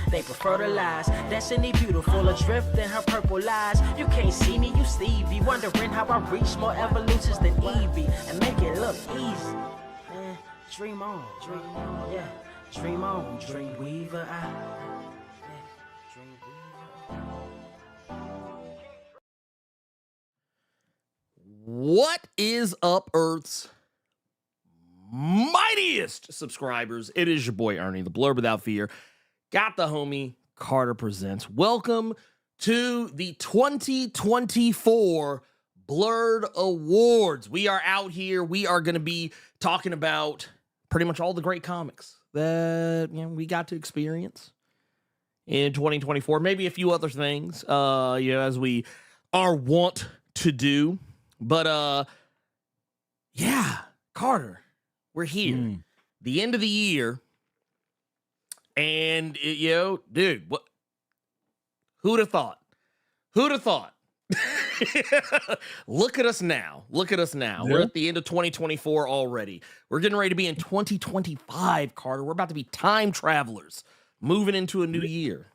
They prefer the lies. Destiny beautiful, adrift in her purple lies. You can't see me, you Stevie. Wondering how I reach more evolutions than Evie and make it look easy. Man, dream on, yeah. Dream on, dream weaver. Dream weaver. What is up, Earth's mightiest subscribers? It is your boy Ernie, the Blerd Without Fear. Got the homie Carter Presents. Welcome to the 2024 Blerd Awards. We are out here. We are going to be talking about pretty much all the great comics that we got to experience in 2024. Maybe a few other things, as we are wont to do. But yeah, Carter, we're here. The end of the year. And dude, what? Who'd have thought? Who'd have thought? Look at us now. Look at us now. Yeah. We're at the end of 2024 already. We're getting ready to be in 2025, Carter. We're about to be time travelers, moving into a new year.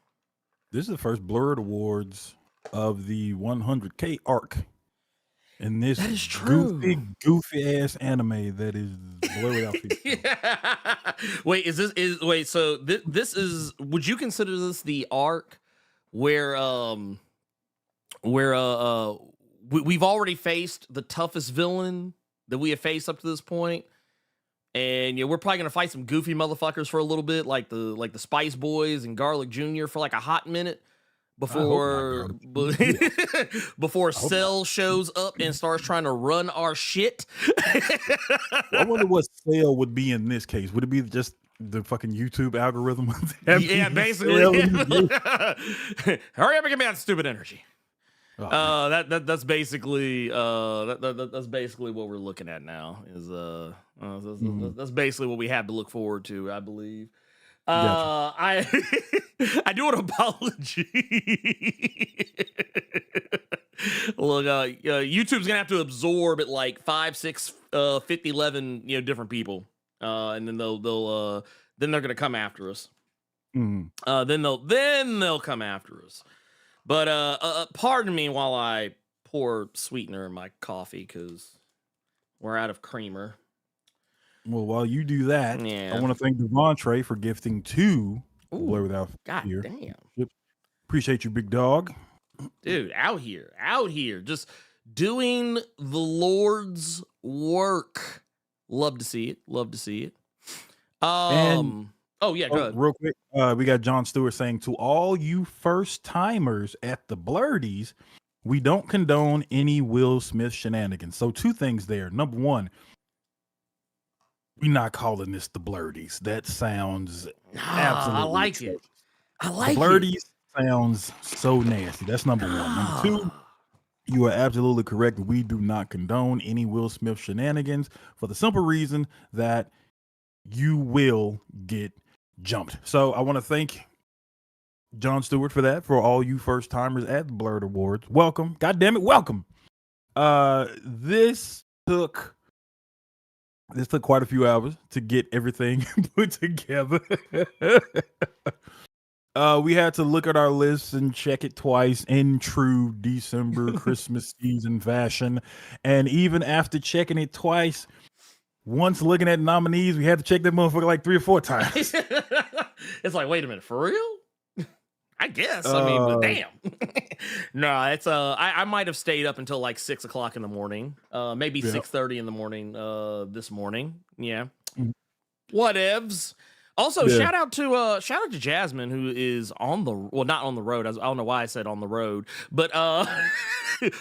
This is the first Blerd Awards of the 100K arc. And this that is true. goofy ass anime that is Blerd Without Fear. Yeah. Wait, so this is, would you consider this the arc where we've already faced the toughest villain that we have faced up to this point, and we're probably gonna fight some goofy motherfuckers for a little bit, like the Spice Boys and Garlic Jr. for like a hot minute before Cell shows up and starts trying to run our shit. I wonder what Cell would be in this case. Would it be just the fucking YouTube algorithm? Yeah, basically. Hurry up and get me that stupid energy. Oh, that's basically that's basically what we're looking at now. Is that's basically what we have to look forward to, I believe. Gotcha. I do an apology. Look, YouTube's gonna have to absorb it like 5, 6, 50, 11, different people, and then then they're gonna come after us. Then they'll come after us. But pardon me while I pour sweetener in my coffee because we're out of creamer. Well, while you do that, I want to thank Devontre for gifting 2 Blerd Without Fear. God damn. Yep. Appreciate you, big dog. Dude, out here, just doing the Lord's work. Love to see it. Go ahead. Real quick, we got John Stewart saying, to all you first timers at the Blerdies, we don't condone any Will Smith shenanigans. So 2 things there. Number 1, we're not calling this the Blerdies. That sounds absolutely I like atrocious. it. I like the Blerdies sounds so nasty. That's number 1. Number 2, you are absolutely correct. We do not condone any Will Smith shenanigans for the simple reason that you will get jumped. So I want to thank John Stewart for that. For all you first timers at the Blerd Awards, welcome. God damn it, welcome. This took quite a few hours to get everything put together. We had to look at our lists and check it twice in true December Christmas season fashion. And even after checking it twice, once looking at nominees, we had to check that motherfucker like 3 or 4 times. It's like, wait a minute, for real? I guess. I mean, but damn. No, it's I might have stayed up until like 6 o'clock in the morning. Maybe 6:30 in the morning this morning. Yeah. Whatevs. Also, shout out to Jasmine, who is on the not on the road. I don't know why I said on the road, but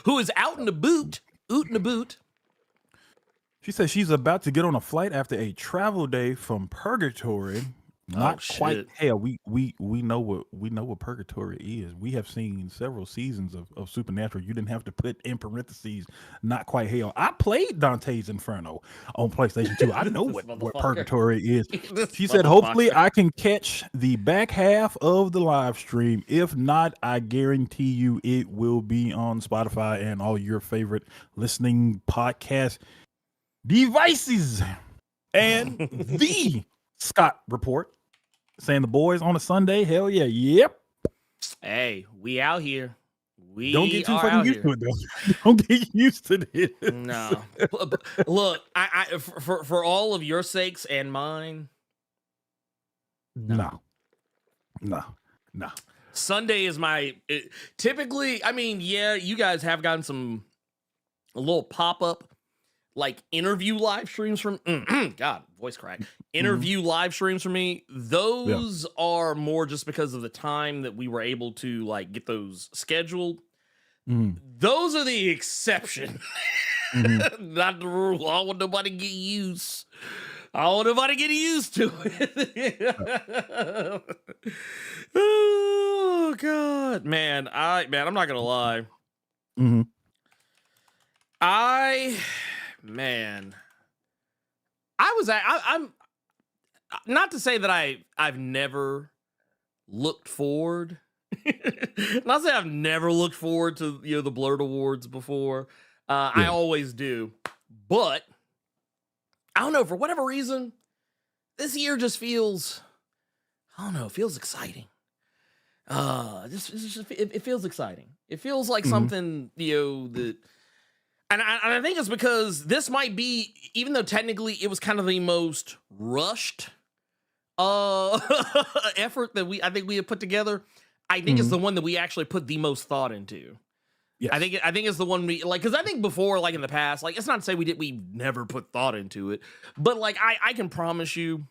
who is out in the boot. She says she's about to get on a flight after a travel day from purgatory. Not quite hell. We know what purgatory is. We have seen several seasons of Supernatural. You didn't have to put in parentheses not quite hell. I played Dante's Inferno on PlayStation 2. I know what purgatory is. She said, hopefully I can catch the back half of the live stream. If not, I guarantee you it will be on Spotify and all your favorite listening podcast devices. And the Scott Report saying the boys on a Sunday. Hell yeah. Yep. Hey, we out here. Don't get too fucking used to it, though. Don't get used to this. No. Look, I for all of your sakes and mine. No. Sunday is typically, I mean, yeah, you guys have gotten a little pop-up like interview live streams from God, voice crack. Interview live streams from me. Those are more just because of the time that we were able to like get those scheduled. Those are the exception. Not the rule. I don't want nobody to get used. I don't want nobody getting used to it. Oh God, man. I'm not gonna lie. I'm not to say that I've never looked forward. Not say I've never looked forward to the Blerd Awards before. I always do, but I don't know, for whatever reason, this year just feels, I don't know, it feels exciting. It feels exciting. It feels like something, that, and I think it's because this might be, even though technically it was kind of the most rushed effort that I think we have put together, I think it's the one that we actually put the most thought into. Yes. I think it's the one we like, because I think before, like in the past, like it's not to say we never put thought into it, but like I can promise you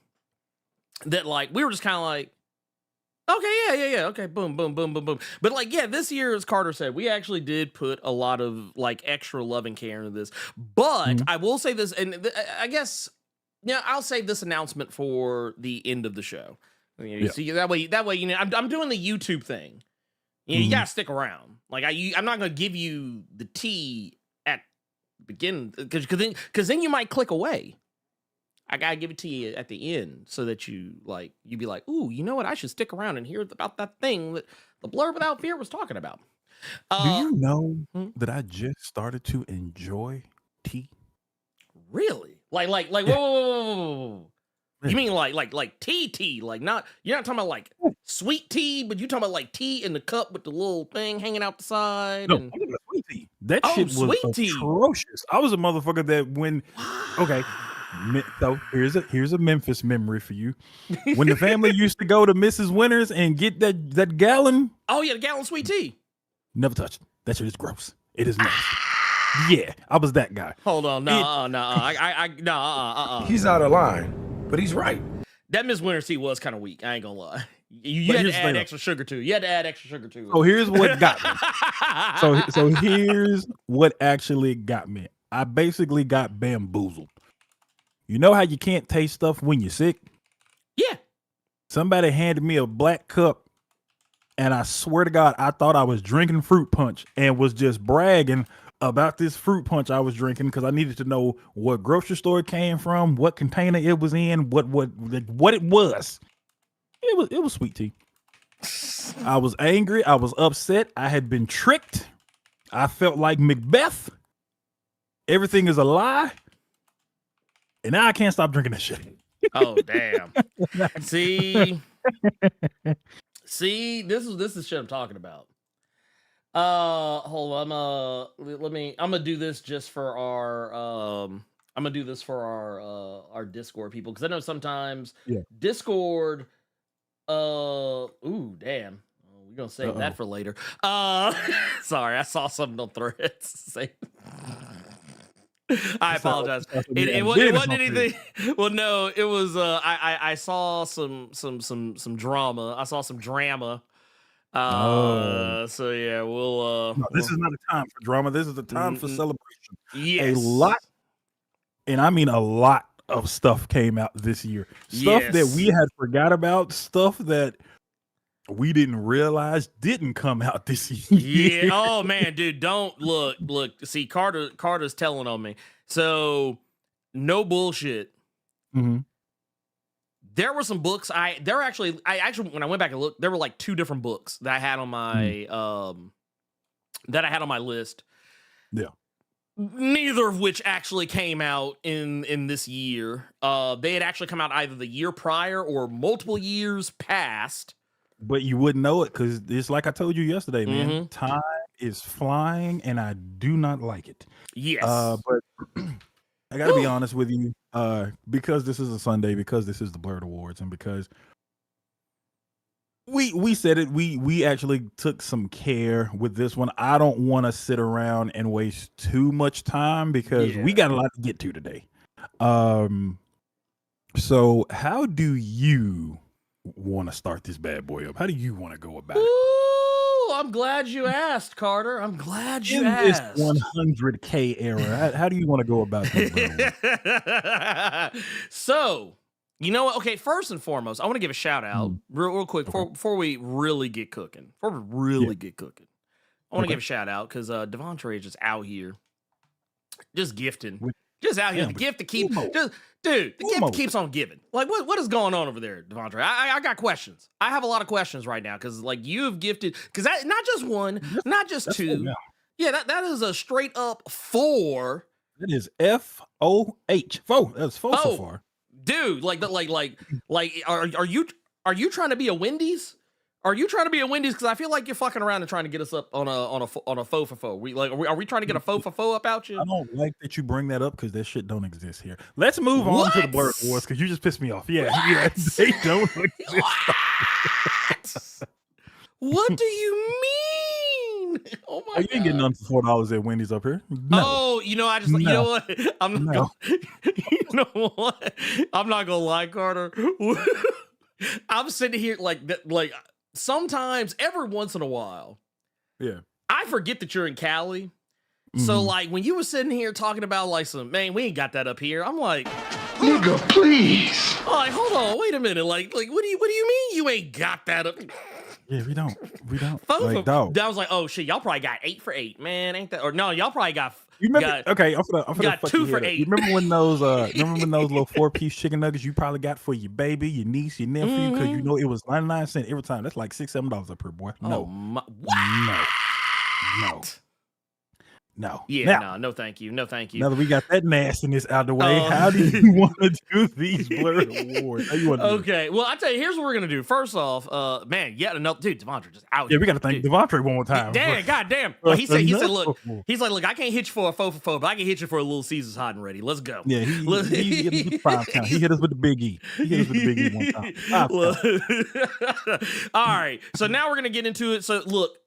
that like we were just kind of like, okay, yeah, okay, boom. But like, yeah, this year, as Carter said, we actually did put a lot of like extra love and care into this. But I will say this, and I guess, I'll save this announcement for the end of the show. See, that way, I'm doing the YouTube thing. You gotta stick around. Like I'm not gonna give you the tea at the beginning because then you might click away. I gotta give it to you at the end so that you'd be like, ooh, you know what? I should stick around and hear about that thing that the Blerd Without Fear was talking about. Do you know that I just started to enjoy tea? Really? Like whoa. You mean like tea? Like you're not talking about like sweet tea, but you're talking about like tea in the cup with the little thing hanging out the side. No, I'm talking about sweet tea. That shit was atrocious. I was a motherfucker that when okay. So here's a Memphis memory for you. When the family used to go to Mrs. Winters and get that gallon. Oh yeah, the gallon sweet tea. Never touched it. That shit is gross. It is nasty. Yeah, I was that guy. Hold on, no. He's out of line, but he's right. That Miss Winters tea was kind of weak. I ain't gonna lie. You had to add extra sugar to it. So here's what got me. So here's what actually got me. I basically got bamboozled. You know how you can't taste stuff when you're sick? Yeah. Somebody handed me a black cup, and I swear to God, I thought I was drinking fruit punch and was just bragging about this fruit punch I was drinking because I needed to know what grocery store it came from, what container it was in, what it was. It was sweet tea. I was angry. I was upset. I had been tricked. I felt like Macbeth. Everything is a lie. And now I can't stop drinking that shit. Oh damn! See, this is shit I'm talking about. Hold on. I'm gonna do this just for our Discord people because I know sometimes Discord. Ooh, damn. We're gonna save that for later. Sorry, I saw something on Threads. I apologize. It wasn't anything. Well, no, it was. I saw some drama. I saw some drama. So yeah, we'll. No, this is not a time for drama. This is a time for celebration. Yes, a lot, and I mean a lot of stuff came out this year. Stuff that we had forgot about. Stuff that we didn't realize didn't come out this year. Yeah. Oh man, dude, don't look. See, Carter's telling on me. So no bullshit. There were some books. I actually when I went back and looked, there were like 2 different books that I had on my list. Yeah. neither of which actually came out in this year. They had actually come out either the year prior or multiple years past. But you wouldn't know it because it's like I told you yesterday, man. Time is flying, and I do not like it. Yes. But I got to be honest with you, because this is a Sunday, because this is the Blerd Awards, and because we said it, we actually took some care with this one. I don't want to sit around and waste too much time because we got a lot to get to today. So how do you want to start this bad boy up? How do you want to go about it? Ooh, I'm glad you asked, Carter. I'm glad you asked. This 100K era, how do you want to go about this? So, you know what? Okay, first and foremost, I want to give a shout out real quick before we really get cooking. Before we really get cooking, I want to give a shout out because Devontre is just out here, just gifting. Just out here, the gift to keep, the gift keeps on giving. Like, what is going on over there, Devontre? I got questions. I have a lot of questions right now because, like, you've gifted, because that not just one, not just two. That is a straight up 4. It is FOH. 4. That's 4 so far, dude. Like, are you trying to be a Wendy's? Are you trying to be a Wendy's? Because I feel like you're fucking around and trying to get us up on a faux for faux. Are we trying to get a faux for faux up out you? I don't like that you bring that up because that shit don't exist here. Let's move on to the Blerd Awards because you just pissed me off. Yeah, they don't exist. What do you mean? Oh my God! You ain't getting none for $4 at Wendy's up here. No. Oh, you know what? I'm not. You know what? I'm not gonna lie, Carter. I'm sitting here like sometimes, every once in a while, I forget that you're in Cali. So, like, when you were sitting here talking about, like, man, we ain't got that up here. I'm like, nigga, please. Like, hold on, wait a minute. Like, what do you mean you ain't got that up? Yeah, we don't. Like, dog. I was like, oh shit, y'all probably got 8 for 8, man. Ain't that? Or no, y'all probably got. You remember? Okay, I'm gonna got 2 for 8. You remember when those little 4-piece chicken nuggets you probably got for your baby, your niece, your nephew, because you know it was 99 cents every time. That's like $6-7 up per boy. No, no. Yeah, now, no, thank you. No, thank you. Now that we got that nastiness out of the way, how do you want to do these Blerd Awards? How you want to okay, well, I tell you, here's what we're gonna do. First off, man, yet another dude, Devontre just out. Yeah, we got to thank Devontre one more time. Goddamn. Well, he said, look, I can't hit you for a 4 for 4, but I can hit you for a Little Caesars hot and ready. Let's go. Yeah, he hit us 5 times. He hit us with the Big E. One time. All right, so now we're gonna get into it. So look,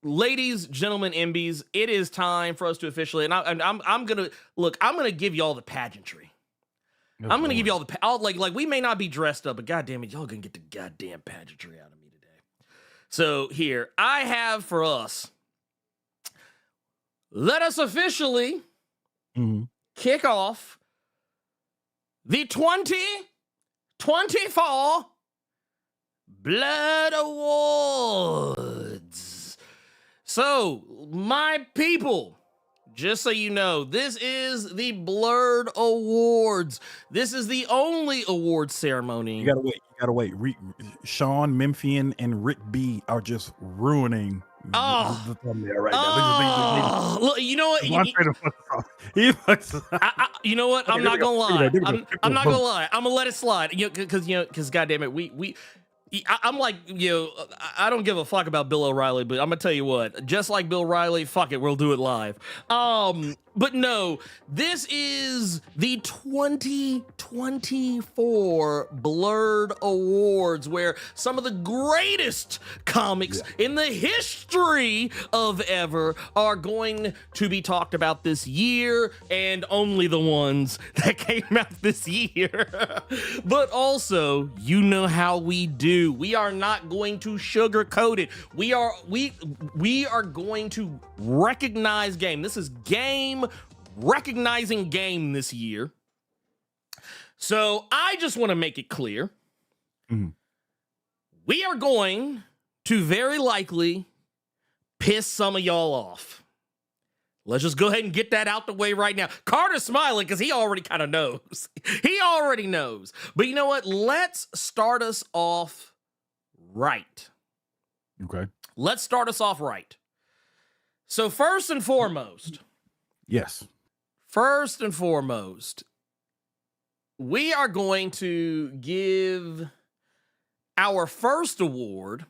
ladies, gentlemen, MBs, it is time for us to officially, and I'm gonna give y'all the pageantry. I'm gonna give y'all like we may not be dressed up, but goddamn it, y'all gonna get the goddamn pageantry out of me today. So here I have for us. Let us officially kick off the 2024 Blerd Awards. So, my people, just so you know, this is the Blerd Awards. This is the only award ceremony. You gotta wait. Sean, Memphian, and Rick B are just ruining the thumbnail right now. Look, you know what? You know what? I'm not gonna lie. I'm not gonna lie. I'm gonna let it slide. Because goddamn it, I'm like, I don't give a fuck about Bill O'Reilly, but I'm gonna tell you what, just like Bill O'Reilly, fuck it, we'll do it live. But no, this is the 2024 Blerd Awards, where some of the greatest comics in the history of ever are going to be talked about this year, and only the ones that came out this year. But also, you know how we do. We are not going to sugarcoat it. We are going to recognize game. This is game recognizing game this year. So I just want to make it clear. We are going to very likely piss some of y'all off. Let's just go ahead and get that out the way right now. Carter's smiling because he already kind of knows. He already knows. But you know what? Let's start us off right. Okay. Let's start us off right. So first and foremost, Yes. we are going to give our first award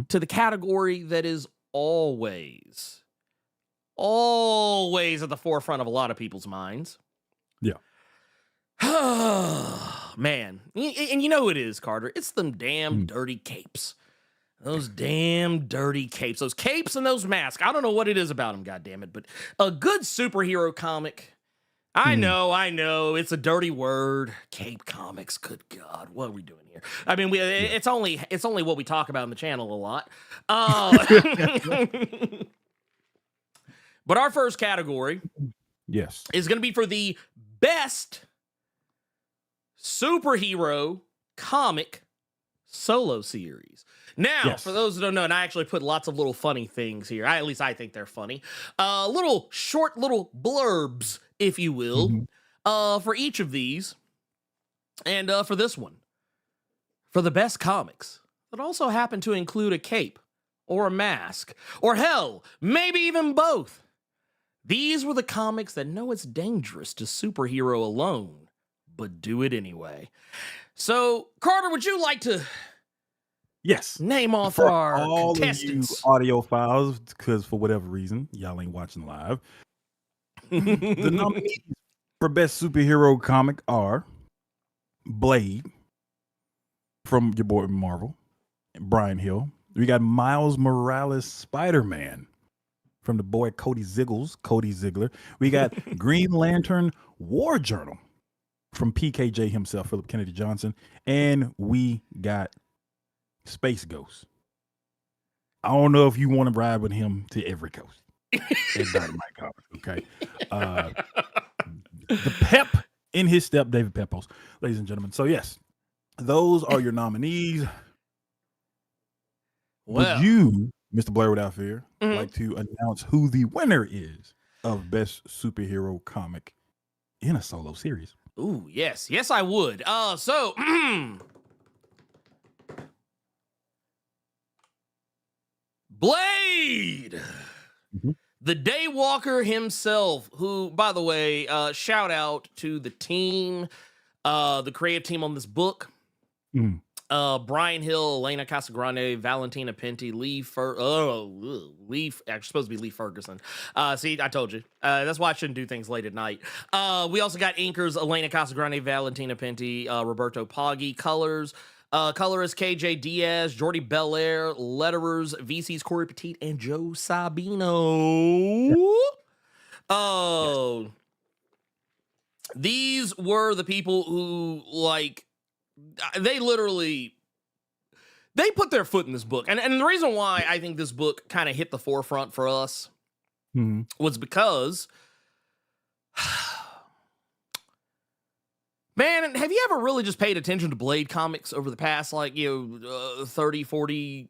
to the category that is always at the forefront of a lot of people's minds. Yeah. Man. And you know who it is, Carter. It's them damn dirty capes. Those damn dirty capes. Those capes and those masks. I don't know what it is about them, goddammit, but a good superhero comic. I know. It's a dirty word. Cape comics. Good God. What are we doing here? I mean, it's only what we talk about on the channel a lot. But our first category is going to be for the best superhero comic solo series. Now, for those who don't know, and I actually put lots of little funny things here. At least I think they're funny. Little blurbs, if you will, for each of these. And for this one, for the best comics that also happen to include a cape or a mask, or hell, maybe even both. These were the comics that know it's dangerous to superhero alone, but do it anyway. So, Carter, would you like to name off for our all contestants? Of you audio files, because for whatever reason, y'all ain't watching live. The nominees for best superhero comic are Blade from your boy Marvel, Brian Hill. We got Miles Morales Spider-Man from the boy Cody Ziegler. We got Green Lantern War Journal from PKJ himself, Philip Kennedy Johnson. And we got Space Ghost. I don't know if you want to ride with him to every coast. It's Dynamite Comics, okay? The pep in his step, David Pepos, ladies and gentlemen. So yes, those are your nominees. Well, would you, Mr. Blair Without Fear, like to announce who the winner is of best superhero comic in a solo series? Ooh, yes, I would. So Blade, the Daywalker himself, who, by the way, shout out to the team, the creative team on this book. Brian Hill, Elena Casagrande, Valentina Pinti, actually supposed to be Lee Ferguson. See, I told you. That's why I shouldn't do things late at night. We also got inkers Elena Casagrande, Valentina Pinti, Roberto Poggi, colorist KJ Diaz, Jordi Belair, letterers VC's Corey Petit, and Joe Sabino. These were the people who, like, they put their foot in this book. And the reason why I think this book kind of hit the forefront for us was because, man, have you ever really just paid attention to Blade comics over the past, 30, 40,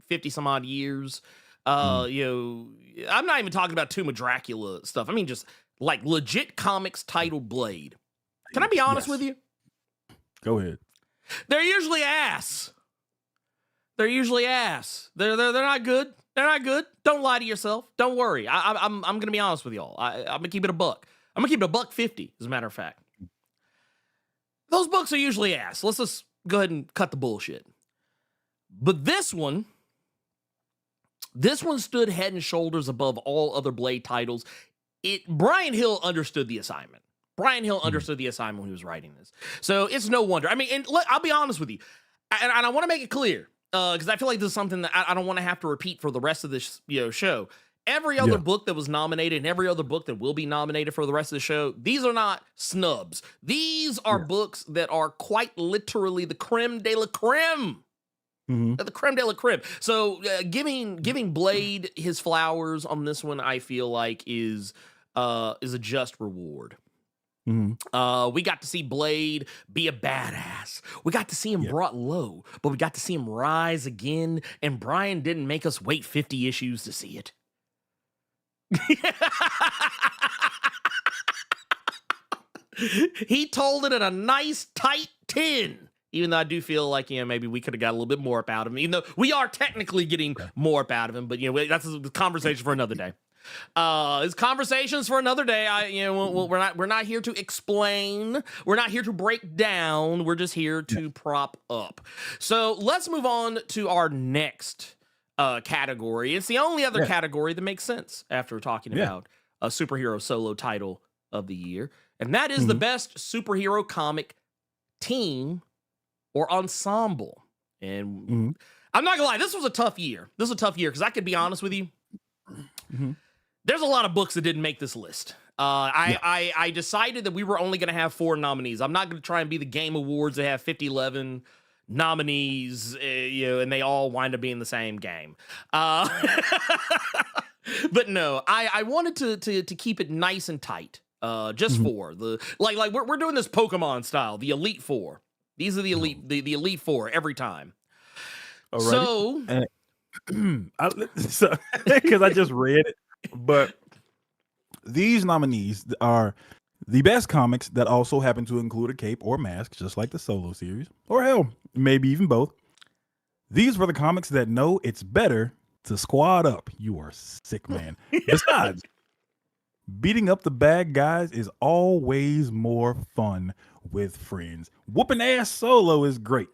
50 some odd years? I'm not even talking about Tomb of Dracula stuff. I mean, just like legit comics titled Blade. Can I be honest with you? Go ahead. They're usually ass. They're not good. They're not good. Don't lie to yourself. Don't worry. I'm gonna be honest with y'all. I'm gonna keep it a buck. I'm gonna keep it $1.50, as a matter of fact. Those books are usually ass. Let's just go ahead and cut the bullshit. But this one stood head and shoulders above all other Blade titles. Brian Hill understood the assignment. Brian Hill understood the assignment when he was writing this. So it's no wonder. I mean, and I'll be honest with you. And I want to make it clear, because I feel like this is something that I don't want to have to repeat for the rest of this show. Every other book that was nominated and every other book that will be nominated for the rest of the show, these are not snubs. These are books that are quite literally the creme de la creme. The creme de la creme. So giving Blade his flowers on this one, I feel like is a just reward. We got to see Blade be a badass. We got to see him brought low, but we got to see him rise again. And Brian didn't make us wait 50 issues to see it. He told it at a nice tight 10. Even though I do feel like, maybe we could have got a little bit more up out of him, even though we are technically getting more up out of him. But, that's a conversation for another day. It's conversations for another day. We're not here to explain. We're not here to break down. We're just here to prop up. So let's move on to our next category. It's the only other category that makes sense after talking about a superhero solo title of the year, and that is the best superhero comic team or ensemble. And I'm not gonna lie, this was a tough year. This was a tough year because I could be honest with you. There's a lot of books that didn't make this list. I decided that we were only going to have 4 nominees. I'm not going to try and be the Game Awards that have 50-11 nominees, and they all wind up being the same game. But no, I wanted to keep it nice and tight. Just 4. Like we're doing this Pokemon style, the Elite 4. These are the elite, the Elite 4 every time. Alrighty. So, because I just read it, but these nominees are the best comics that also happen to include a cape or mask, just like the solo series, or hell, maybe even both. These were the comics that know it's better to squad up. You are sick, man. Besides, beating up the bad guys is always more fun with friends. Whooping ass solo is great.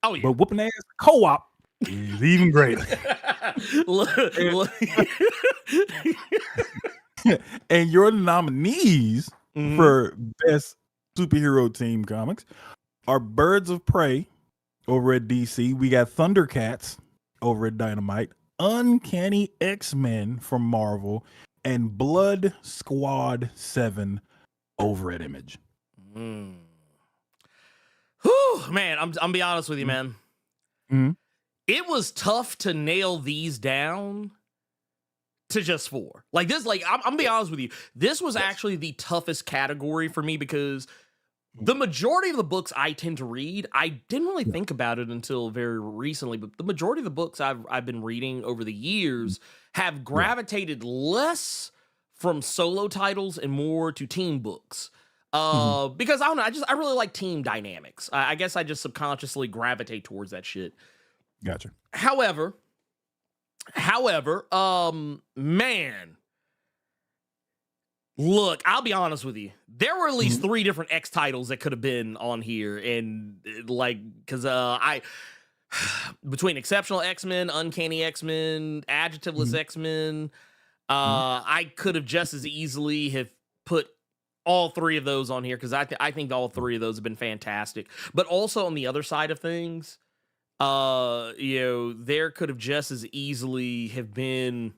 Oh yeah, but whooping ass co-op is even greater. And your nominees for best superhero team comics are Birds of Prey over at DC. We got Thundercats over at Dynamite, Uncanny X-Men from Marvel, and Blood Squad 7 over at Image. Whew, man, I'm be honest with you, man. It was tough to nail these down to just 4. Like this, I'm gonna be honest with you. This was actually the toughest category for me because the majority of the books I tend to read, I didn't really think about it until very recently, but the majority of the books I've been reading over the years have gravitated less from solo titles and more to team books. Because I don't know, I really like team dynamics. I guess I just subconsciously gravitate towards that shit. Gotcha. However, man, look, I'll be honest with you. There were at least 3 different X titles that could have been on here, and because between Exceptional X-Men, Uncanny X-Men, Adjectiveless X-Men, I could have just as easily have put all 3 of those on here because I think all 3 of those have been fantastic. But also on the other side of things, there could have just as easily have been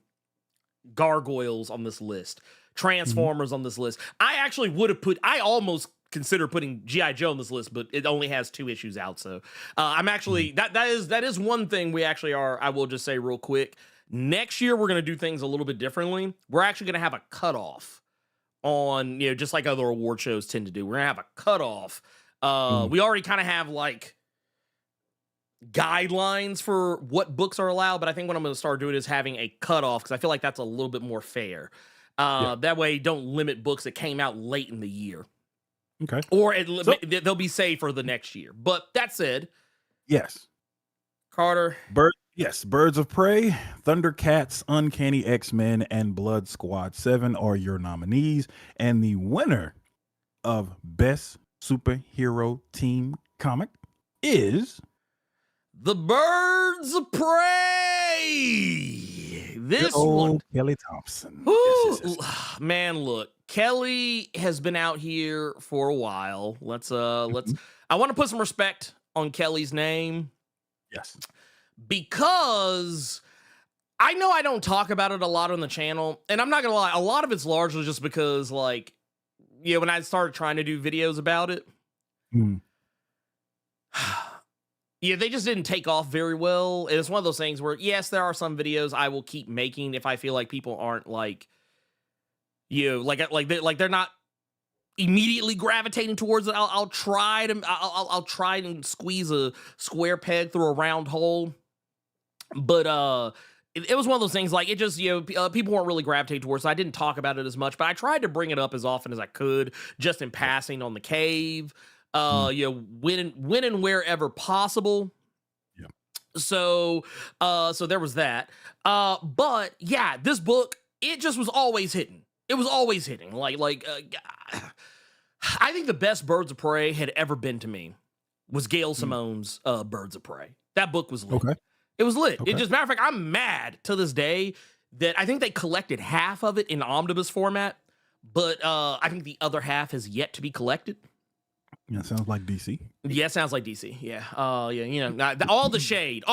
Gargoyles on this list, Transformers on this list. I actually would have I almost consider putting G.I. Joe on this list, but it only has 2 issues out. So I'm actually, that is one thing we actually are, I will just say real quick. Next year, we're going to do things a little bit differently. We're actually going to have a cutoff on, just like other award shows tend to do. We're going to have a cutoff. We already kind of have guidelines for what books are allowed, but I think what I'm going to start doing is having a cutoff because I feel like that's a little bit more fair. That way, don't limit books that came out late in the year. Okay. Or they'll be saved for the next year. But that said, yes, Carter. Birds of Prey, Thundercats, Uncanny X-Men, and Blood Squad 7 are your nominees, and the winner of Best Superhero Team Comic is The Birds of Prey. This one, Kelly Thompson. Yes. Man, look, Kelly has been out here for a while. Let's I want to put some respect on Kelly's name. Yes. Because I know I don't talk about it a lot on the channel, and I'm not gonna lie, a lot of it's largely just because, when I started trying to do videos about it, they just didn't take off very well. And it's one of those things where, yes, there are some videos I will keep making if I feel like people aren't they're not immediately gravitating towards it. I'll try to squeeze a square peg through a round hole. But it was one of those things it just, people weren't really gravitating towards, so I didn't talk about it as much, but I tried to bring it up as often as I could, just in passing on the cave. when and wherever possible. Yeah. So there was that. But yeah, this book, it just was always hitting. It was always hitting. I think the best Birds of Prey had ever been to me was Gail Simone's Birds of Prey. That book was lit. Okay. It was lit. Okay. It just, matter of fact, I'm mad to this day that I think they collected half of it in omnibus format, but I think the other half has yet to be collected. Yeah, sounds like DC. Yeah, sounds like DC. Yeah. All the shade,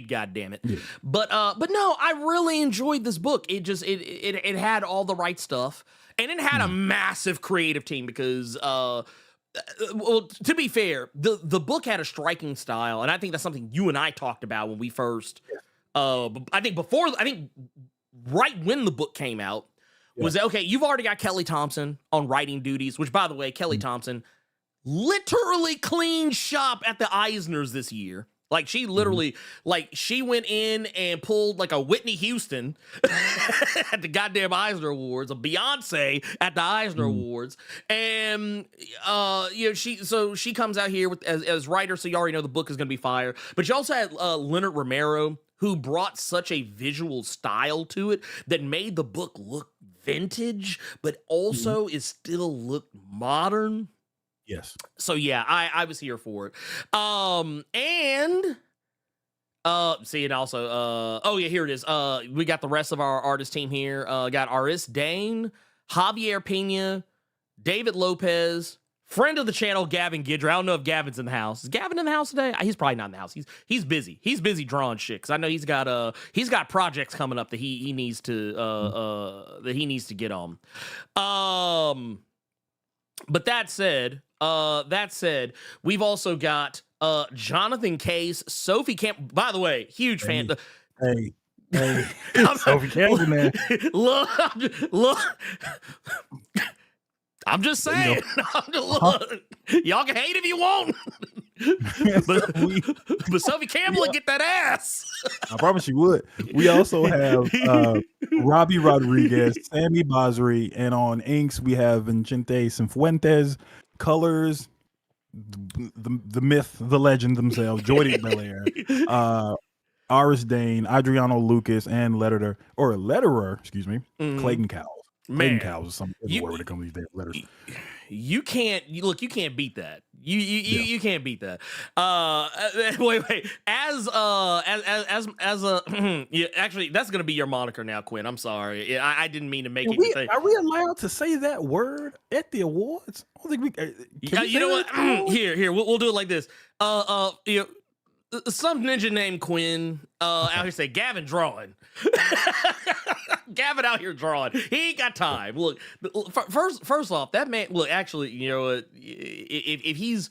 God damn it. Yeah. But no, I really enjoyed this book. It just, it had all the right stuff, and it had a massive creative team because, well, to be fair, the book had a striking style, and I think that's something you and I talked about when we first, I think right when the book came out, was that, okay, you've already got Kelly Thompson on writing duties, which, by the way, Kelly Thompson literally cleaned shop at the Eisners this year. Like, she literally, she went in and pulled like a Whitney Houston at the goddamn Eisner Awards, a Beyonce at the Eisner Awards. And, she comes out here with as writer, so you already know the book is going to be fire. But you also had Leonard Romero, who brought such a visual style to it that made the book look vintage, but also is still look modern. Yes. So yeah, I was here for it. See it also. Here it is. We got the rest of our artist team here. Got Aris Dane, Javier Pena, David Lopez, friend of the channel, Gavin Gidra. I don't know if Gavin's in the house. Is Gavin in the house today? He's probably not in the house. He's busy. He's busy drawing shit. Cause I know he's got projects coming up that he needs to get on. But that said, we've also got Jonathan Case, Sophie Camp. By the way, huge fan. Hey, Sophie Campbell, man. Look. I'm just saying. Y'all can hate if you want. but Sophie Campbell would get that ass. I promise you would. We also have Robbie Rodriguez, Sammy Basri, and on inks we have Vincente Cifuentes, colors, the myth, the legend themselves, Jordy Belair, Aris Dane, Adriano Lucas, and letterer, excuse me, Clayton Cowles. Clayton Cowles is some word when it comes to these damn letters. You can't beat that. You can't beat that. Wait. Actually, that's gonna be your moniker now, Quinn. I'm sorry. I didn't mean to make it. Are we allowed to say that word at the awards? I don't think we. You know what? Here, we'll do it like this. Some ninja named Quinn out here say Gavin drawing. Gavin out here drawing. He ain't got time. Look, first off, that man. Look, actually, you know what? If he's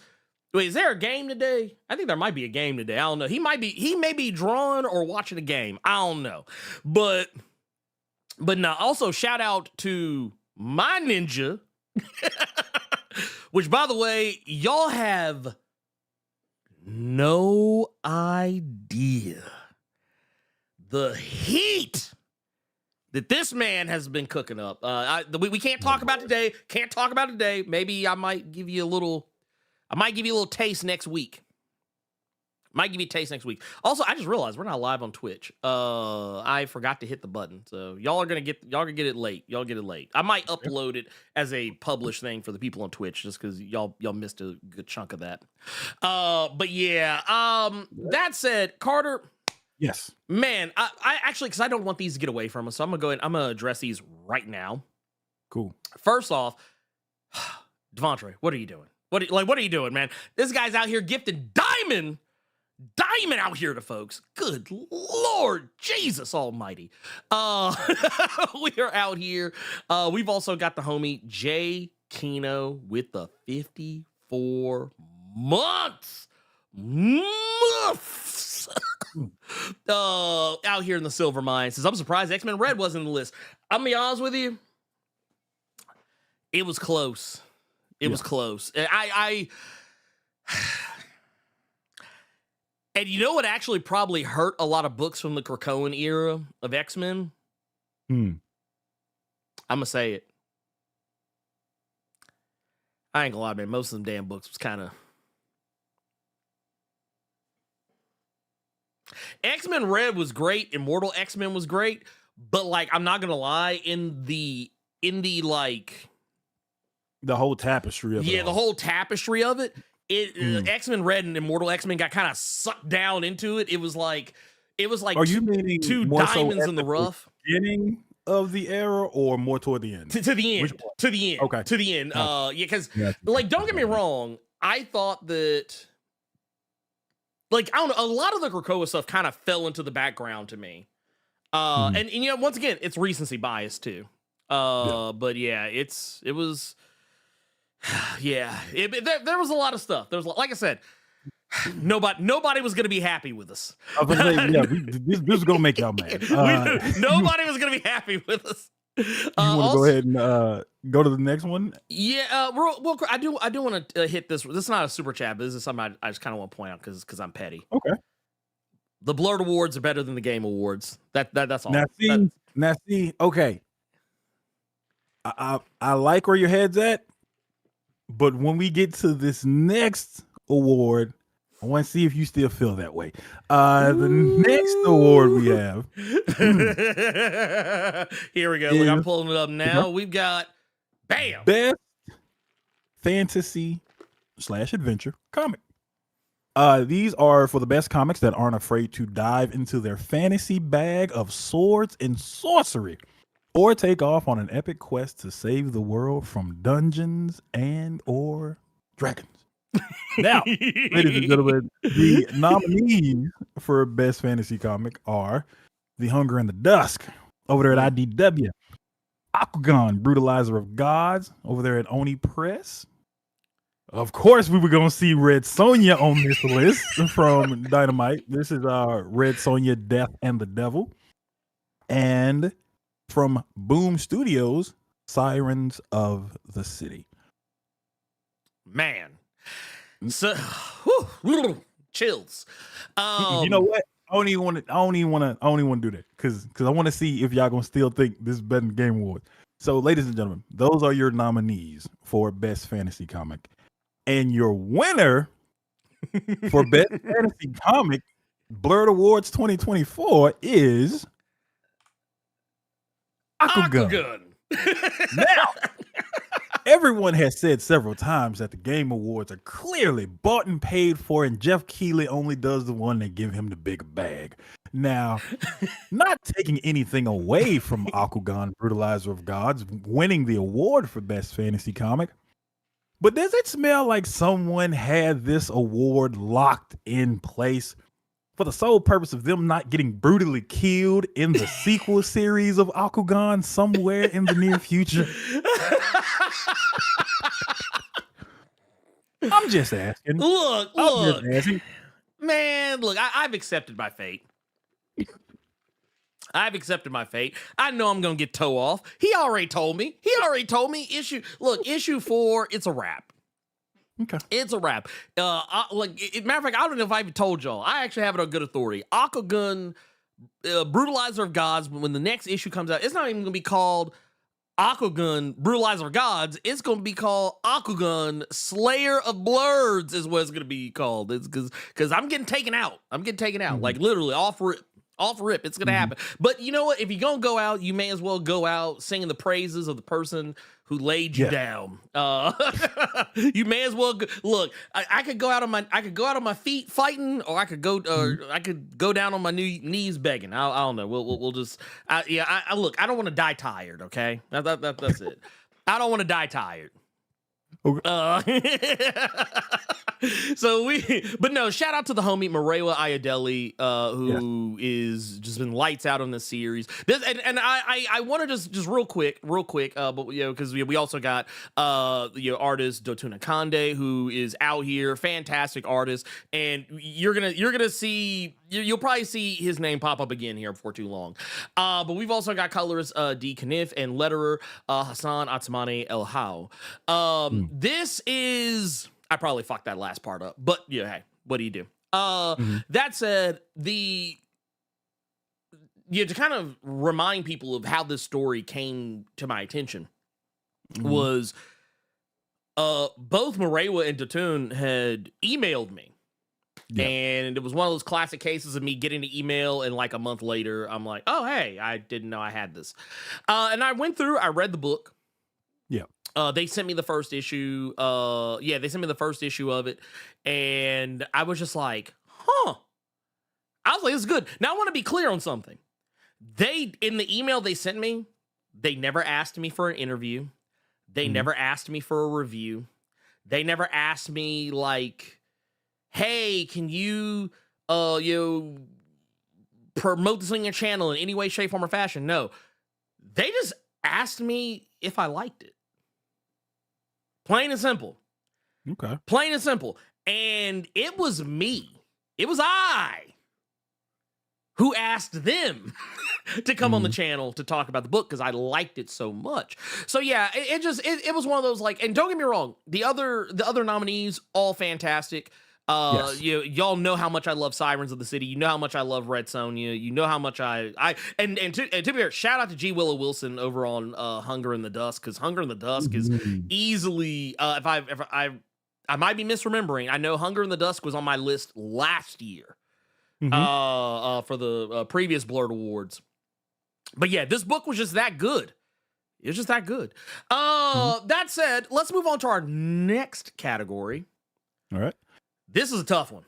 is there a game today? I think there might be a game today. I don't know. He may be drawing or watching a game. I don't know. But now also shout out to my ninja, which by the way, y'all have no idea the heat that this man has been cooking up. We can't talk about today. Can't talk about today. Maybe I might give you a little taste next week. Might give you a taste next week. Also, I just realized we're not live on Twitch. I forgot to hit the button. So y'all gonna get it late. Y'all get it late. I might upload it as a published thing for the people on Twitch just because y'all missed a good chunk of that. But yeah. That said, Carter. Yes. Man, I actually, because I don't want these to get away from us, so I'm gonna go ahead. I'm gonna address these right now. Cool. First off, Devontre, what are you doing? What are you doing, man? This guy's out here gifting diamond out here to folks. Good Lord Jesus Almighty. We are out here. We've also got the homie Jay Keno with the 54 months. Out here in the silver mine. Says, I'm surprised X-Men Red wasn't on the list. I'm gonna be honest with you. It was close. It was close. And you know what actually probably hurt a lot of books from the Krakoan era of X-Men? I'm gonna say it. I ain't gonna lie, man. Most of them damn books was kind of. X-Men Red was great. Immortal X-Men was great, but like, I'm not gonna lie, in the like the whole tapestry of it. The whole tapestry of it. X-Men Red and Immortal X-Men got kind of sucked down into it. It was like Are you meaning two more diamonds so in the rough. Beginning of the era or more toward the end? To the end. To the end. Okay. To the end. Yeah, because like, don't get me wrong, I thought that, like, I don't know, a lot of the Krakoa stuff kind of fell into the background to me. And you know, once again, it's recency bias too. But yeah, it was yeah, there was a lot I said, nobody was gonna be happy with us. I was gonna say, this is gonna make y'all mad. Nobody was gonna be happy with us. You want to go ahead and go to the next one? Yeah, real quick, I do want to hit this. This is not a super chat, but this is something I just kind of want to point out because I'm petty. Okay. The Blerd Awards are better than the Game Awards. That's all. Now see, okay. I like where your head's at, but when we get to this next award, I want to see if you still feel that way. The next award we have. Here we go. Look, I'm pulling it up now. We've got Best Fantasy / Adventure Comic. These are for the best comics that aren't afraid to dive into their fantasy bag of swords and sorcery, or take off on an epic quest to save the world from dungeons and or dragons. Now, ladies and gentlemen, the nominees for best fantasy comic are The Hunger and the Dusk over there at IDW, Akugan, Brutalizer of Gods over there at Oni Press. Of course, we were going to see Red Sonja on this list from Dynamite. This is Red Sonja, Death and the Devil. And from Boom Studios, Sirens of the City. Man. So, chills. You know what? I don't even want to do that because I want to see if y'all gonna still think this is better than Game Awards. So, ladies and gentlemen, those are your nominees for best fantasy comic, and your winner for best fantasy comic, Blerd Awards 2024 is Akugan. Now, everyone has said several times that the Game Awards are clearly bought and paid for, and Jeff Keighley only does the one that give him the big bag. Now, not taking anything away from Akugan, Brutalizer of Gods, winning the award for Best Fantasy Comic, but does it smell like someone had this award locked in place for the sole purpose of them not getting brutally killed in the sequel series of Akugan somewhere in the near future? I'm just asking. Look, man, look, I've accepted my fate. I've accepted my fate. I know I'm going to get toe off. He already told me. Issue 4, it's a wrap. Okay. It's a wrap. Matter of fact, I don't know if I even told y'all. I actually have it on good authority. Akugan, Brutalizer of Gods, when the next issue comes out, it's not even going to be called Akugan, Brutalizer of Gods. It's going to be called Akugan, Slayer of Blerds is what it's going to be called. It's because I'm getting taken out. Mm-hmm. Like literally off rip. It's going to happen. But you know what? If you're going to go out, you may as well go out singing the praises of the person who laid you down. You may as well look. I could go out on my feet fighting, or I could go down on my knees begging. I don't know. We'll just look. I don't want to die tired. Okay, that's it. I don't want to die tired. Okay. But no, shout out to the homie Marewa Ayadeli, who is just been lights out on this series. I want to just real quick, but because we also got artist Dotuna Kande, who is out here, fantastic artist, and you're gonna see. You'll probably see his name pop up again here before too long. But we've also got colorist D. Kniff and letterer Hassan Atmani El Hao. This is, I probably fucked that last part up, but hey, what do you do? That said, to kind of remind people of how this story came to my attention was both Morewa and Datun had emailed me. Yeah. And it was one of those classic cases of me getting the email and like a month later, I'm like, oh, hey, I didn't know I had this. And I went through, I read the book. Yeah. They sent me the first issue. They sent me the first issue of it. And I was just like, huh. I was like, this is good. Now I want to be clear on something. In the email they sent me, they never asked me for an interview. They never asked me for a review. They never asked me like, hey, can you promote this on your channel in any way, shape, form, or fashion? No. They just asked me if I liked it. Plain and simple. Okay. Plain and simple. And it was me. It was I who asked them to come on the channel to talk about the book because I liked it so much. So yeah, it was one of those like, and don't get me wrong, the other nominees, all fantastic. Yes. Y'all know how much I love Sirens of the City. You know how much I love Red Sonja. You know how much to be fair, shout out to G. Willow Wilson over on Hunger in the Dusk, because Hunger in the Dusk is easily if I might be misremembering. I know Hunger in the Dusk was on my list last year for the previous Blerd Awards. But yeah, this book was just that good. It was just that good. That said, let's move on to our next category. All right. This is a tough one.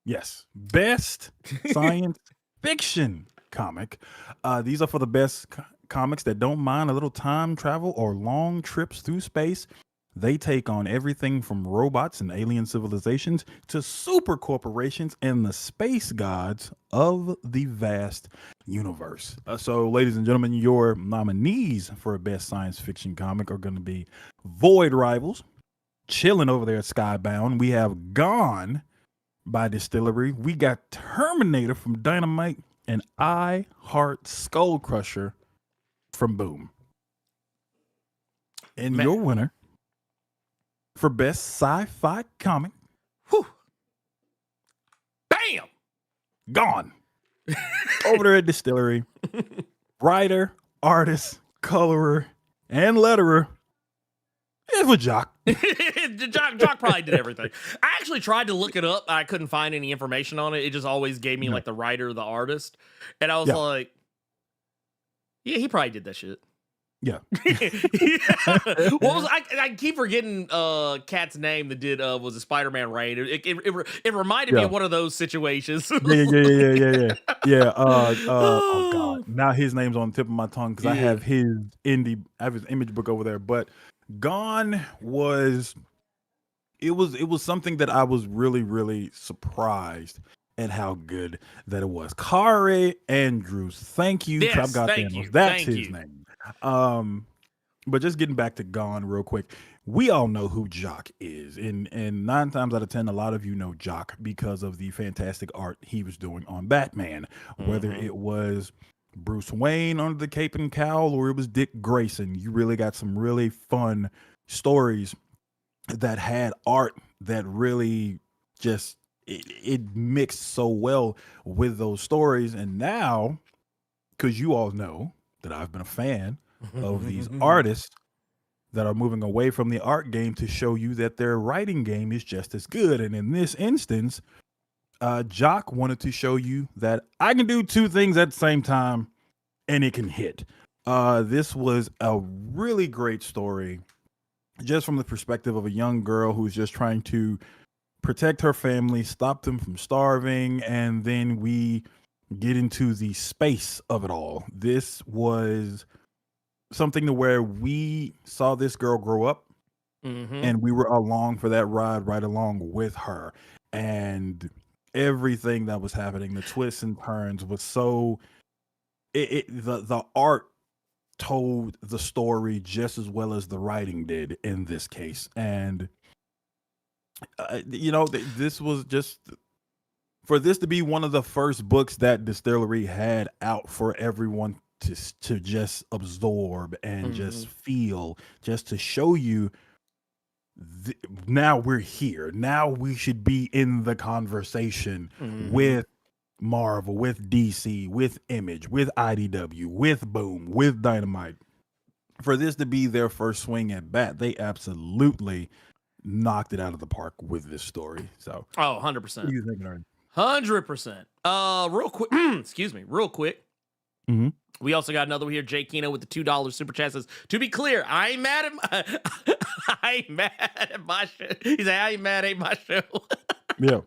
Yes. Best science fiction comic. These are for the best comics that don't mind a little time travel or long trips through space. They take on everything from robots and alien civilizations to super corporations and the space gods of the vast universe. So, ladies and gentlemen, your nominees for a best science fiction comic are going to be Void Rivals. Chilling over there at Skybound, we have Gone by Distillery. We got Terminator from Dynamite, and I Heart Skull Crusher from Boom. And your winner for best sci-fi comic, bam, Gone. Over there at Distillery, writer, artist, colorer, and letterer. It was Jock. Jock probably did everything. I actually tried to look it up. I couldn't find any information on it. It just always gave me like the writer, the artist. And I was like, yeah, he probably did that shit. Yeah. What was I keep forgetting Cat's name that did was a Spider-Man raid. It reminded me of one of those situations. Yeah. Oh god. Now his name's on the tip of my tongue because I have his image book over there. But Gone was something that I was really, really surprised at how good that it was. Kari Andrews, thank you. Yes, that's his name. But just getting back to Gone real quick, we all know who Jock is, and 9 times out of 10, a lot of you know Jock because of the fantastic art he was doing on Batman, whether it was Bruce Wayne under the cape and cowl or it was Dick Grayson. You really got some really fun stories that had art that really just it mixed so well with those stories. And now, because you all know that I've been a fan of these artists that are moving away from the art game to show you that their writing game is just as good. And in this instance, Jock wanted to show you that I can do 2 things at the same time and it can hit. This was a really great story just from the perspective of a young girl who's just trying to protect her family, stop them from starving, and then we get into the space of it all. This was something to where we saw this girl grow up and we were along for that ride right along with her. And everything that was happening, the twists and turns was so the art told the story just as well as the writing did in this case. And this was just for this to be one of the first books that Distillery had out for everyone to just absorb and just feel, just to show you now we're here. Now we should be in the conversation with Marvel, with DC, with Image, with IDW, with Boom, with Dynamite. for this to be their first swing at bat, they absolutely knocked it out of the park with this story. So, 100%. What are you thinking, Ernie? 100%. Real quick, excuse me, real quick. Mm-hmm. We also got another one here. Jay Keno with the $2 super chat says, to be clear, I ain't mad at I ain't mad at my show. He said, I ain't mad at my show. Yeah.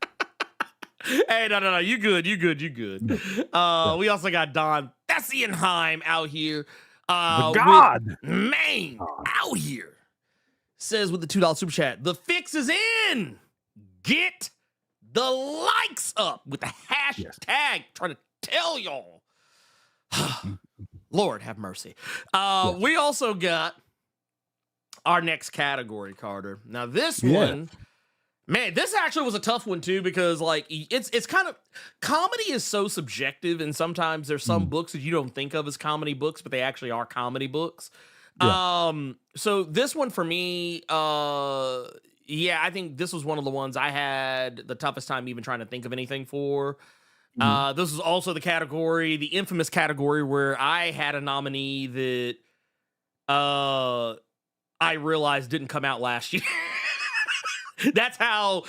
Hey, no. You good. Yeah. We also got Don Thessienheim out here. The God. Out here. Says with the $2 super chat, the fix is in. Get the likes up with the hashtag. Trying to tell y'all. Lord have mercy. We also got our next category, Carter. Now this one, man, this actually was a tough one too, because like it's kind of, comedy is so subjective, and sometimes there's some books that you don't think of as comedy books, but they actually are comedy books. So this one for me, I think this was one of the ones I had the toughest time even trying to think of anything for. This is also the infamous category where I had a nominee that I realized didn't come out last year. That's how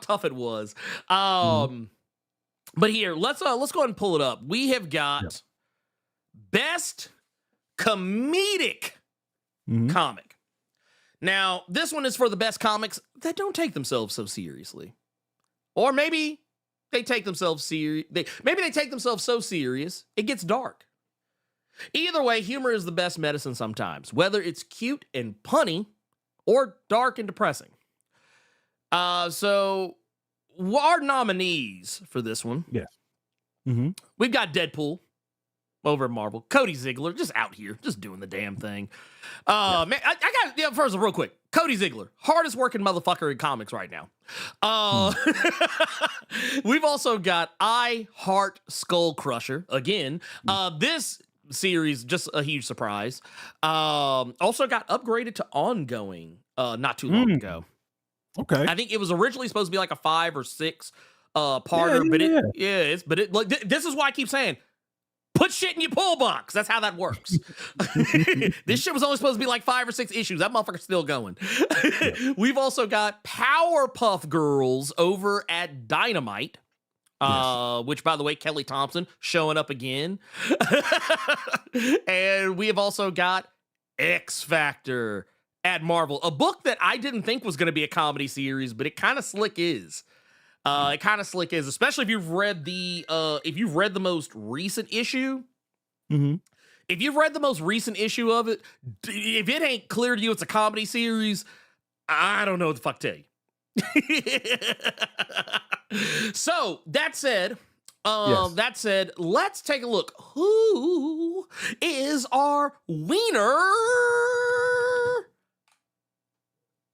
tough it was. But here, let's go ahead and pull it up. We have got best comedic comic. Now, this one is for the best comics that don't take themselves so seriously. Or maybe they take themselves serious. Maybe they take themselves so serious, it gets dark. Either way, humor is the best medicine sometimes, whether it's cute and punny or dark and depressing. So our nominees for this one. Yes. We've got Deadpool over at Marvel. Cody Ziegler, just out here, just doing the damn thing. Man, I got, first of all, real quick. Cody Ziegler, hardest working motherfucker in comics right now. We've also got I Heart Skull Crusher. Again, this series, just a huge surprise. Also got upgraded to ongoing not too long ago. Okay. I think it was originally supposed to be like a 5 or 6 parter, but this is why I keep saying, put shit in your pull box. That's how that works. This shit was only supposed to be like 5 or 6 issues. That motherfucker's still going. We've also got Powerpuff Girls over at Dynamite. Which, by the way, Kelly Thompson showing up again. And we have also got X Factor at Marvel, a book that I didn't think was going to be a comedy series, but it kind of slick is. Especially if you've read the most recent issue. If you've read the most recent issue of it, if it ain't clear to you it's a comedy series, I don't know what the fuck to tell you. So that said, let's take a look. Who is our wiener?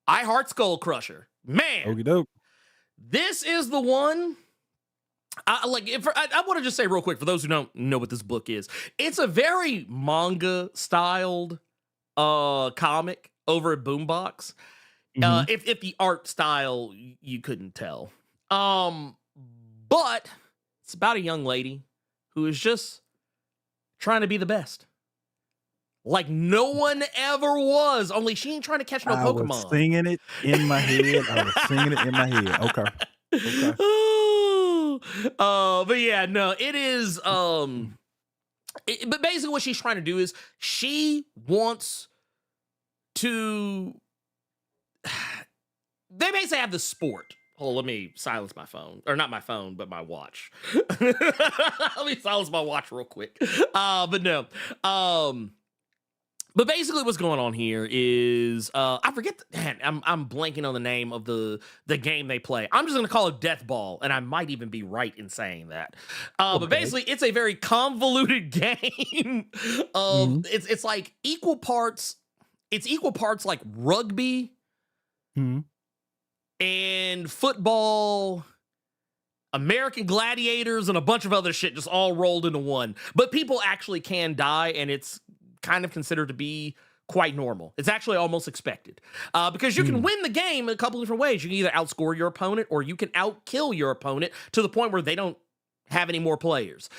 I Heart Skull Crusher. Man. Okey doke. This is the one. I want to just say real quick, for those who don't know what this book is, it's a very manga styled comic over at Boombox. If the art style you couldn't tell, but it's about a young lady who is just trying to be the best, like no one ever was. Only she ain't trying to catch no Pokemon. I was singing it in my head. Okay. But yeah, no, it is. But basically, what she's trying to do is she wants to. They basically have the sport. Oh, let me silence my phone, or not my phone, but my watch. Let me silence my watch real quick. But no. But basically what's going on here is, I forget, I'm blanking on the name of the game they play. I'm just going to call it Death Ball, and I might even be right in saying that. But basically, it's a very convoluted game of, it's like equal parts like rugby and football, American Gladiators, and a bunch of other shit just all rolled into one. But people actually can die, and it's kind of considered to be quite normal. It's actually almost expected, because you can win the game a couple different ways. You can either outscore your opponent, or you can outkill your opponent to the point where they don't have any more players.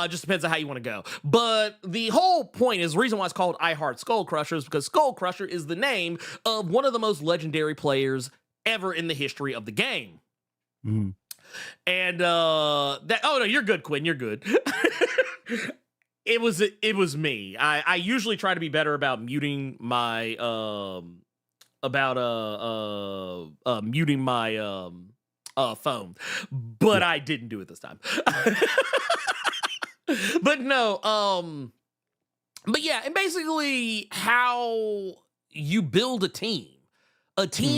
Just depends on how you want to go. But the whole point is, the reason why it's called I Heart Skull Crusher is because Skull Crusher is the name of one of the most legendary players ever in the history of the game. Mm-hmm. And oh no, you're good, Quinn. You're good. It was me. I usually try to be better about muting my phone, but I didn't do it this time. But no, but yeah, and basically how you build a team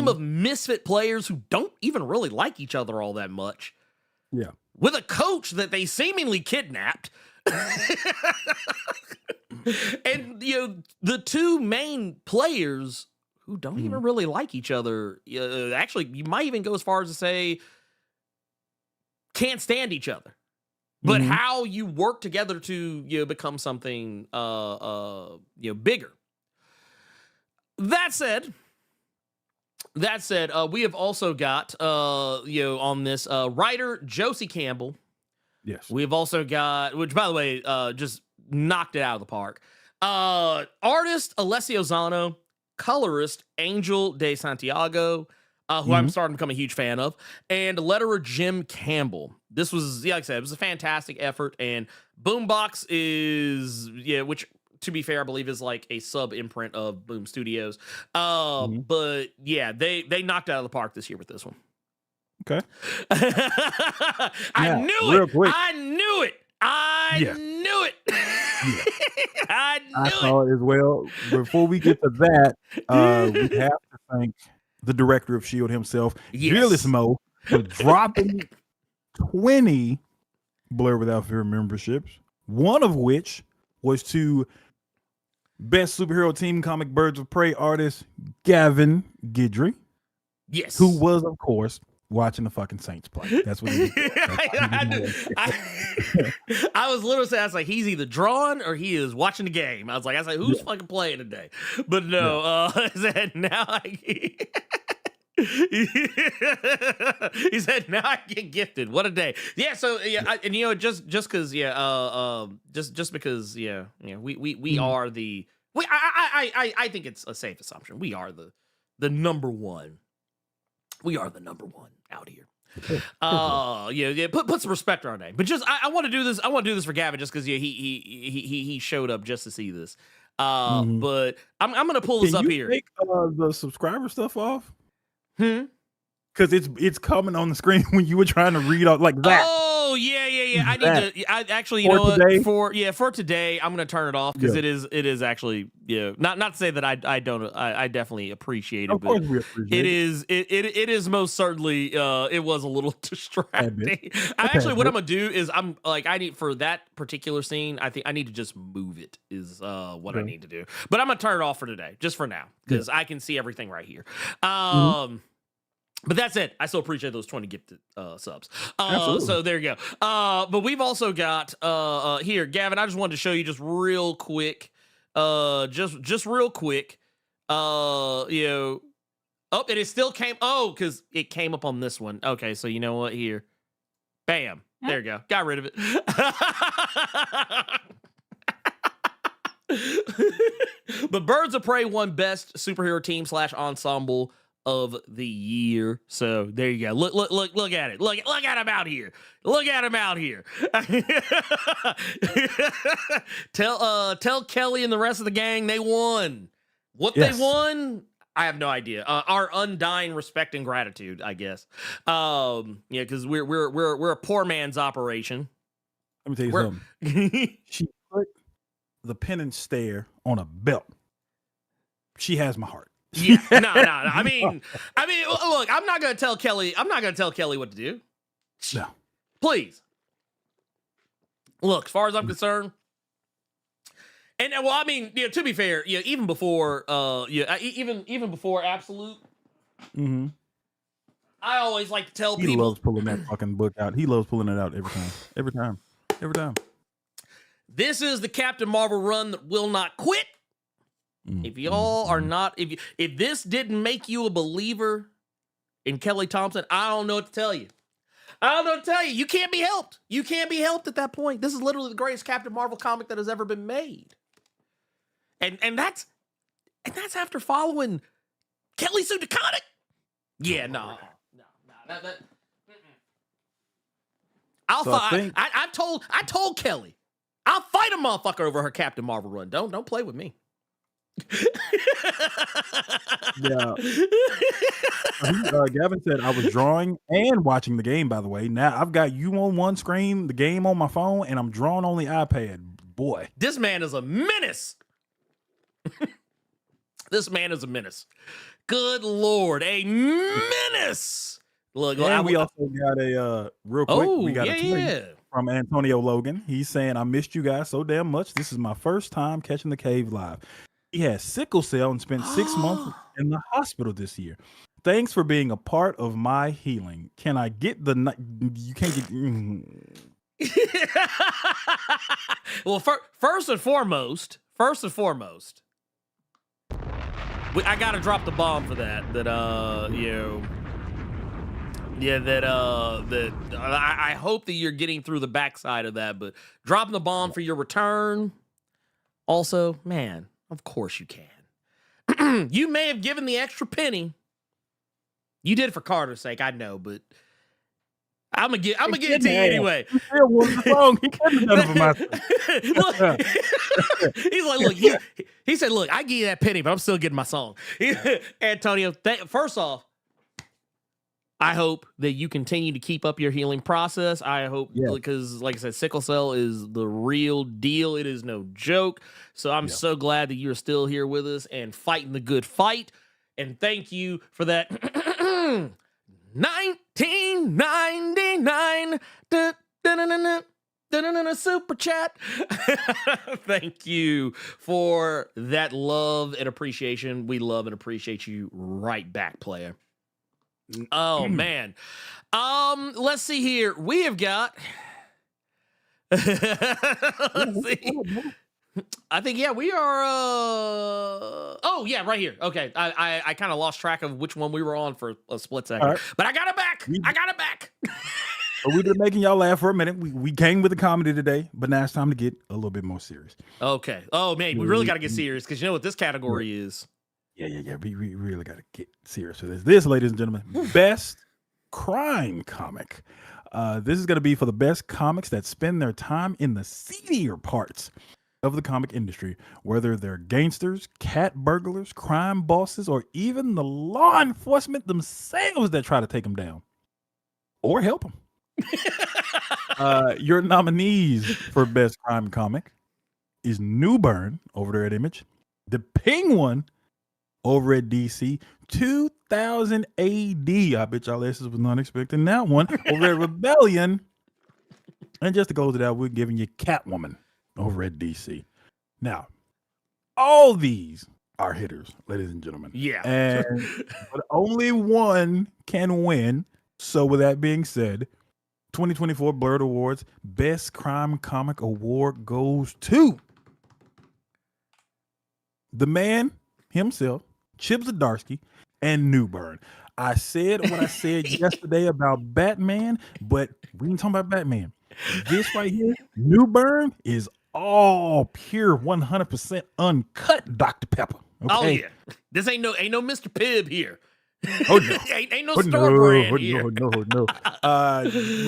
of misfit players who don't even really like each other all that much. Yeah. With a coach that they seemingly kidnapped. And the two main players who don't even really like each other, actually you might even go as far as to say can't stand each other, but how you work together to become something bigger. That said, we have also got on this writer Josie Campbell. Yes. We've also got, which by the way, just knocked it out of the park. Artist Alessio Zano, colorist Angel de Santiago, who I'm starting to become a huge fan of, and letterer Jim Campbell. This was, like I said, it was a fantastic effort, and Boombox is, which to be fair, I believe is like a sub imprint of Boom Studios. But yeah, they knocked it out of the park this year with this one. Okay. I knew it. I knew it. I knew it. I saw it as well. Before we get to that, we have to thank the director of S.H.I.E.L.D. himself, Fearless for dropping 20 Blerd Without Fear memberships, one of which was to Best Superhero Team Comic Birds of Prey artist Gavin Guidry. Yes. Who was, of course, watching the fucking Saints play. That's what he did. I was literally saying, I was like, he's either drawing or he is watching the game. I was like, who's fucking playing today? But no, I said, now he said, now I get gifted. What a day. Yeah. So yeah. Just because, just because, we are I think it's a safe assumption. We are the number one. We are the number one out here. Put some respect on our name. But just I want to do this. I want to do this for Gavin just because he showed up just to see this. But I'm gonna pull this up here. Take the subscriber stuff off. Because it's coming on the screen when you were trying to read out like that. Oh yeah. I need to. I actually, for today, I'm gonna turn it off because it is actually Not to say that I don't. I definitely appreciate it. Of course we appreciate it. It is most certainly. It was a little distracting. What I'm gonna do is I need for that particular scene. I think I need to just move it. Is what I need to do. But I'm gonna turn it off for today, just for now, because I can see everything right here. But that's it. I still appreciate those 20 gifted subs. So there you go. But we've also got here, Gavin. I just wanted to show you just real quick. Just real quick. And it still came. Oh, because it came up on this one. Okay, so you know what? Here, bam. There you go. Got rid of it. But Birds of Prey won Best Superhero Team / Ensemble of the year. So there you go. Look at it. Look at him out here. Look at him out here. Tell Kelly and the rest of the gang they won. What they won, I have no idea. Our undying respect and gratitude, I guess. Because we're a poor man's operation. Let me tell you something. She put the pen and stare on a belt. She has my heart. No. I mean, look, I'm not gonna tell Kelly what to do. No, please. Look, as far as I'm concerned, and well, I mean, to be fair, even before, even before Absolute, I always like to tell people. He loves pulling that fucking book out. He loves pulling it out every time. This is the Captain Marvel run that will not quit. If y'all are not, if this didn't make you a believer in Kelly Thompson, I don't know what to tell you. I don't know what to tell you. You can't be helped. You can't be helped at that point. This is literally the greatest Captain Marvel comic that has ever been made. And that's after following Kelly Sue DeConnick. Yeah, no. I told Kelly, I'll fight a motherfucker over her Captain Marvel run. Don't play with me. Yeah. Gavin said I was drawing and watching the game, by the way. Now I've got you on one screen, the game on my phone, and I'm drawing on the iPad. Boy. This man is a menace. This man is a menace. Good Lord, a menace. Look, and we also got a real quick. We got a tweet from Antonio Logan. He's saying, "I missed you guys so damn much. This is my first time catching the cave live. He has sickle cell and spent 6 months in the hospital this year. Thanks for being a part of my healing. Can I get the? You can't get. Well, first and foremost, I gotta drop the bomb for that. I hope that you're getting through the backside of that, but dropping the bomb for your return. Also, man, of course you can. You may have given the extra penny. You did it for Carter's sake, I know, but I'm gonna give it to you anyway. He couldn't have done it for myself. He's like, look, he said, look, I give you that penny, but I'm still getting my song. Antonio, first off, I hope that you continue to keep up your healing process. I hope, because like I said, sickle cell is the real deal. It is no joke. So I'm so glad that you're still here with us and fighting the good fight. And thank you for that 1999 super chat. Thank you for that love and appreciation. We love and appreciate you right back, player. Oh man. Let's see here. We have got let's see. I think we are right here. Okay. I kind of lost track of which one we were on for a split second. Right. But I got it back. We've been making y'all laugh for a minute. We came with the comedy today, but now it's time to get a little bit more serious. Okay. Oh man, we really got to get serious because you know what this category is. Yeah. We really got to get serious with this. This, ladies and gentlemen, best crime comic. This is going to be for the best comics that spend their time in the seedier parts of the comic industry, whether they're gangsters, cat burglars, crime bosses, or even the law enforcement themselves that try to take them down or help them. Your nominees for best crime comic is Newburn over there at Image, the Penguin over at DC, 2000 AD. I bet y'all asses was not expecting that one. Over at Rebellion. And just to close it out, we're giving you Catwoman over at DC. Now, all these are hitters, ladies and gentlemen. Yeah. And but only one can win. So with that being said, 2024 Blerd Awards Best Crime Comic Award goes to the man himself, Chip Zdarsky, and Newburn. I said what I said yesterday about Batman, but we ain't talking about Batman. This right here, Newburn, is all pure 100% uncut Dr. Pepper. Okay? Oh yeah. This ain't no Mr. Pibb here. Oh no. ain't no store brand here. No.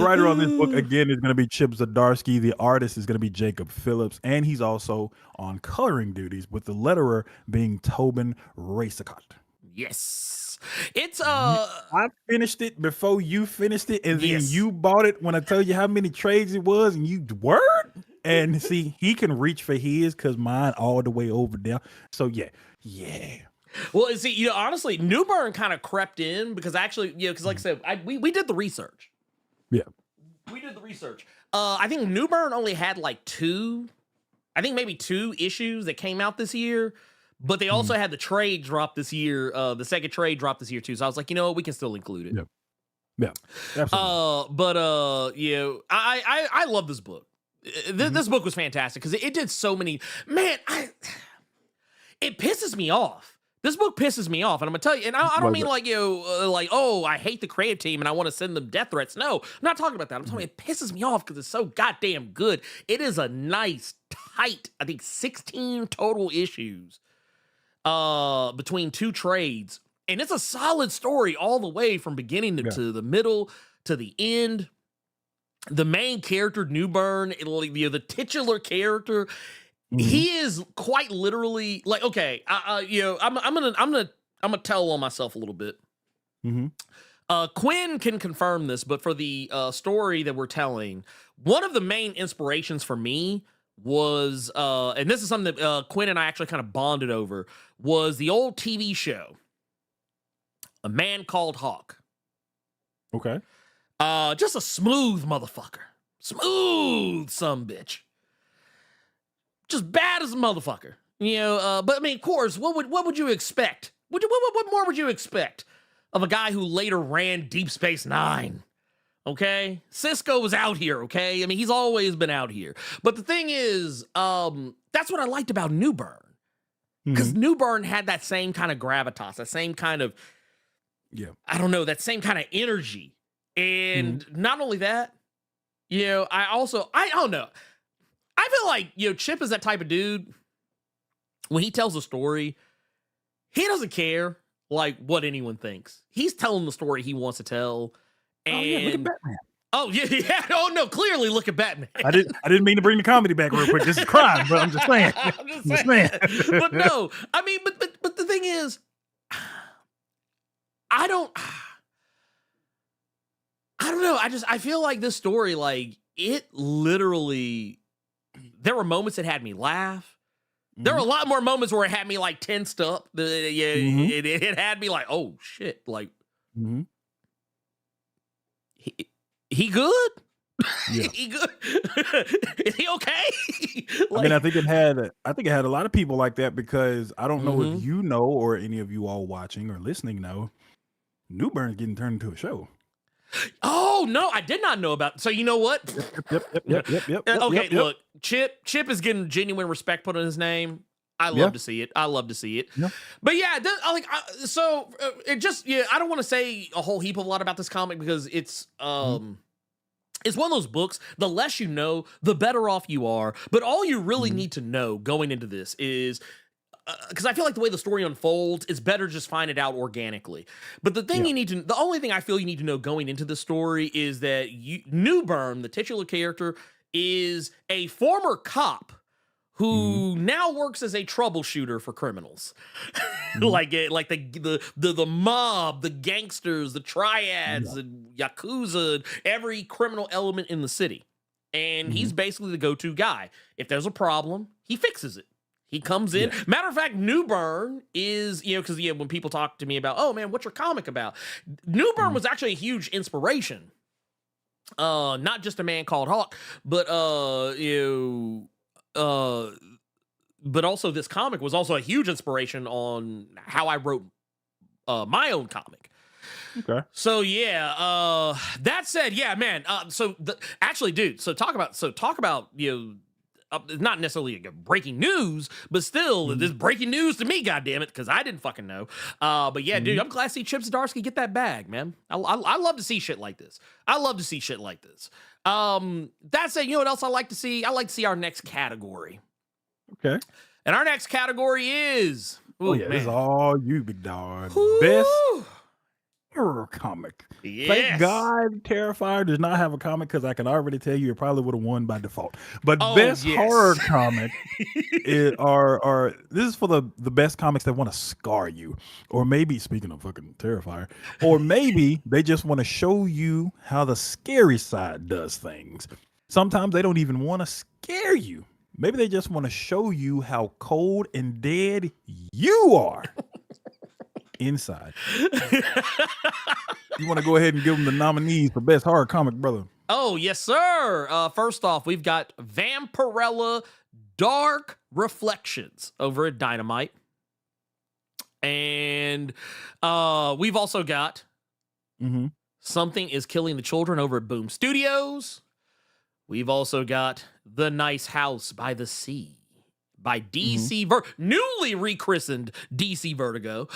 Writer on this book again is going to be Chip Zdarsky. The artist is going to be Jacob Phillips, and he's also on coloring duties, with the letterer being Tobin Racicott. Yes. It's I finished it before you finished it, and then you bought it when I told you how many trades it was, and you word. And see, he can reach for his because mine all the way over there. So yeah. Well, see, honestly, Newburn kind of crept in because actually, because like I said, we did the research. Yeah. We did the research. I think Newburn only had like maybe two issues that came out this year, but they also had the trade drop this year. The second trade dropped this year too. So I was like, you know what, we can still include it. Yeah. Absolutely. I love this book. This book was fantastic because it did so many. Man, it pisses me off This book pisses me off, and I'm gonna tell you. And I don't mean like oh, I hate the creative team and I want to send them death threats. No, I'm not talking about that. I'm talking it pisses me off because it's so goddamn good. It is a nice, tight, I think 16 total issues between two trades, and it's a solid story all the way from beginning to the middle to the end. The main character, Newburn, the titular character. He is quite literally like, okay, I'm gonna tell on myself a little bit. Quinn can confirm this, but for the story that we're telling, one of the main inspirations for me was, and this is something that Quinn and I actually kind of bonded over, was the old TV show, A Man Called Hawk. Okay. Just a smooth motherfucker, smooth sumbitch. Just bad as a motherfucker, but I mean, of course, what would you expect? What more would you expect of a guy who later ran Deep Space Nine? Okay, Cisco was out here. Okay, I mean, he's always been out here. But the thing is, that's what I liked about Newburn, because Newburn had that same kind of gravitas, that same kind of, I don't know, that same kind of energy, and not only that, I don't know. I feel like, Chip is that type of dude, when he tells a story, he doesn't care, like, what anyone thinks. He's telling the story he wants to tell. And, look at Batman. Oh, yeah. Oh, no, clearly look at Batman. I didn't mean to bring the comedy back real quick. This is crime, but I'm just saying. But no, I mean, but the thing is, I don't know. I feel like this story, like, it literally... There were moments that had me laugh. There were a lot more moments where it had me like tensed up. It had me like, oh shit, like he good? Yeah. He good? Is he okay? Like, I mean, I think it had a lot of people like that, because I don't know if you know, or any of you all watching or listening know, Newburn's getting turned into a show. Oh no, I did not know about. So you know what? Yep. Okay, look, Chip is getting genuine respect put on his name. I love to see it. Yeah. But yeah, it just I don't want to say a whole heap of a lot about this comic, because it's it's one of those books. The less you know, the better off you are. But all you really need to know going into this is, because I feel like the way the story unfolds, it's better just find it out organically. But the thing the only thing I feel you need to know going into the story is that Newburn, the titular character, is a former cop who now works as a troubleshooter for criminals. like the mob, the gangsters, the triads, the Yakuza, and every criminal element in the city. And he's basically the go-to guy. If there's a problem, he fixes it. He comes in. Yeah. Matter of fact, Newburn is, because when people talk to me about, oh man, what's your comic about? Newburn was actually a huge inspiration. Not just A Man Called Hawk, but but also this comic was also a huge inspiration on how I wrote my own comic. Okay. So yeah, that said, yeah, man. Actually, dude. So talk about not necessarily breaking news, but still, this breaking news to me, goddammit, because I didn't fucking know. But yeah, dude, I'm glad to see Chip Zdarsky get that bag, man. I love to see shit like this. That said, you know what else I like to see? I like to see our next category. Okay. And our next category is... this is all you, big dog. Best horror comic. Yes. Thank God Terrifier does not have a comic, because I can already tell you it probably would have won by default. But best horror comic this is for the best comics that want to scar you. Or maybe, speaking of fucking Terrifier, or maybe they just want to show you how the scary side does things. Sometimes they don't even want to scare you. Maybe they just want to show you how cold and dead you are inside. You want to go ahead and give them the nominees for best horror comic, brother? Oh, yes, sir. First off, we've got Vampirella Dark Reflections over at Dynamite. And we've also got Something is Killing the Children over at Boom Studios. We've also got The Nice House by the Sea by DC, newly rechristened DC Vertigo.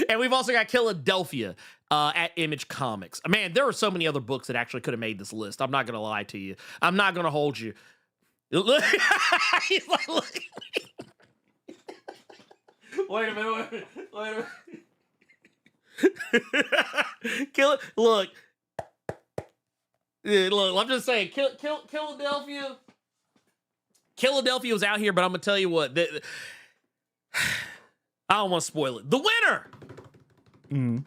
And we've also got Philadelphia at Image Comics. Man, there are so many other books that actually could have made this list. I'm not going to lie to you. I'm not going to hold you. He's like, look. Wait a minute. Kill it. Look, I'm just saying, Philadelphia was out here, but I'm gonna tell you what. I don't want to spoil it. The winner.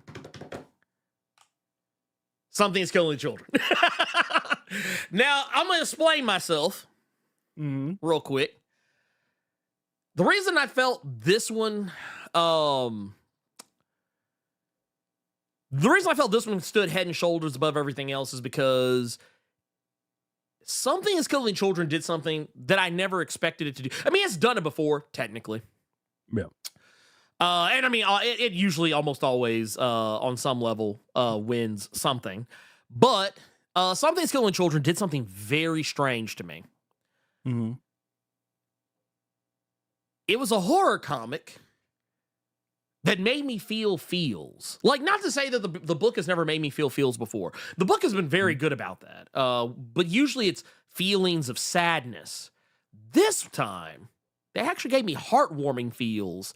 Something's killing children. Now I'm gonna explain myself real quick. The reason I felt this one, stood head and shoulders above everything else is because Something is Killing Children did something that I never expected it to do. I mean, it's done it before, technically. Yeah. And I mean, it usually almost always, on some level, wins something. But Something is Killing Children did something very strange to me. It was a horror comic that made me feel feels. Like, not to say that the book has never made me feel feels before. The book has been very good about that. But usually it's feelings of sadness. This time, they actually gave me heartwarming feels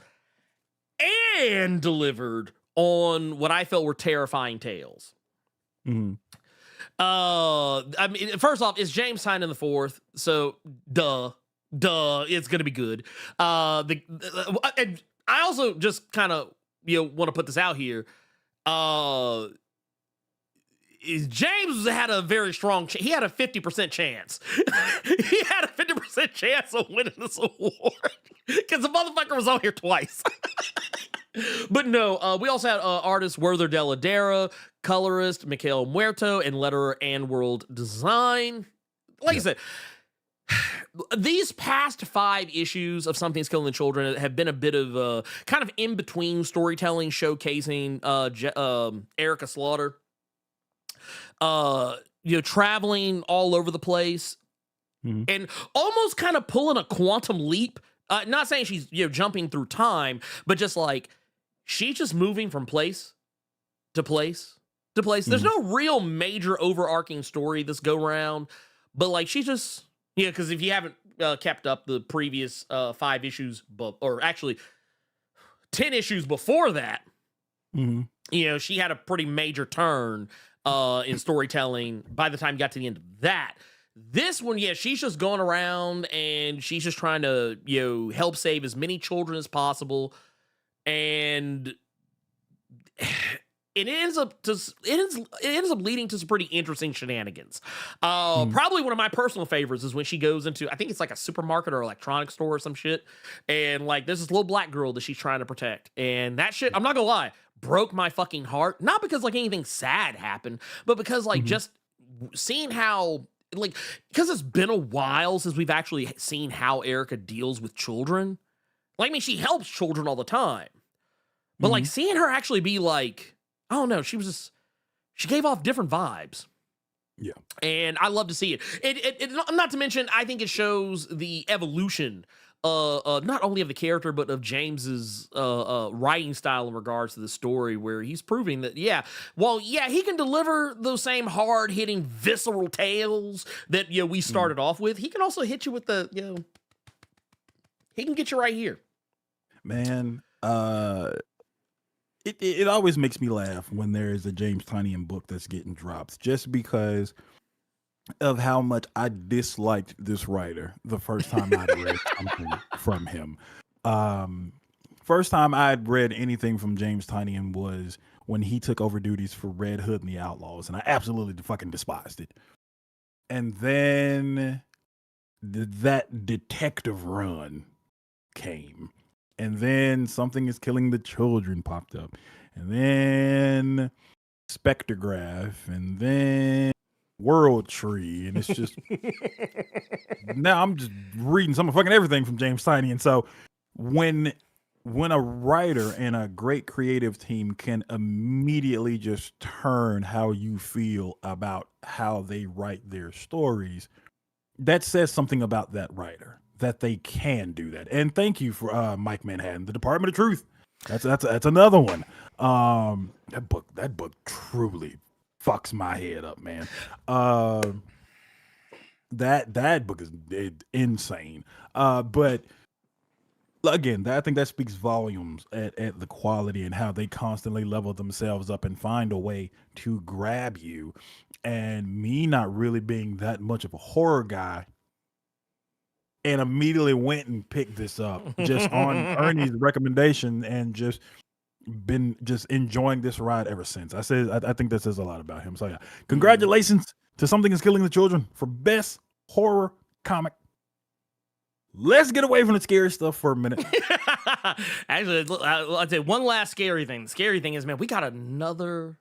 and delivered on what I felt were terrifying tales. I mean, first off, it's James Tynion IV, so duh, it's gonna be good. And I also just kind of want to put this out here. James had a very strong. He had a 50% chance. He had a 50% chance of winning this award because the motherfucker was on here twice. But no, we also had artist Werther Deladera, colorist Michael Muerto, and letterer and world design. Like I said, these past 5 issues of Something's Killing the Children have been a bit of kind of in-between storytelling, showcasing Erica Slaughter, traveling all over the place and almost kind of pulling a quantum leap. Not saying she's jumping through time, but just like she's just moving from place to place to place. There's no real major overarching story this go round, but like she just because if you haven't kept up the previous 5 issues, or actually 10 issues before that, she had a pretty major turn in storytelling by the time you got to the end of that. This one, she's just going around and she's just trying to, help save as many children as possible. And it ends up leading to some pretty interesting shenanigans. Probably one of my personal favorites is when she goes into, I think it's like a supermarket or electronics store or some shit. And like, there's this little black girl that she's trying to protect. And that shit, I'm not gonna lie, broke my fucking heart. Not because like anything sad happened, but because like just seeing how, like, because it's been a while since we've actually seen how Erica deals with children. Like, I mean, she helps children all the time. But like seeing her actually be like, I don't know, she gave off different vibes. Yeah. And I love to see it. It not to mention, I think it shows the evolution not only of the character, but of James's writing style in regards to the story, where he's proving that, he can deliver those same hard-hitting, visceral tales that we started off with. He can also hit you with the, he can get you right here. Man, it always makes me laugh when there is a James Tynion book that's getting dropped, just because of how much I disliked this writer the first time I read something from him. First time I'd read anything from James Tynion was when he took over duties for Red Hood and the Outlaws, and I absolutely fucking despised it. And then that detective run came. And then Something is Killing the Children popped up. And then Spectrograph. And then World Tree. And it's just now I'm just reading some of fucking everything from James Tynion. So when a writer and a great creative team can immediately just turn how you feel about how they write their stories, that says something about that writer. that they can do that. And thank you for Mike Manhattan, the Department of Truth. That's another one. That book truly fucks my head up, man. That book is insane. But again, I think that speaks volumes at the quality and how they constantly level themselves up and find a way to grab you. And me not really being that much of a horror guy, and immediately went and picked this up just on Ernie's recommendation and just been enjoying this ride ever since. I think that says a lot about him. So yeah, congratulations to Something Is Killing the Children for best horror comic. Let's get away from the scary stuff for a minute. Actually, I'd say one last scary thing. The scary thing is, man, we got another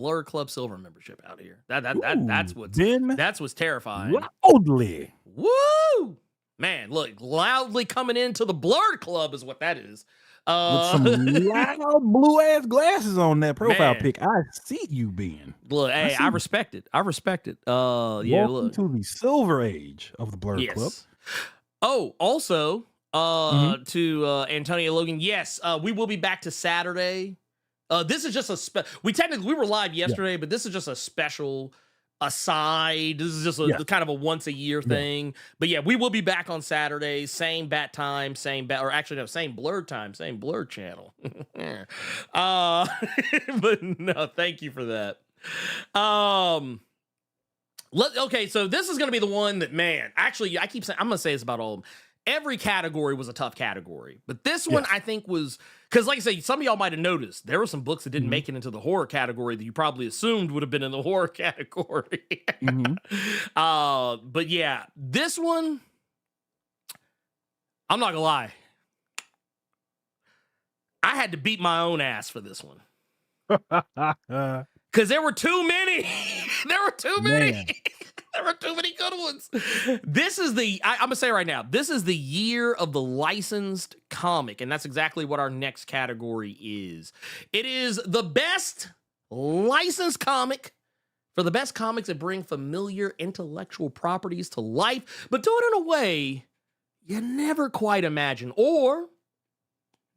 Blerd Club Silver membership out here. That's what's terrifying. Loudly. Woo! Man, look, loudly coming into the Blerd Club is what that is. With some loud blue ass glasses on that profile pic, I see you being. Look, hey, I respect it. Welcome to the silver age of the Blerd Club. Oh, also, to Antonio Logan, yes, we will be back to Saturday. This is just we were live yesterday, but this is just a special aside. This is just a kind of a once a year thing. But yeah, we will be back on Saturday, same bat time, same Blerd time, same Blerd channel. But no, thank you for that. Okay, so this is going to be the one that, man, actually, I keep saying, I'm going to say this about all of them. Every category was a tough category, but this one I think was, because like I say, some of y'all might have noticed there were some books that didn't make it into the horror category that you probably assumed would have been in the horror category. But yeah, this one, I'm not gonna lie, I had to beat my own ass for this one because there were too many. There were too many good ones. This is I'm gonna say right now, this is the year of the licensed comic, and that's exactly what our next category is. It is the best licensed comic for the best comics that bring familiar intellectual properties to life, but do it in a way you never quite imagine, or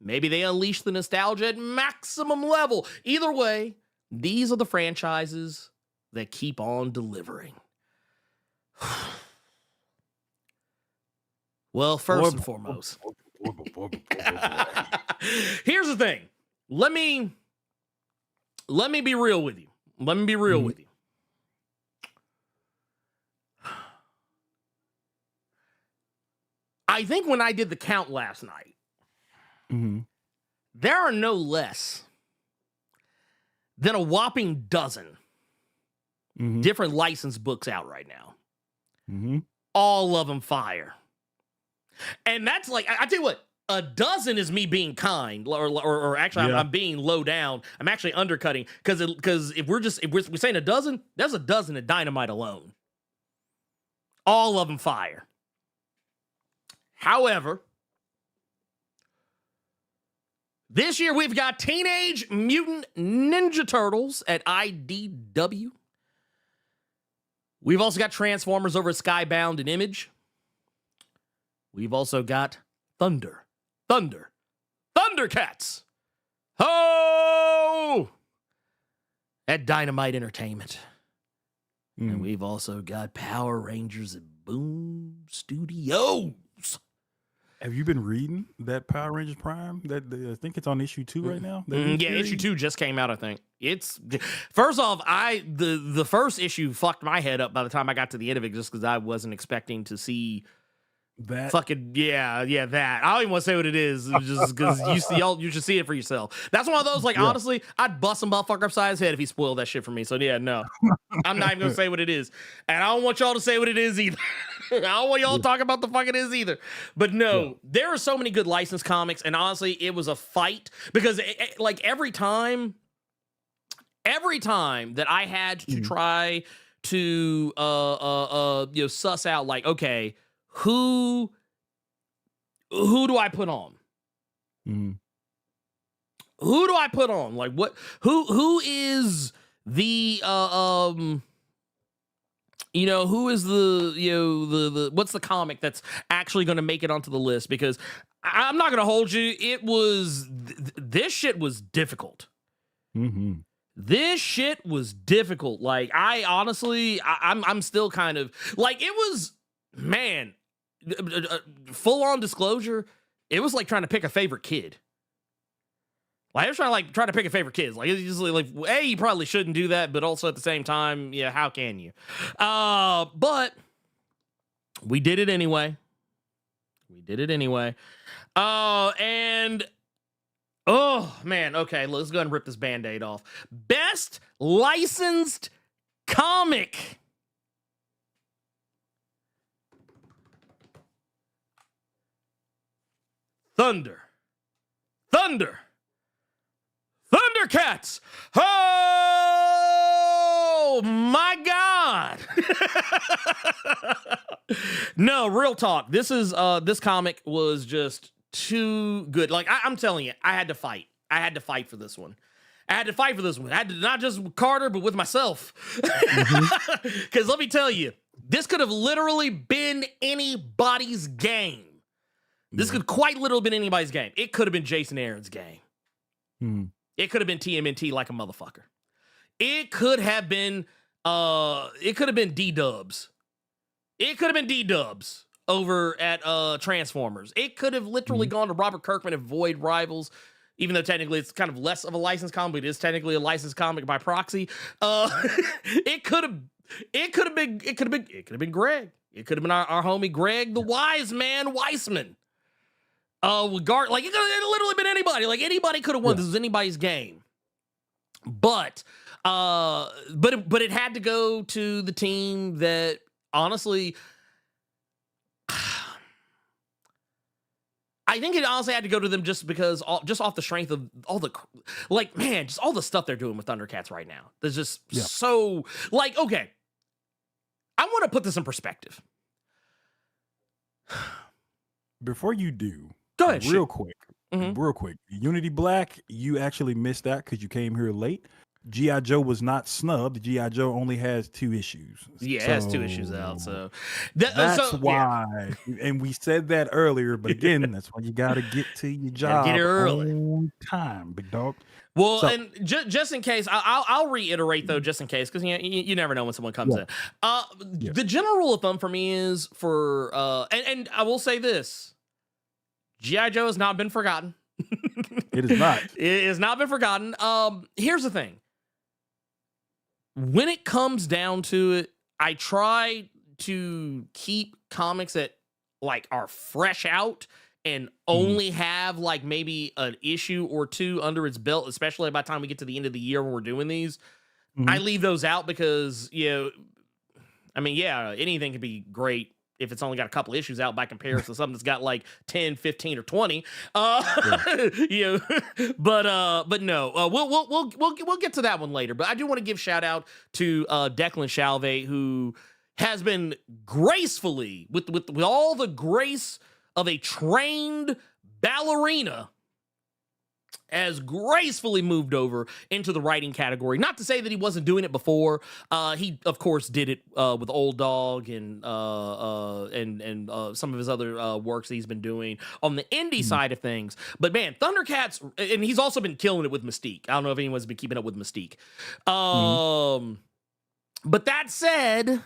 maybe they unleash the nostalgia at maximum level. Either way, these are the franchises that keep on delivering. Well, first and foremost, here's the thing. Let me be real with you. With you. I think when I did the count last night, there are no less than a whopping dozen different licensed books out right now. All of them fire. And that's like, I tell you what, a dozen is me being kind, or actually I'm being low down. I'm actually undercutting, because if we're saying a dozen, there's a dozen of Dynamite alone. All of them fire. However, this year we've got Teenage Mutant Ninja Turtles at IDW. We've also got Transformers over at Skybound and Image. We've also got Thundercats. Ho! At Dynamite Entertainment. And we've also got Power Rangers at Boom Studios. Have you been reading that Power Rangers Prime? I think it's on issue 2 right now. Yeah, issue 2 just came out, I think. It's first off, the first issue fucked my head up by the time I got to the end of it, just because I wasn't expecting to see that fucking that. I don't even want to say what it is, just because you should see it for yourself. That's one of those, like, honestly, I'd bust some motherfucker upside his head if he spoiled that shit for me. So yeah, no, I'm not even gonna say what it is, and I don't want y'all to say what it is either. I don't want y'all to talk about the fuck it is either. But no, there are so many good licensed comics, and honestly, it was a fight, because like every time that I had to try to suss out, like, okay, who do I put on? Who do I put on? Like, what? Who is the you know, who is the, you know, the what's the comic that's actually going to make it onto the list? Because I'm not going to hold you. It was, this shit was difficult. Mm-hmm. This shit was difficult. Like, I honestly, I'm still kind of, like, it was, man, full on disclosure, it was like trying to pick a favorite kid. Like, I was trying to pick a favorite kid. Like, it's just like, hey, you probably shouldn't do that, but also at the same time, yeah, how can you? But we did it anyway. And oh man, okay, let's go ahead and rip this Band-Aid off. Best licensed comic. Thundercats. Oh my God. No, real talk. This is this comic was just too good. Like, I'm telling you, I had to fight. I had to fight for this one. I had to not just with Carter, but with myself. Because let me tell you, this could have literally been anybody's game. This could quite literally been anybody's game. It could have been Jason Aaron's game. It could have been TMNT like a motherfucker. It could have been D-Dubs. It could have been D-Dubs over at Transformers. It could have literally gone to Robert Kirkman and Void Rivals, even though technically it's kind of less of a licensed comic, but it is technically a licensed comic by proxy. It could have been Greg. It could have been our homie Greg, the wise man Weissman. Like, it could have literally been anybody. Like, anybody could have won. This was anybody's game. But it had to go to the team that, honestly, I think it honestly had to go to them just because, just off the strength of all the, like, man, just all the stuff they're doing with Thundercats right now. There's just so, like, okay. I want to put this in perspective. Before you do, go ahead, real quick. Unity Black, you actually missed that because you came here late. G.I. Joe was not snubbed. G.I. Joe only has 2 issues. Yeah, it has 2 issues out. So that's why. Yeah. And we said that earlier, but again, that's why you got to get to your job get it early. On time, big dog. Well, and just in case, I'll reiterate though, just in case, because you never know when someone comes in. The general rule of thumb for me is and I will say this: G.I. Joe has not been forgotten. It is not. It has not been forgotten. Here's the thing: when it comes down to it, I try to keep comics that like are fresh out and only have like maybe an issue or 2 under its belt, especially by the time we get to the end of the year when we're doing these. I leave those out because, I mean, anything can be great if it's only got a couple issues out by comparison to something that's got like 10, 15, or 20. But no, we'll get to that one later. But I do want to give shout out to Declan Shalvey, who has been gracefully, with all the grace of a trained ballerina, has gracefully moved over into the writing category. Not to say that he wasn't doing it before. He, of course, did it with Old Dog and some of his other works that he's been doing on the indie side of things. But man, Thundercats, and he's also been killing it with Mystique. I don't know if anyone's been keeping up with Mystique. But that said,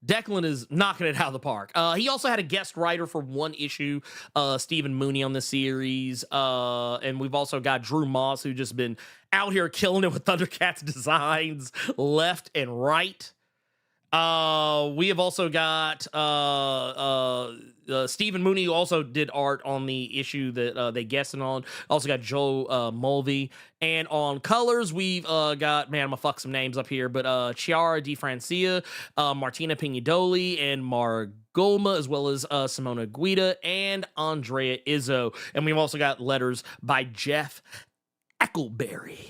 Declan is knocking it out of the park. He also had a guest writer for 1 issue, Stephen Mooney, on the series. And we've also got Drew Moss, who just been out here killing it with Thundercats designs left and right. We have also got Stephen Mooney, who also did art on the issue that they guested on. Also got Joe Mulvey. And on colors, we've got, man, I'm gonna fuck some names up here, but Chiara Di Francia, Martina Pignadoli, and Margolma, as well as Simona Guida and Andrea Izzo. And we've also got letters by Jeff Eckleberry.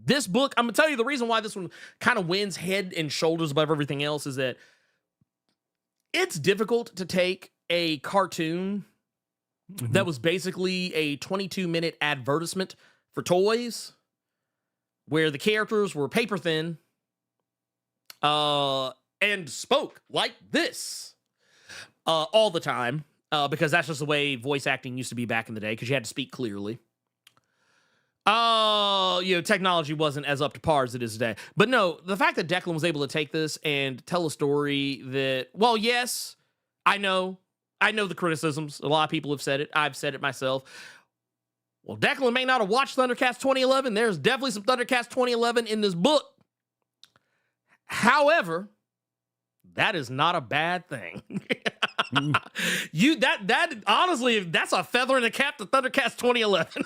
This book, I'm gonna tell you the reason why this one kind of wins head and shoulders above everything else is that it's difficult to take a cartoon that was basically a 22-minute advertisement for toys where the characters were paper thin and spoke like this all the time, because that's just the way voice acting used to be back in the day, because you had to speak clearly. Technology wasn't as up to par as it is today. But no, the fact that Declan was able to take this and tell a story that, well, yes, I know the criticisms. A lot of people have said it. I've said it myself. Well, Declan may not have watched Thundercats 2011. There's definitely some Thundercats 2011 in this book. However, that is not a bad thing. That honestly, that's a feather in the cap to Thundercats 2011.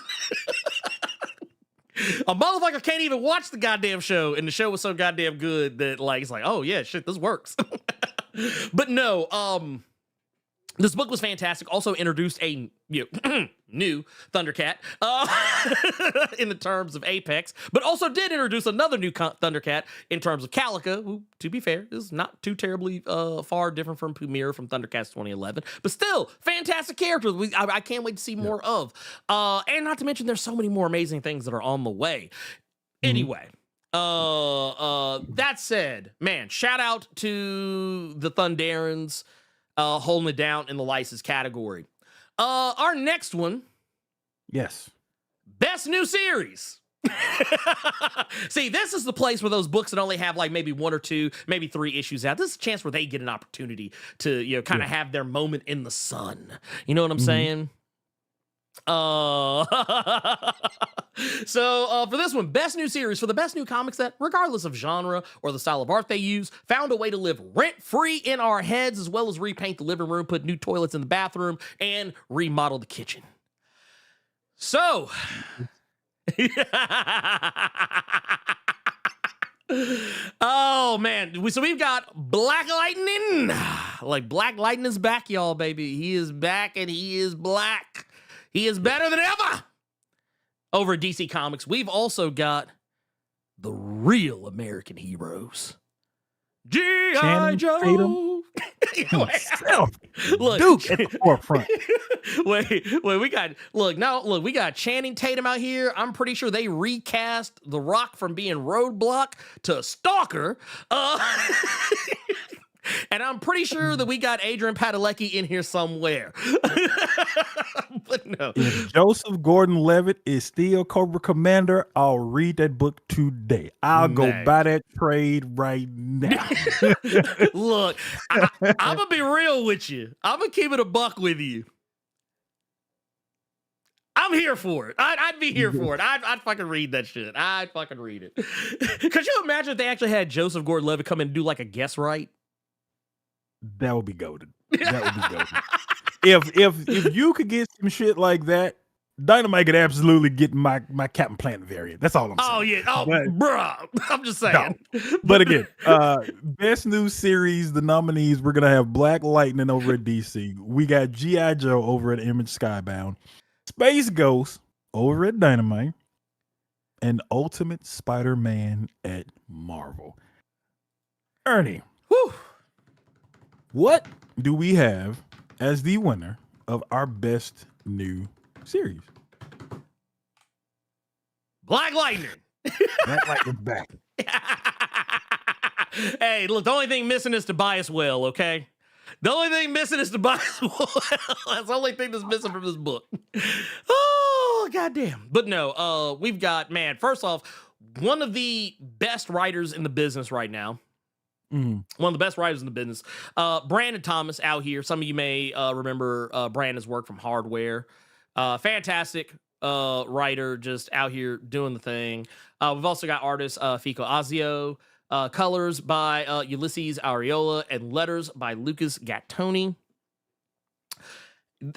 A motherfucker can't even watch the goddamn show, and the show was so goddamn good that it's like, oh yeah, shit, this works. But no, this book was fantastic. Also introduced a new Thundercat in the terms of Apex, but also did introduce another new Thundercat in terms of Calica, who, to be fair, is not too terribly far different from Pumira from Thundercats 2011, but still fantastic characters. I can't wait to see more of. And not to mention, there's so many more amazing things that are on the way. Anyway. That said, man, shout out to the Thunderans holding it down in the license category. Our next one. Yes. Best new series. See, this is the place where those books that only have maybe 1 or 2, maybe 3 issues out. This is a chance where they get an opportunity to, kind of have their moment in the sun. You know what I'm saying? So for this one, best new series, for the best new comics that, regardless of genre or the style of art they use, found a way to live rent-free in our heads, as well as repaint the living room, put new toilets in the bathroom, and remodel the kitchen. So oh man, so we've got Black Lightning. Black Lightning's back, y'all, baby. He is back, and he is black. He is better than ever over at DC Comics. We've also got the real American heroes. G.I. Joe. Look, Duke at the forefront. wait, we got Channing Tatum out here. I'm pretty sure they recast The Rock from being Roadblock to Stalker. And I'm pretty sure that we got Adrian Padalecki in here somewhere. But no. If Joseph Gordon-Levitt is still Cobra Commander, I'll read that book today. I'll go buy that trade right now. Look, I'm going to be real with you. I'm going to keep it a buck with you. I'm here for it. I'd be here for it. I'd fucking read that shit. I'd fucking read it. Could you imagine if they actually had Joseph Gordon-Levitt come in and do a guest write? That would be goated. That would be goated. If you could get some shit like that, Dynamite could absolutely get my Captain Planet variant. That's all I'm saying. Oh yeah. Oh, bruh. I'm just saying. No. But again, best new series, the nominees, we're gonna have Black Lightning over at DC. We got G.I. Joe over at Image Skybound, Space Ghost over at Dynamite, and Ultimate Spider-Man at Marvel. Ernie. Whew. What do we have as the winner of our best new series? Black Lightning. Black Lightning's back. Hey, look, the only thing missing is Tobias Well, okay? The only thing missing is Tobias Well. That's the only thing that's missing from this book. Oh, goddamn. But no, we've got, man, first off, one of the best writers in the business right now. One of the best writers in the business. Brandon Thomas out here. Some of you may remember Brandon's work from Hardware. Fantastic writer, just out here doing the thing. We've also got artist Fico Azio. Colors by Ulysses Areola, and letters by Lucas Gattoni.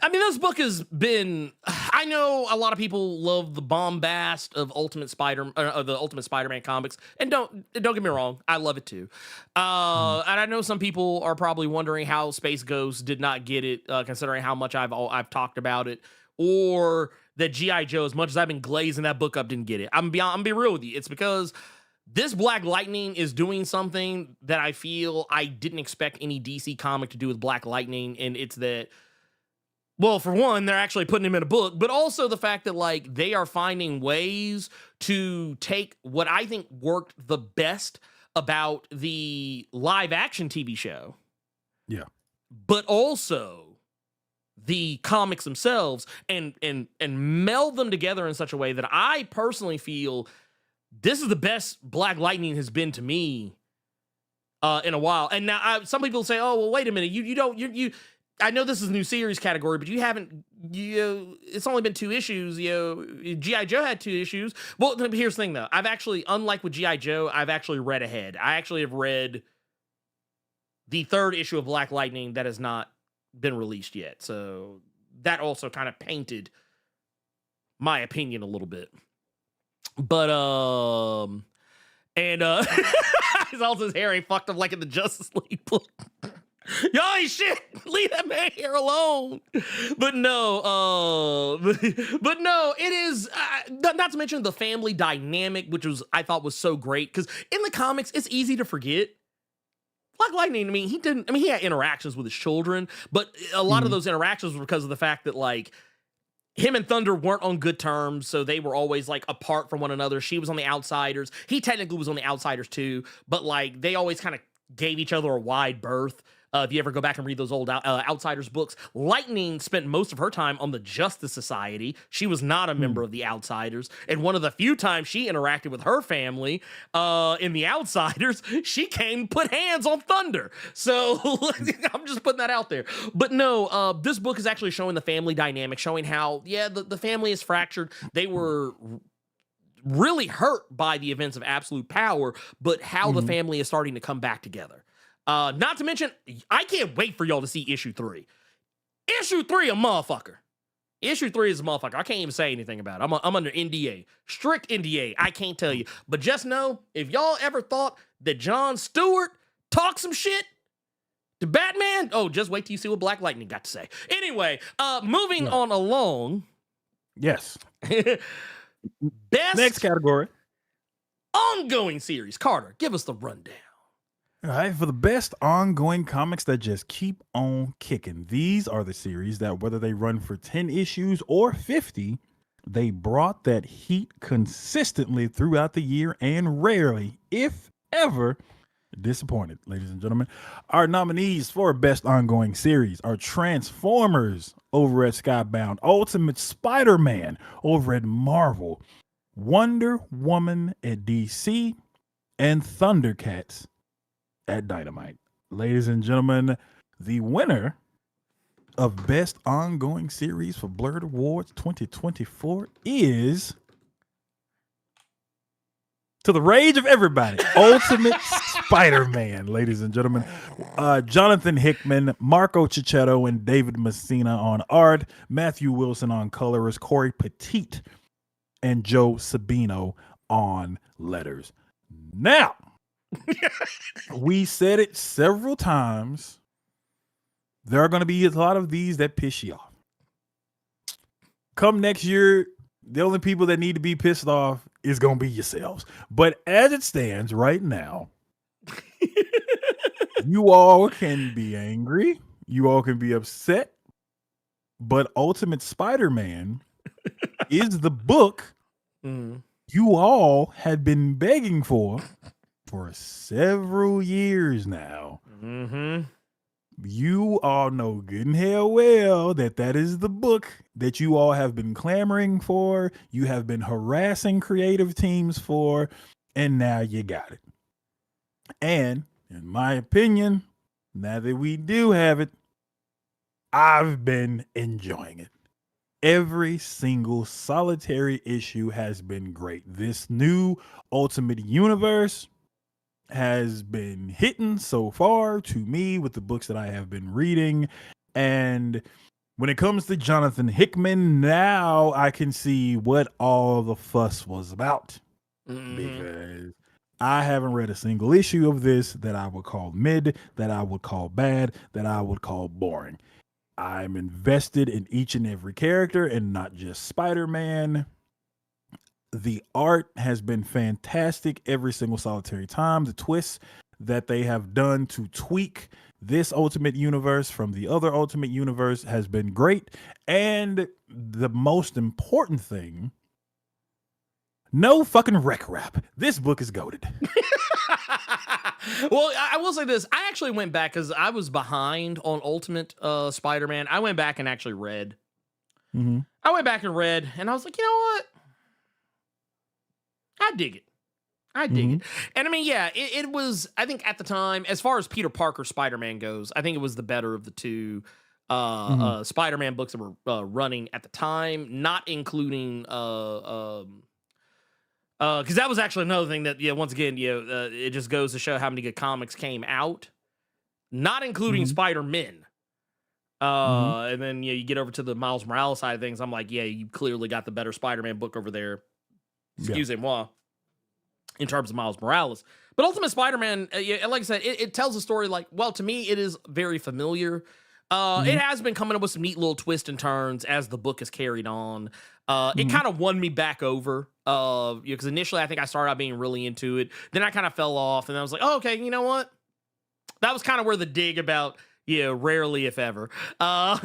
I mean, this book has been, I know a lot of people love the bombast of the Ultimate Spider-Man comics, and don't get me wrong, I love it too. And I know some people are probably wondering how Space Ghost did not get it, considering how much I've talked about it, or that G.I. Joe, as much as I've been glazing that book up, didn't get it. I'm gonna be real with you. It's because this Black Lightning is doing something that I feel I didn't expect any DC comic to do with Black Lightning, and it's that Well, for one, they're actually putting him in a book, but also the fact that like they are finding ways to take what I think worked the best about the live action TV show. Yeah. But also the comics themselves and meld them together in such a way that I personally feel this is the best Black Lightning has been to me in a while. And now some people say, "Oh, well, wait a minute. You I know this is a new series category, but it's only been 2 issues. G.I. Joe had 2 issues. Well, here's the thing, though. I've actually, unlike with G.I. Joe, I've actually read ahead. I actually have read the 3rd issue of Black Lightning that has not been released yet. So that also kind of painted my opinion a little bit. But, it's also his hair, he fucked up like in the Justice League book. Yo, shit, leave that man here alone. But no, it is not to mention the family dynamic, which I thought was so great because in the comics it's easy to forget. Black Lightning, he had interactions with his children, but a lot of those interactions were because of the fact that like him and Thunder weren't on good terms, so they were always like apart from one another. She was on the Outsiders. He technically was on the Outsiders too, but like they always kind of gave each other a wide berth. If you ever go back and read those old Outsiders books, Lightning spent most of her time on the Justice Society. She was not a member of the Outsiders. And one of the few times she interacted with her family in the Outsiders, she came to put hands on Thunder. So I'm just putting that out there. But no, this book is actually showing the family dynamic, showing how, the family is fractured. They were really hurt by the events of Absolute Power, but how the family is starting to come back together. Not to mention, I can't wait for y'all to see issue 3. Issue 3, a motherfucker. Issue 3 is a motherfucker. I can't even say anything about it. I'm under NDA. Strict NDA. I can't tell you. But just know, if y'all ever thought that Jon Stewart talked some shit to Batman, just wait till you see what Black Lightning got to say. Anyway, moving on along. Yes. Best next category. Ongoing series. Carter, give us the rundown. All right, for the best ongoing comics that just keep on kicking. These are the series that whether they run for 10 issues or 50, they brought that heat consistently throughout the year and rarely, if ever, disappointed. Ladies and gentlemen, our nominees for best ongoing series are Transformers over at Skybound, Ultimate Spider-Man over at Marvel, Wonder Woman at DC, and Thundercats at Dynamite. Ladies and gentlemen, the winner of Best Ongoing Series for Blerd Awards 2024 is, to the rage of everybody, Ultimate Spider-Man, ladies and gentlemen. Jonathan Hickman, Marco Cicchetto, and David Messina on art, Matthew Wilson on colorist, Corey Petit, and Joe Sabino on letters. Now, we said it several times. There are going to be a lot of these that piss you off. Come next year, the only people that need to be pissed off is going to be yourselves. But as it stands right now, you all can be angry. You all can be upset. But Ultimate Spider-Man is the book you all had been begging for several years now. You all know good and hell well that is the book that you all have been clamoring for, you have been harassing creative teams for, and now you got it. And in my opinion, now that we do have it, I've been enjoying it. Every single solitary issue has been great. This new Ultimate Universe has been hitting so far to me with the books that I have been reading. And when it comes to Jonathan Hickman, now I can see what all the fuss was about. Because I haven't read a single issue of this that I would call mid, that I would call bad, that I would call boring. I'm invested in each and every character and not just Spider-Man. The art has been fantastic every single solitary time. The twists that they have done to tweak this Ultimate Universe from the other Ultimate Universe has been great. And the most important thing, no fucking wreck rap. This book is goated. Well, I will say this. I actually went back because I was behind on Ultimate Spider-Man. I went back and actually read. Mm-hmm. I went back and read, and I was like, you know what? I dig it. I dig it. And I mean, yeah, it was, I think at the time, as far as Peter Parker Spider-Man goes, I think it was the better of the two Spider-Man books that were running at the time, not including because that was actually another thing that, once again, it just goes to show how many good comics came out, not including Spider-Men. And then you get over to the Miles Morales side of things. I'm like, yeah, you clearly got the better Spider-Man book over there. Excusez-moi. In terms of Miles Morales. But Ultimate Spider-Man, like I said, it tells a story like, well, to me, it is very familiar. It has been coming up with some neat little twists and turns as the book is carried on. It kind of won me back over. Because initially I think I started out being really into it. Then I kind of fell off and I was like, oh, okay, you know what? That was kind of where the dig about, rarely if ever. But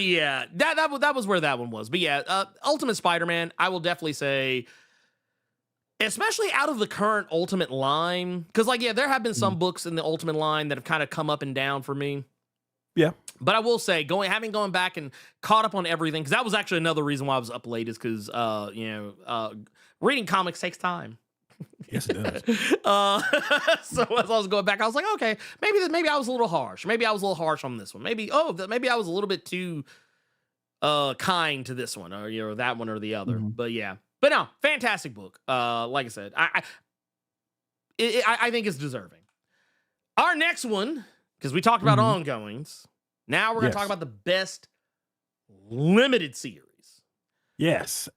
yeah, that was where that one was. But yeah, Ultimate Spider-Man, I will definitely say, especially out of the current Ultimate line, because there have been some books in the Ultimate line that have kind of come up and down for me. Yeah. But I will say, having gone back and caught up on everything, because that was actually another reason why I was up late, is because reading comics takes time. Yes, it does. So as I was going back, I was like, okay, maybe I was a little harsh. Maybe I was a little harsh on this one. Maybe I was a little bit too kind to this one, or that one or the other. But yeah, but no, fantastic book. Like I said, I think it's deserving. Our next one, because we talked about ongoings, now we're going to talk about the best limited series. Yes.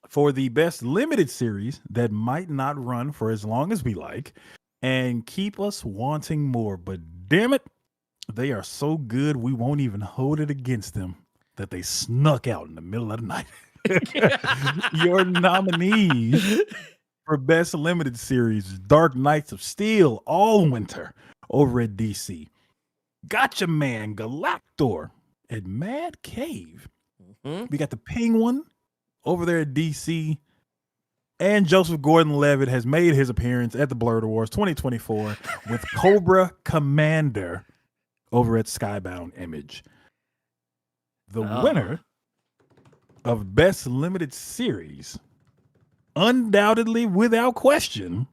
For the best limited series that might not run for as long as we like and keep us wanting more. But damn it, they are so good we won't even hold it against them that they snuck out in the middle of the night. Your nominees for best limited series: Dark Knights of Steel, All Winter over at DC. Gotcha Man Galactor at Mad Cave. We got the Penguin over there at DC, and Joseph Gordon-Levitt has made his appearance at the Blerd Awards 2024 with Cobra Commander over at Skybound Image. The winner of Best Limited Series, undoubtedly, without question,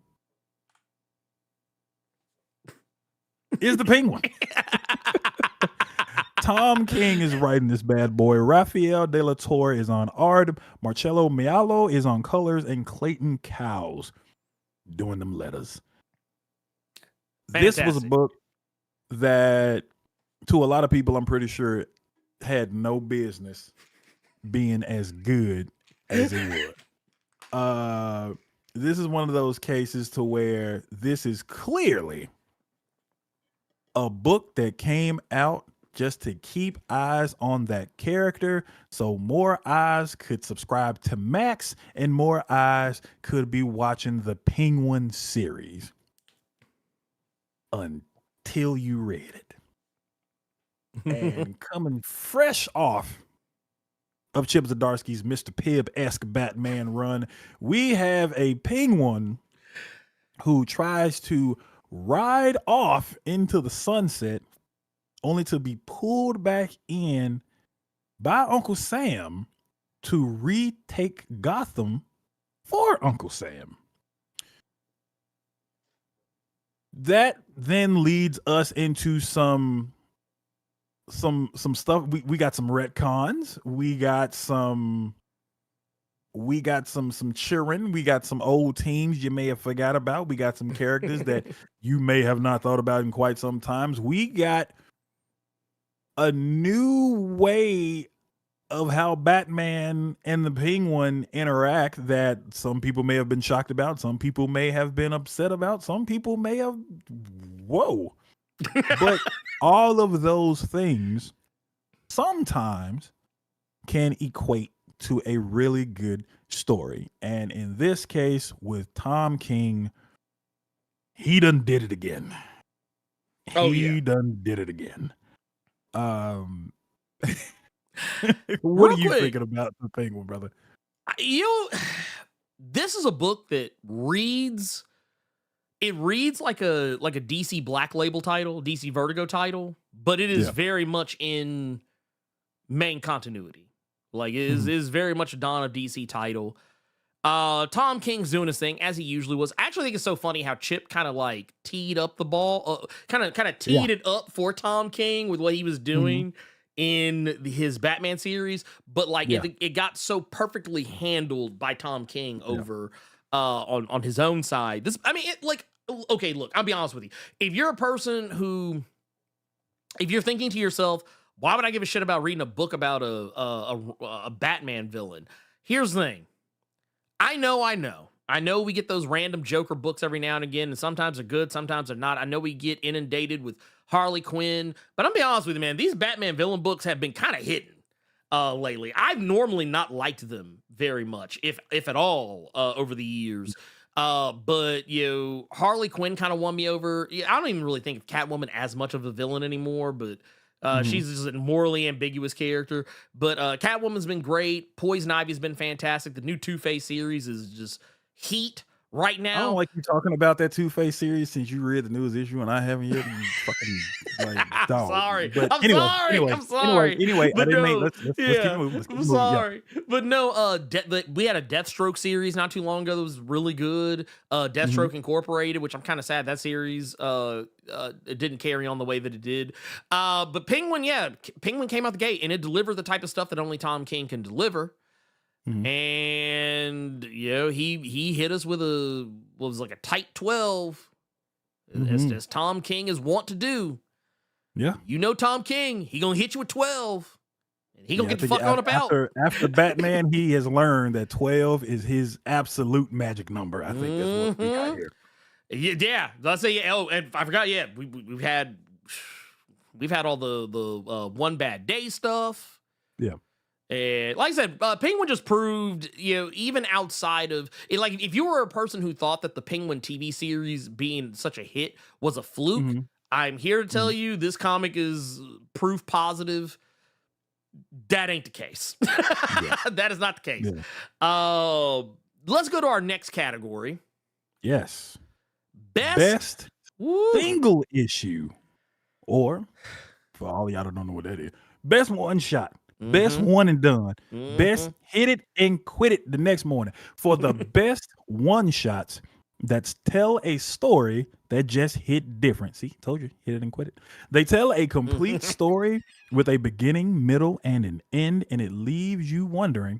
is the Penguin. Tom King is writing this bad boy. Rafael De La Torre is on art. Marcello Mialo is on colors, and Clayton Cowles doing them letters. Fantastic. This was a book that, to a lot of people, I'm pretty sure, had no business being as good as it was. This is one of those cases to where this is clearly a book that came out just to keep eyes on that character, so more eyes could subscribe to Max and more eyes could be watching the Penguin series until you read it. And coming fresh off of Chip Zdarsky's Mr. Pibb-esque Batman run, we have a Penguin who tries to ride off into the sunset only to be pulled back in by Uncle Sam to retake Gotham for Uncle Sam. That then leads us into some stuff. We got some retcons. We got some cheering. We got some old teams you may have forgot about. We got some characters that you may have not thought about in quite some times. We got a new way of how Batman and the Penguin interact that some people may have been shocked about, some people may have been upset about, some people may have, whoa. But all of those things sometimes can equate to a really good story. And in this case, with Tom King he done did it again. Oh, he yeah. done did it again. What Real are you quick, thinking about the Penguin, brother? This is a book that reads. It reads like a DC Black Label title, DC Vertigo title, but it is very much in main continuity. Like it is very much a Dawn of DC title. Tom King's doing his thing as he usually was. I actually think it's so funny how Chip kind of like teed up the ball, kind of teed it up for Tom King with what he was doing in his Batman series, but like it got so perfectly handled by Tom King over on his own side. Okay, look, I'll be honest with you. If you're a person if you're thinking to yourself, why would I give a shit about reading a book about a Batman villain? Here's the thing. I know we get those random Joker books every now and again, and sometimes they're good, sometimes they're not. I know we get inundated with Harley Quinn, but I'm be honest with you, man, these Batman villain books have been kind of hidden lately. I've normally not liked them very much, if at all, over the years. But Harley Quinn kind of won me over. I don't even really think of Catwoman as much of a villain anymore, but she's just a morally ambiguous character. But Catwoman's been great. Poison Ivy's been fantastic. The new Two-Face series is just heat right now. I don't like you talking about that Two-Face series since you read the newest issue and I haven't yet. You fucking like, dog. Sorry. But I'm anyway, sorry. Anyway, But I didn't no, make. Let's keep moving. I'm sorry. Yeah. But no, we had a Deathstroke series not too long ago that was really good. Deathstroke Incorporated, which I'm kind of sad that series it didn't carry on the way that it did. But Penguin came out the gate and it delivered the type of stuff that only Tom King can deliver. And he hit us with a tight 12 as Tom King is wont to do. Tom King, he gonna hit you with 12 and he gonna get the fuck on about. After Batman, he has learned that 12 is his absolute magic number. I think that's what we got here. Yeah, let's say. Oh, and I forgot. Yeah, we've had all the one bad day stuff. Yeah. And like I said, Penguin just proved, even outside of it, like if you were a person who thought that the Penguin TV series being such a hit was a fluke, I'm here to tell you this comic is proof positive. That ain't the case. That is not the case. Let's go to our next category. Yes. Best single issue, or for all y'all that don't know what that is, best one shot. Best one and done. Best hit it and quit it the next morning. For the best one shots that tell a story that just hit different. See, told you, hit it and quit it. They tell a complete story with a beginning, middle, and an end, and it leaves you wondering,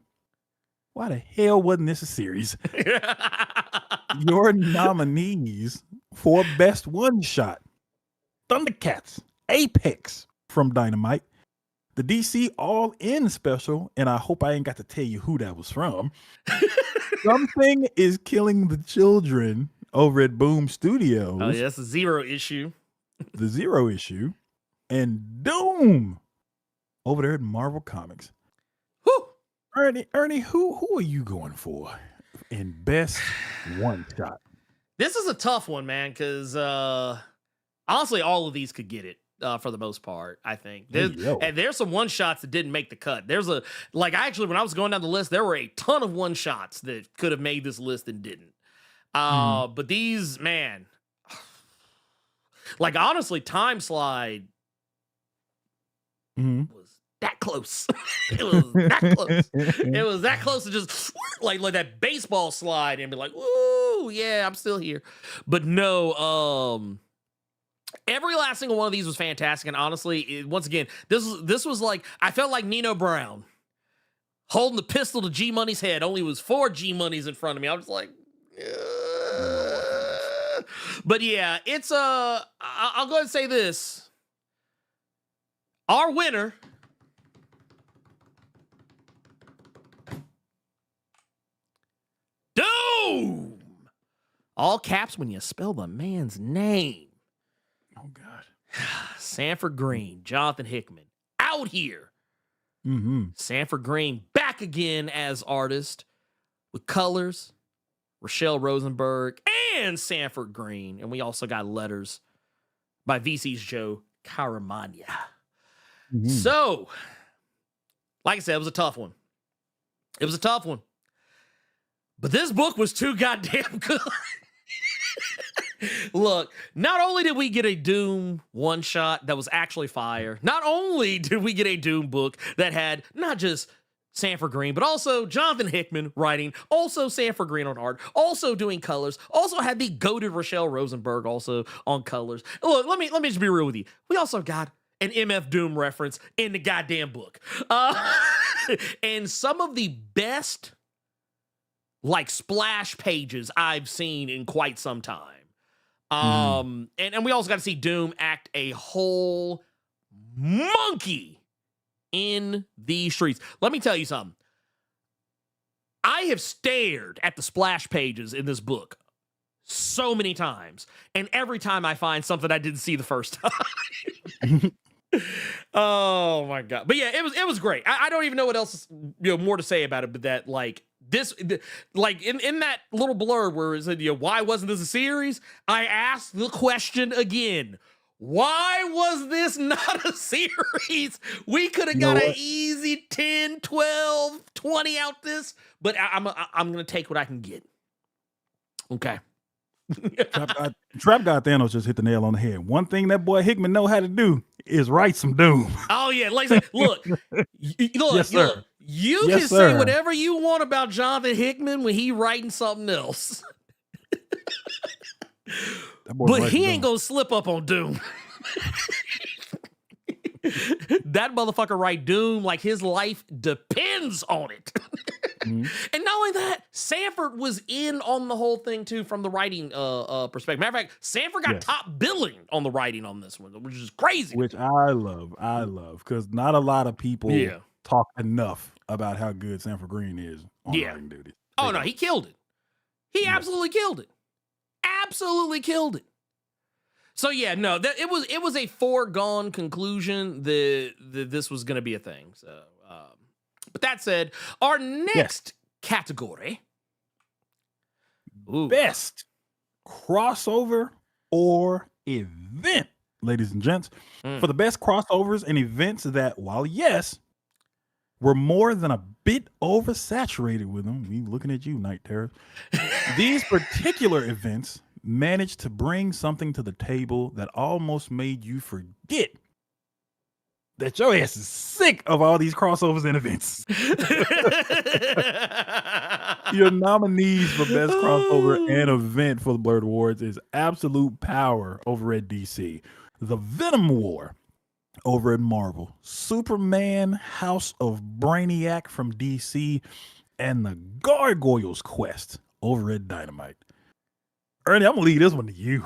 why the hell wasn't this a series? Your nominees for best one shot: Thundercats, Apex from Dynamite, the DC All In special, and I hope I ain't got to tell you who that was from. Something is Killing the Children over at Boom Studios. Oh, yeah, that's a zero issue. The zero issue. And Doom over there at Marvel Comics. Whew. Ernie, who are you going for in best one shot? This is a tough one, man, because honestly, all of these could get it. For the most part, I think there's some one shots that didn't make the cut. When I was going down the list, there were a ton of one shots that could have made this list and didn't. But these, man, like honestly, Time Slide was that close. It was that close. It was that close to just like that baseball slide and be like, "Ooh, yeah, I'm still here." But no, every last single one of these was fantastic, and honestly, once again, this was like I felt like Nino Brown holding the pistol to G Money's head. Only was 4 G Moneys in front of me. I was like, but yeah, it's I'll go ahead and say this: our winner, Doom, all caps when you spell the man's name. Oh, God. Sanford Green, Jonathan Hickman, out here. Mm-hmm. Sanford Green back again as artist with colors, Rochelle Rosenberg, and Sanford Green. And we also got letters by VC's Joe Caramagna. Mhm. So, like I said, it was a tough one. It was a tough one. But this book was too goddamn good. Look, not only did we get a Doom one-shot that was actually fire, not only did we get a Doom book that had not just Sanford Green, but also Jonathan Hickman writing, also Sanford Green on art, also doing colors, also had the goated Rochelle Rosenberg also on colors. Look, let me just be real with you. We also got an MF Doom reference in the goddamn book. And some of the best like splash pages I've seen in quite some time. And we also got to see Doom act a whole monkey in the streets. Let me tell you something. I have stared at the splash pages in this book so many times, and every time I find something I didn't see the first time. Oh my god! But yeah, it was great. I don't even know what else more to say about it, but that like in that little blurb where it said why wasn't this a series? I asked the question again. Why was this not a series? We could have got an easy 10, 12, 20 out this, but I'm going to take what I can get. Okay. Trap God Thanos just hit the nail on the head. One thing that boy Hickman know how to do is write some Doom. Oh, yeah. Like I said, look, look, you can say whatever you want about Jonathan Hickman when he writing something else. But he ain't gonna slip up on Doom. That motherfucker write Doom like his life depends on it. And not only that, Sanford was in on the whole thing too from the writing perspective. Matter of fact, Sanford got top billing on the writing on this one, which is crazy. Which I love, because not a lot of people talk enough about how good Sanford Green is on writing duty. Oh no, he killed it. He absolutely killed it. Absolutely killed it. So yeah, no, it was a foregone conclusion that this was going to be a thing. So, but that said, our next category, best crossover or event, ladies and gents, for the best crossovers and events that, while yes, were more than a bit oversaturated with them. We looking at you, Night Terror. These particular events managed to bring something to the table that almost made you forget that your ass is sick of all these crossovers and events. Your nominees for best crossover and event for the Blerd Awards is Absolute Power over at DC, The Venom War over at Marvel, Superman House of Brainiac from DC, and the Gargoyles Quest over at Dynamite. Ernie, I'm gonna leave this one to you.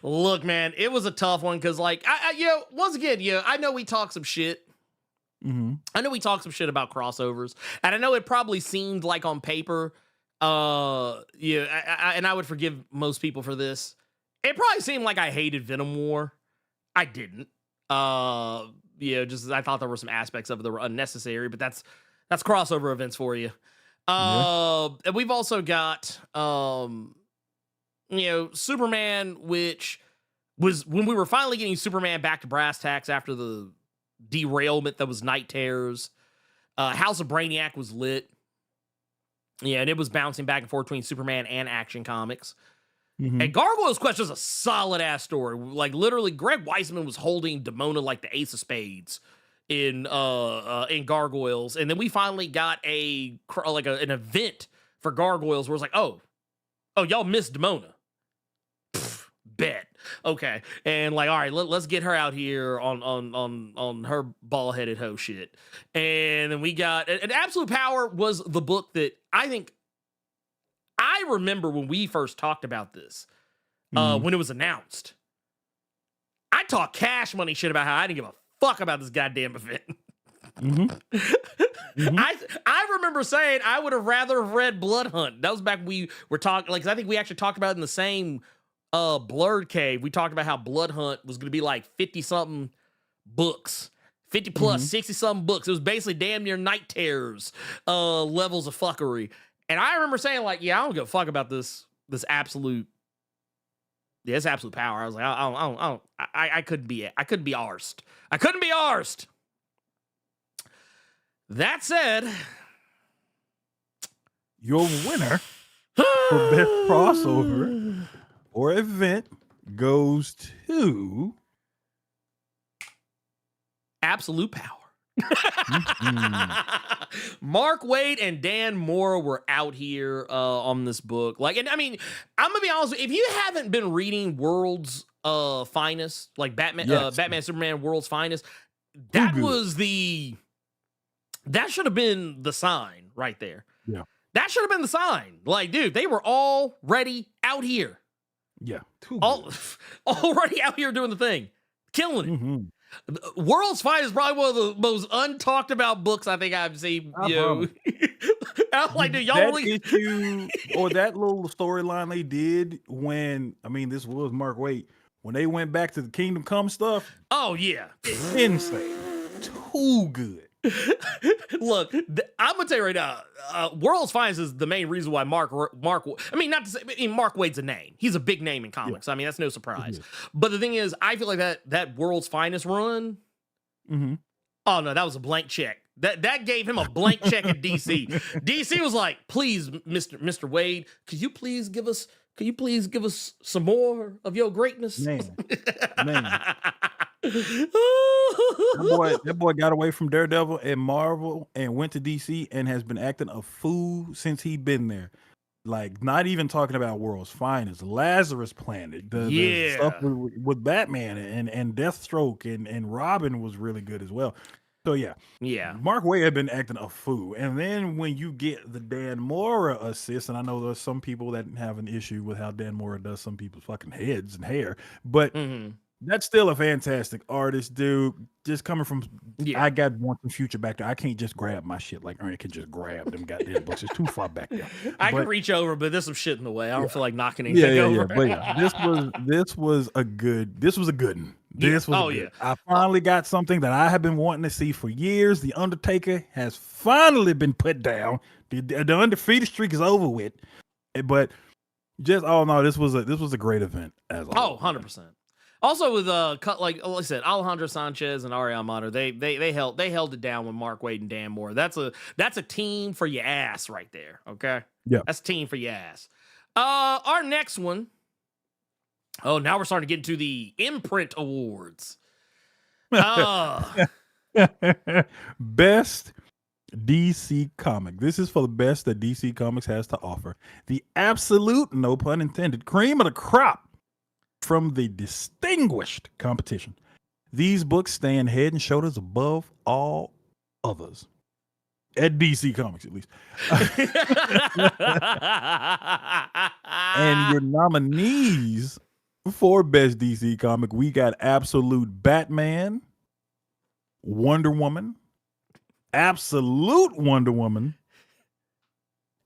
Look, man, it was a tough one because, like, once again, I know we talk some shit. I know we talk some shit about crossovers, and I know it probably seemed like on paper, and I would forgive most people for this. It probably seemed like I hated Venom War. I didn't. Just I thought there were some aspects of it that were unnecessary, but that's crossover events for you. And we've also got Superman, which was when we were finally getting Superman back to brass tacks after the derailment that was Night Terrors. House of Brainiac was lit. Yeah, and it was bouncing back and forth between Superman and Action Comics. And Gargoyles Quest was a solid ass story. Like literally, Greg Weisman was holding Demona like the ace of spades in Gargoyles, and then we finally got an event for Gargoyles where it's like, oh, y'all missed Demona. Bet. Okay, and like, all right, let's get her out here on her ball-headed hoe shit. And then we got an Absolute Power was the book that I think I remember when we first talked about this, when it was announced. I talked Cash Money shit about how I didn't give a fuck about this goddamn event. I remember saying I would have rather read Blood Hunt. That was back when we were talking, like, I think we actually talked about it in the same Blerd Cave. We talked about how Blood Hunt was going to be like 50-something books. 50 plus, 60-something books. It was basically damn near Night Terrors levels of fuckery. And I remember saying like, yeah, I don't give a fuck about this absolute. Yeah, it's absolute power. I was like, I couldn't be arsed. I couldn't be arsed. That said, your winner for best crossover or event goes to Absolute Power. Mark Waid and Dan Mora were out here on this book. Like, and I mean, I'm gonna be honest, if you haven't been reading World's Finest, like Batman Superman World's Finest, that should have been the sign right there. Yeah. That should have been the sign. Like, dude, they were already out here. Yeah. Already out here doing the thing. Killing it. Mm-hmm. World's Finest is probably one of the most untalked about books I think I've seen. I was like, dude, y'all really issue or that little storyline they did when this was Mark Waid when they went back to the Kingdom Come stuff. Oh yeah, insane, too good. Look, I'm gonna tell you right now, World's Finest is the main reason why Mark. I mean, not to say, Mark Waid's a name. He's a big name in comics. Yeah. I mean, that's no surprise. But the thing is, I feel like that World's Finest run. Mm-hmm. Oh no, that was a blank check. That gave him a blank check at DC. DC was like, please, Mr. Waid, could you please give us some more of your greatness? Man. That boy got away from Daredevil and Marvel and went to DC and has been acting a fool since he been there. Like, not even talking about World's Finest, Lazarus Planet, the stuff with Batman and Deathstroke and Robin was really good as well. So yeah, Mark Waid had been acting a fool, and then when you get the Dan Mora assist, and I know there's some people that have an issue with how Dan Mora does some people's fucking heads and hair, but that's still a fantastic artist, dude. Just coming from, I got one from Future back there. I can't just grab my shit like Ernie can just grab them goddamn books. It's too far back there. I can reach over, but there's some shit in the way. I don't feel like knocking anything over. But this was a good one. I finally got something that I have been wanting to see for years. The Undertaker has finally been put down. The undefeated streak is over with. But this was a great event as always. 100%. Also with like I said, Alejandro Sanchez and Ari Amato, they held it down with Mark Waid and Dan Moore. That's a team for your ass right there. Okay. Yeah. That's a team for your ass. Our next one. Oh, now we're starting to get into the Imprint Awards. Best DC comic. This is for the best that DC Comics has to offer. The absolute, no pun intended, cream of the crop from the distinguished competition. These books stand head and shoulders above all others. At DC Comics, at least. And your nominees for Best DC Comic, we got Absolute Batman, Wonder Woman, Absolute Wonder Woman,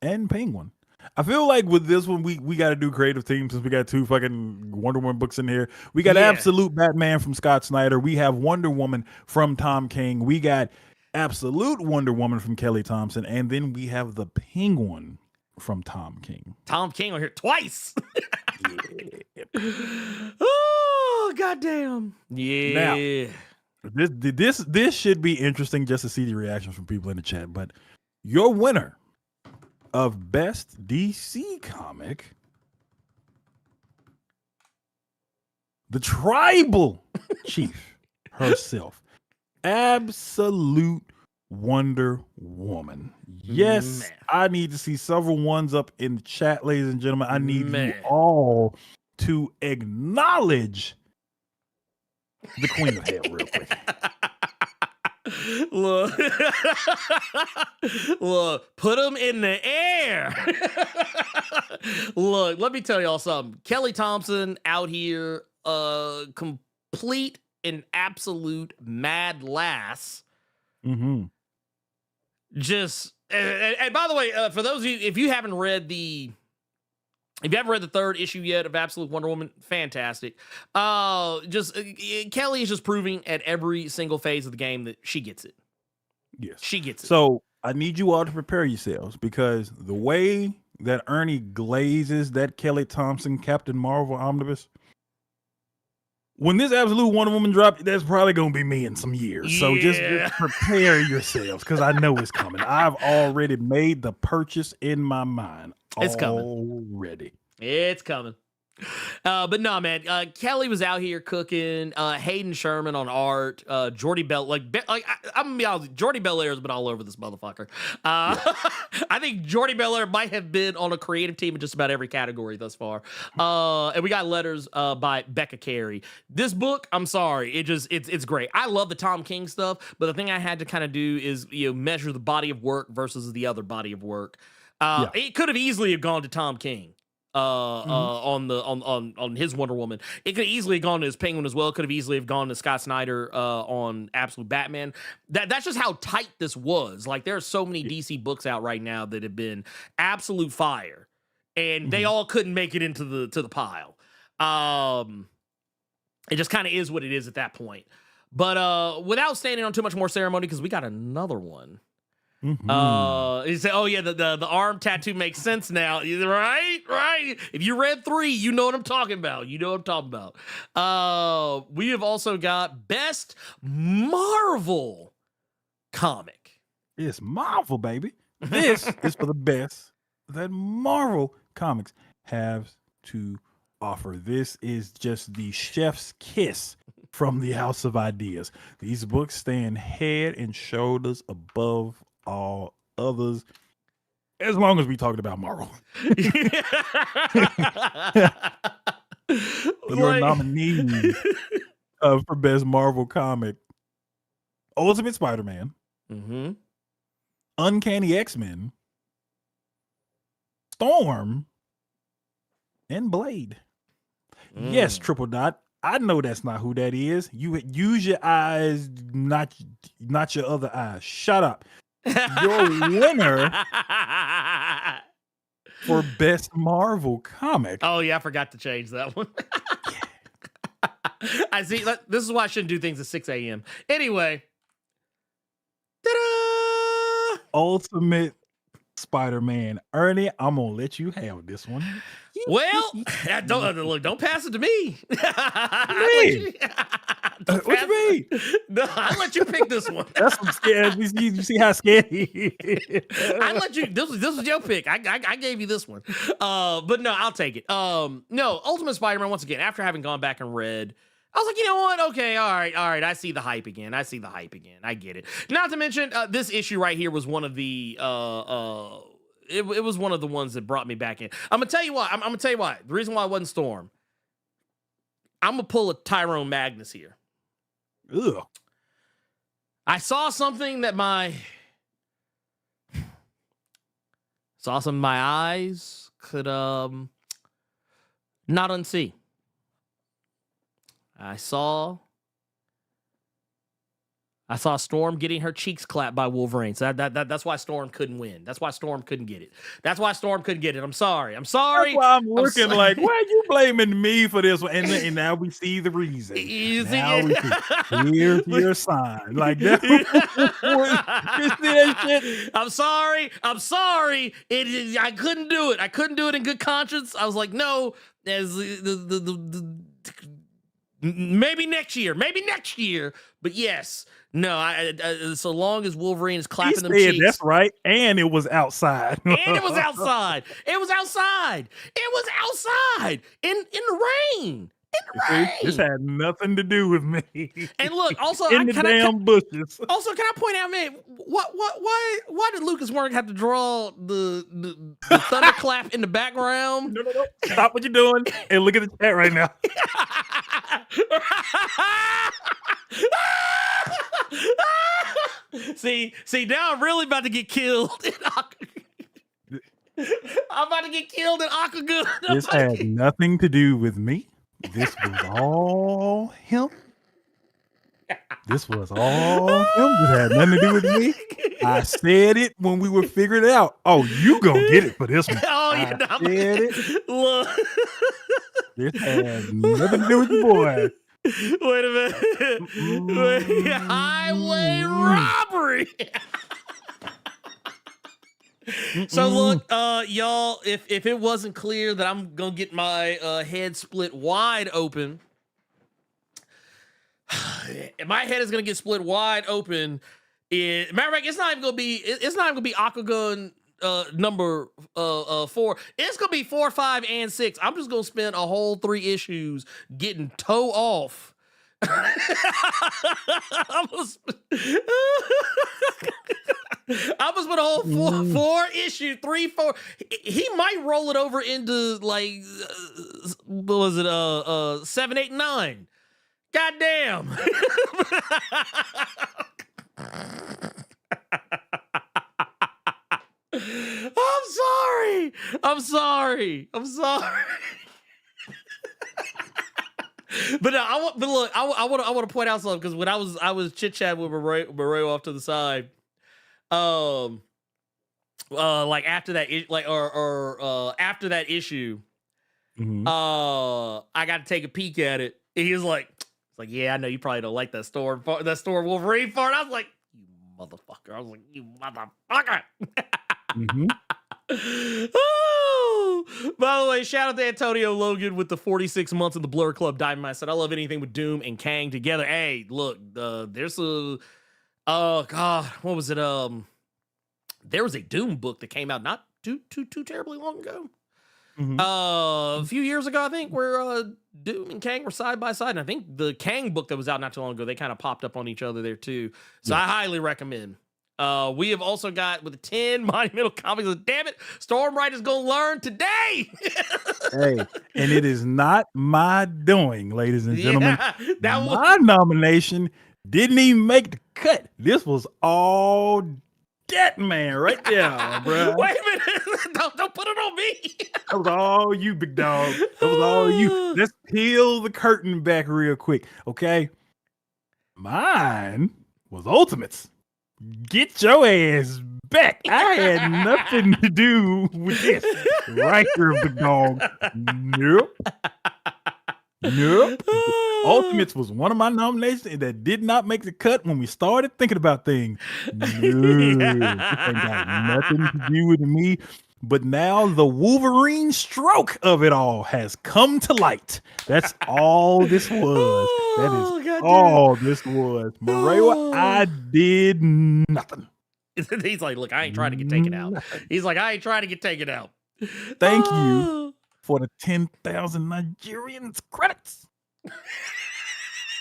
and Penguin. I feel like with this one, we got to do creative teams since we got two fucking Wonder Woman books in here. We got Absolute Batman from Scott Snyder. We have Wonder Woman from Tom King. We got Absolute Wonder Woman from Kelly Thompson. And then we have the Penguin from Tom King. Tom King on here twice. Oh, goddamn. Yeah. Now, this should be interesting just to see the reactions from people in the chat. But your winner of Best DC Comic, the Tribal Chief herself, Absolute Wonder Woman. Yes, man. I need to see several ones up in the chat, ladies and gentlemen. I need you all to acknowledge the Queen of Hell real quick. Look, put them in the air. Look, let me tell y'all something. Kelly Thompson out here, complete and absolute mad lass. Just, and by the way, for those of you, if you haven't read the third issue yet of Absolute Wonder Woman, fantastic. Kelly is just proving at every single phase of the game that she gets it. Yes, she gets it. So I need you all to prepare yourselves because the way that Ernie glazes that Kelly Thompson Captain Marvel omnibus, when this Absolute Wonder Woman drop, that's probably going to be me in some years. So just prepare yourselves because I know it's coming. I've already made the purchase in my mind. It's coming. Already. It's coming. But no, man, Kelly was out here cooking, Hayden Sherman on art, Jordy Bell, I'm gonna be honest, Jordy Belair's been all over this motherfucker. I think Jordy Belair might have been on a creative team in just about every category thus far. And we got letters by Becca Carey. This book, I'm sorry, it's great. I love the Tom King stuff, but the thing I had to kind of do is measure the body of work versus the other body of work. It could have easily have gone to Tom King. On his Wonder Woman. It could easily have gone to his Penguin as well. It could have easily have gone to Scott Snyder on Absolute Batman. That's just how tight this was. Like, there are so many DC books out right now that have been absolute fire, and they all couldn't make it into the pile. It just kind of is what it is at that point. But without standing on too much more ceremony, because we got another one. He said, "Oh yeah, the arm tattoo makes sense now, right? If you read 3, you know what I'm talking about. We have also got Best Marvel Comic. It's Marvel, baby. This is for the best that Marvel Comics has to offer. This is just the chef's kiss from the House of Ideas. These books stand head and shoulders above all others, as long as we talking about Marvel. Your nominee for Best Marvel Comic: Ultimate Spider-Man, Uncanny X-Men, Storm, and Blade. Yes, Triple Dot. I know that's not who that is. You use your eyes, not your other eyes. Shut up. Your winner for Best Marvel Comic. Oh yeah, I forgot to change that one. I see. This is why I shouldn't do things at 6 a.m. Anyway, ta-da! Ultimate Spider-Man. Ernie, I'm gonna let you have this one. Well, don't pass it to me. What you mean? No, I'll let you pick this one. That's what scared. You see how scared he is. I let you. This was your pick. I gave you this one. But no, I'll take it. No, Ultimate Spider-Man. Once again, after having gone back and read, I was like, you know what? Okay, all right. I see the hype again. I get it. Not to mention, this issue right here was one of the It was one of the ones that brought me back in. I'm gonna tell you why. I'm gonna tell you why. The reason why it wasn't Storm. I'm gonna pull a Tyrone Magnus here. Ugh. I saw something that my eyes could not unsee. I saw Storm getting her cheeks clapped by Wolverine. So that's why Storm couldn't win. That's why Storm couldn't get it. I'm sorry. That's why I'm looking like, why are you blaming me for this one? And now we see the reason. Here's your sign. Like that. You see that shit? I'm sorry. I couldn't do it. I couldn't do it in good conscience. I was like, no, as maybe next year. But yes. No, so long as Wolverine is clapping them cheeks. That's right. And it was outside. In the rain. This had nothing to do with me. And look, also, in the damn bushes. Also, can I point out, man, why did Lucas Wernick have to draw the thunderclap in the background? No. Stop what you're doing and look at the chat right now. See, now I'm really about to get killed. I'm about to get killed in Aquagoon. This had nothing to do with me. This was all him. This had nothing to do with me. I said it when we were figuring it out. Oh, you gonna get it for this one. Oh, yeah. I said it. Look. This had nothing to do with you, boy. Wait a minute. Highway robbery. So look, y'all, if it wasn't clear that I'm gonna get my head split wide open, my head is gonna get split wide open. Matter of fact, it's not even gonna be Aquagun number 4. It's gonna be 4, 5, and 6. I'm just gonna spend a whole 3 issues getting toe off. I'm gonna spend a whole 4 issue, 3, 4. He might roll it over into like what was it? 7, 8, 9. Goddamn. I'm sorry. But I want to point out something, because when I was chit chatting with Mario off to the side, like after that, after that issue, I got to take a peek at it. And he was like, yeah, I know you probably don't like that Storm Wolverine part. I was like, you motherfucker. You motherfucker. Oh, by the way, shout out to Antonio Logan with the 46 months of the Blerd Club Diamond. I said, I love anything with Doom and Kang together. Hey, look, there's a, God, what was it? There was a Doom book that came out not too terribly long ago. A few years ago, I think, where Doom and Kang were side by side. And I think the Kang book that was out not too long ago, they kind of popped up on each other there too. So I highly recommend. We have also got with the 10 monumental comics. Damn it, Storm Rider's gonna learn today. Hey, and it is not my doing, ladies and gentlemen. That my nomination didn't even make the cut. This was all that man right there, bro. Wait a minute, don't put it on me. That was all you, big dog. That was all you. Let's peel the curtain back real quick, okay? Mine was Ultimates. Get your ass back. I had nothing to do with this. Right there, big dog. Nope. Ultimates was one of my nominations that did not make the cut when we started thinking about things. No. It ain't got nothing to do with me. But now the Wolverine stroke of it all has come to light. That's all this was. That is all this was. Marewa, I did nothing. He's like, look, I ain't trying to get taken out. He's like, I ain't trying to get taken out. Thank you for the 10,000 Nigerians credits.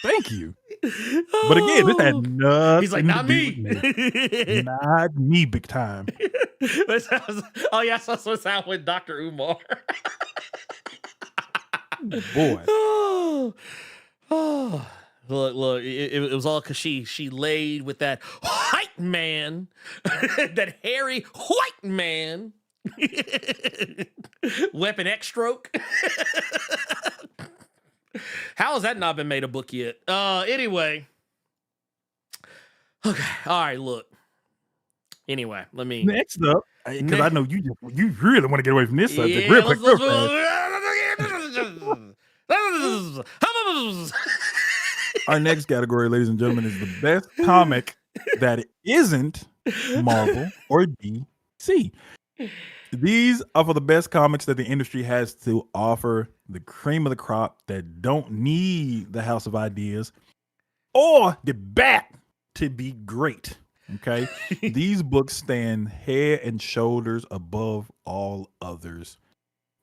Thank you. But again, this had nothing. He's like, not me. Not me, big time. Oh, yeah, that's what's out with Dr. Umar. Boy. Look, it was all because she laid with that white man, that hairy white man. Weapon X stroke. How has that not been made a book yet? Anyway. Okay. All right, look. Anyway, let me. Next up, because I know you really want to get away from this subject. Yeah, real quick. Our next category, ladies and gentlemen, is the best comic that isn't Marvel or DC. These are for the best comics that the industry has to offer, the cream of the crop that don't need the House of Ideas or the bat to be great. Okay. These books stand head and shoulders above all others,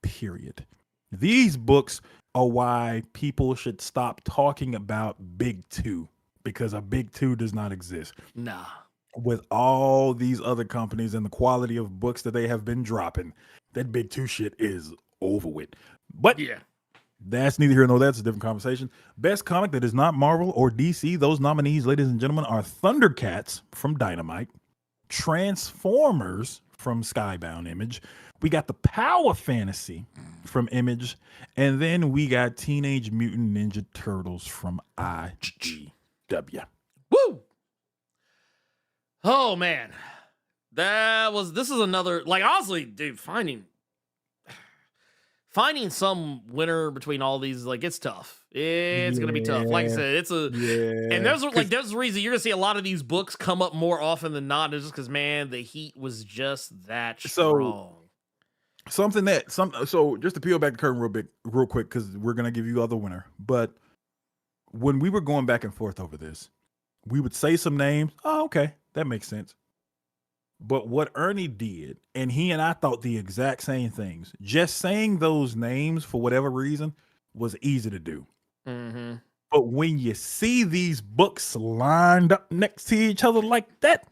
period. These books are why people should stop talking about Big Two, because a Big Two does not exist. Nah. With all these other companies and the quality of books that they have been dropping, that Big Two shit is over with. But yeah, that's neither here nor there. That's a different conversation. Best comic that is not Marvel or DC. Those nominees, ladies and gentlemen, are Thundercats from Dynamite, Transformers from Skybound Image. We got the Power Fantasy from Image. And then we got Teenage Mutant Ninja Turtles from IGW. Woo! Oh man, this is another, like, honestly, dude, finding finding some winner between all these, like, it's tough. It's gonna be tough. Like I said, it's a and there's a reason you're gonna see a lot of these books come up more often than not, just because, man, the heat was just that strong. So just to peel back the curtain real quick, because we're gonna give you other winner. But when we were going back and forth over this, we would say some names. Oh, okay, that makes sense. But what Ernie did, and he and I thought the exact same things. Just saying those names for whatever reason was easy to do. Mm-hmm. But when you see these books lined up next to each other like that,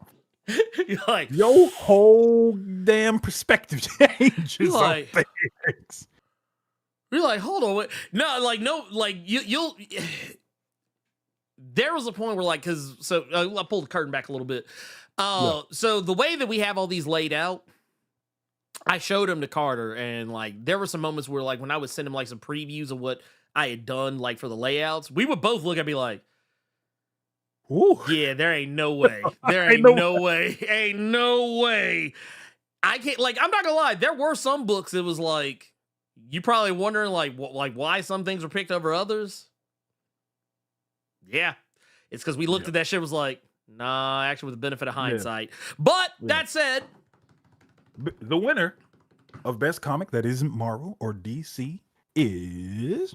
you're like, your whole damn perspective changes. You're like, hold on, wait. You'll. There was a point where, like, I'll pull the curtain back a little bit. So the way that we have all these laid out, I showed him to Carter, and, like, there were some moments where, like, when I would send him, like, some previews of what I had done, like, for the layouts, we would both look at me like, ooh, yeah, there ain't no way. There ain't no way. Ain't no way. I can't, like, I'm not gonna lie. There were some books that was like, you probably wondering, like, why some things were picked over others. Yeah. It's because we looked at that shit, was like, nah, actually, with the benefit of hindsight. But that said, the winner of best comic that isn't Marvel or DC is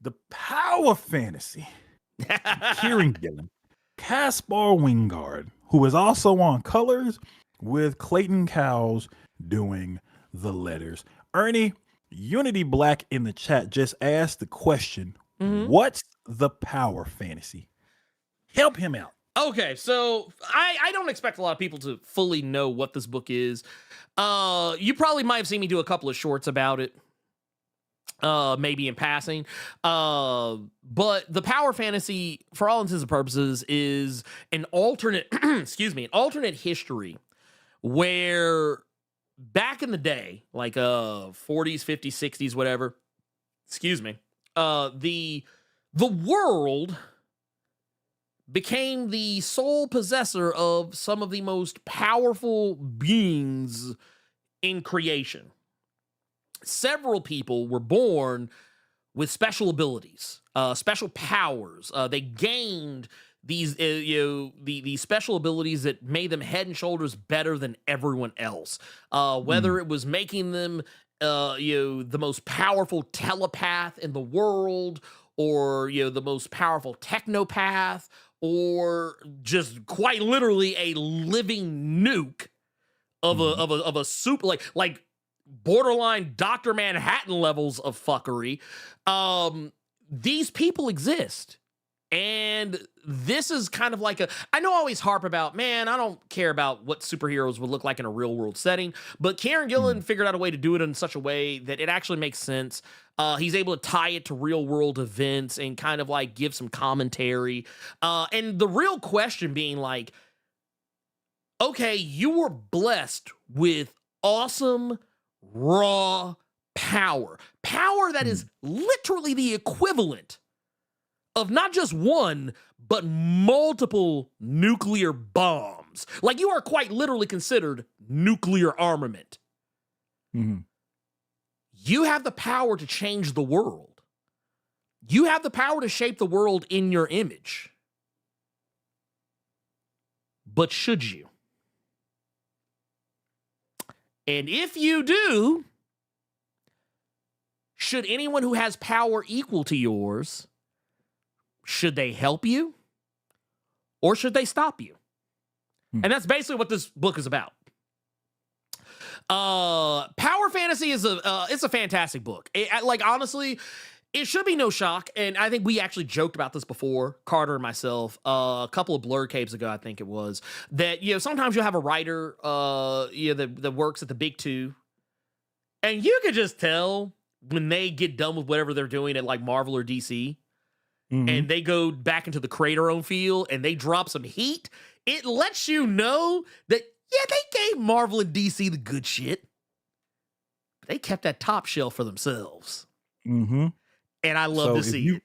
the Power Fantasy. Kieran Gillen, Caspar Wingard, who is also on colors, with Clayton Cowles doing the letters. Ernie, Unity Black in the chat just asked the question, what's the Power Fantasy? Help him out. Okay, so I don't expect a lot of people to fully know what this book is. You probably might have seen me do a couple of shorts about it, maybe in passing. But the Power Fantasy, for all intents and purposes, is an alternate, an alternate history where back in the day, like 40s, 50s, 60s, whatever, the world became the sole possessor of some of the most powerful beings in creation. Several people were born with special abilities, special powers. They gained these, these special abilities that made them head and shoulders better than everyone else. Whether it was making them, the most powerful telepath in the world, or the most powerful technopath, or just quite literally a living nuke of a super, like borderline Dr. Manhattan levels of fuckery. These people exist. And this is kind of like I know I always harp about, man, I don't care about what superheroes would look like in a real world setting, but Kieran Gillen figured out a way to do it in such a way that it actually makes sense. He's able to tie it to real world events and kind of like give some commentary. And the real question being like, okay, you were blessed with awesome, raw power that is literally the equivalent of not just one, but multiple nuclear bombs. Like, you are quite literally considered nuclear armament. You have the power to change the world. You have the power to shape the world in your image. But should you? And if you do, should anyone who has power equal to yours, should they help you, or should they stop you? And that's basically what this book is about. Power Fantasy is it's a fantastic book. Like, honestly, it should be no shock, and I think we actually joked about this before, Carter and myself, a couple of Blerd capes ago, I think it was, that, sometimes you'll have a writer, that works at the big two, and you could just tell when they get done with whatever they're doing at, like, Marvel or DC, and they go back into the creator own field and they drop some heat, it lets you know that, yeah, they gave Marvel and DC the good shit. They kept that top shelf for themselves. And I love to see it.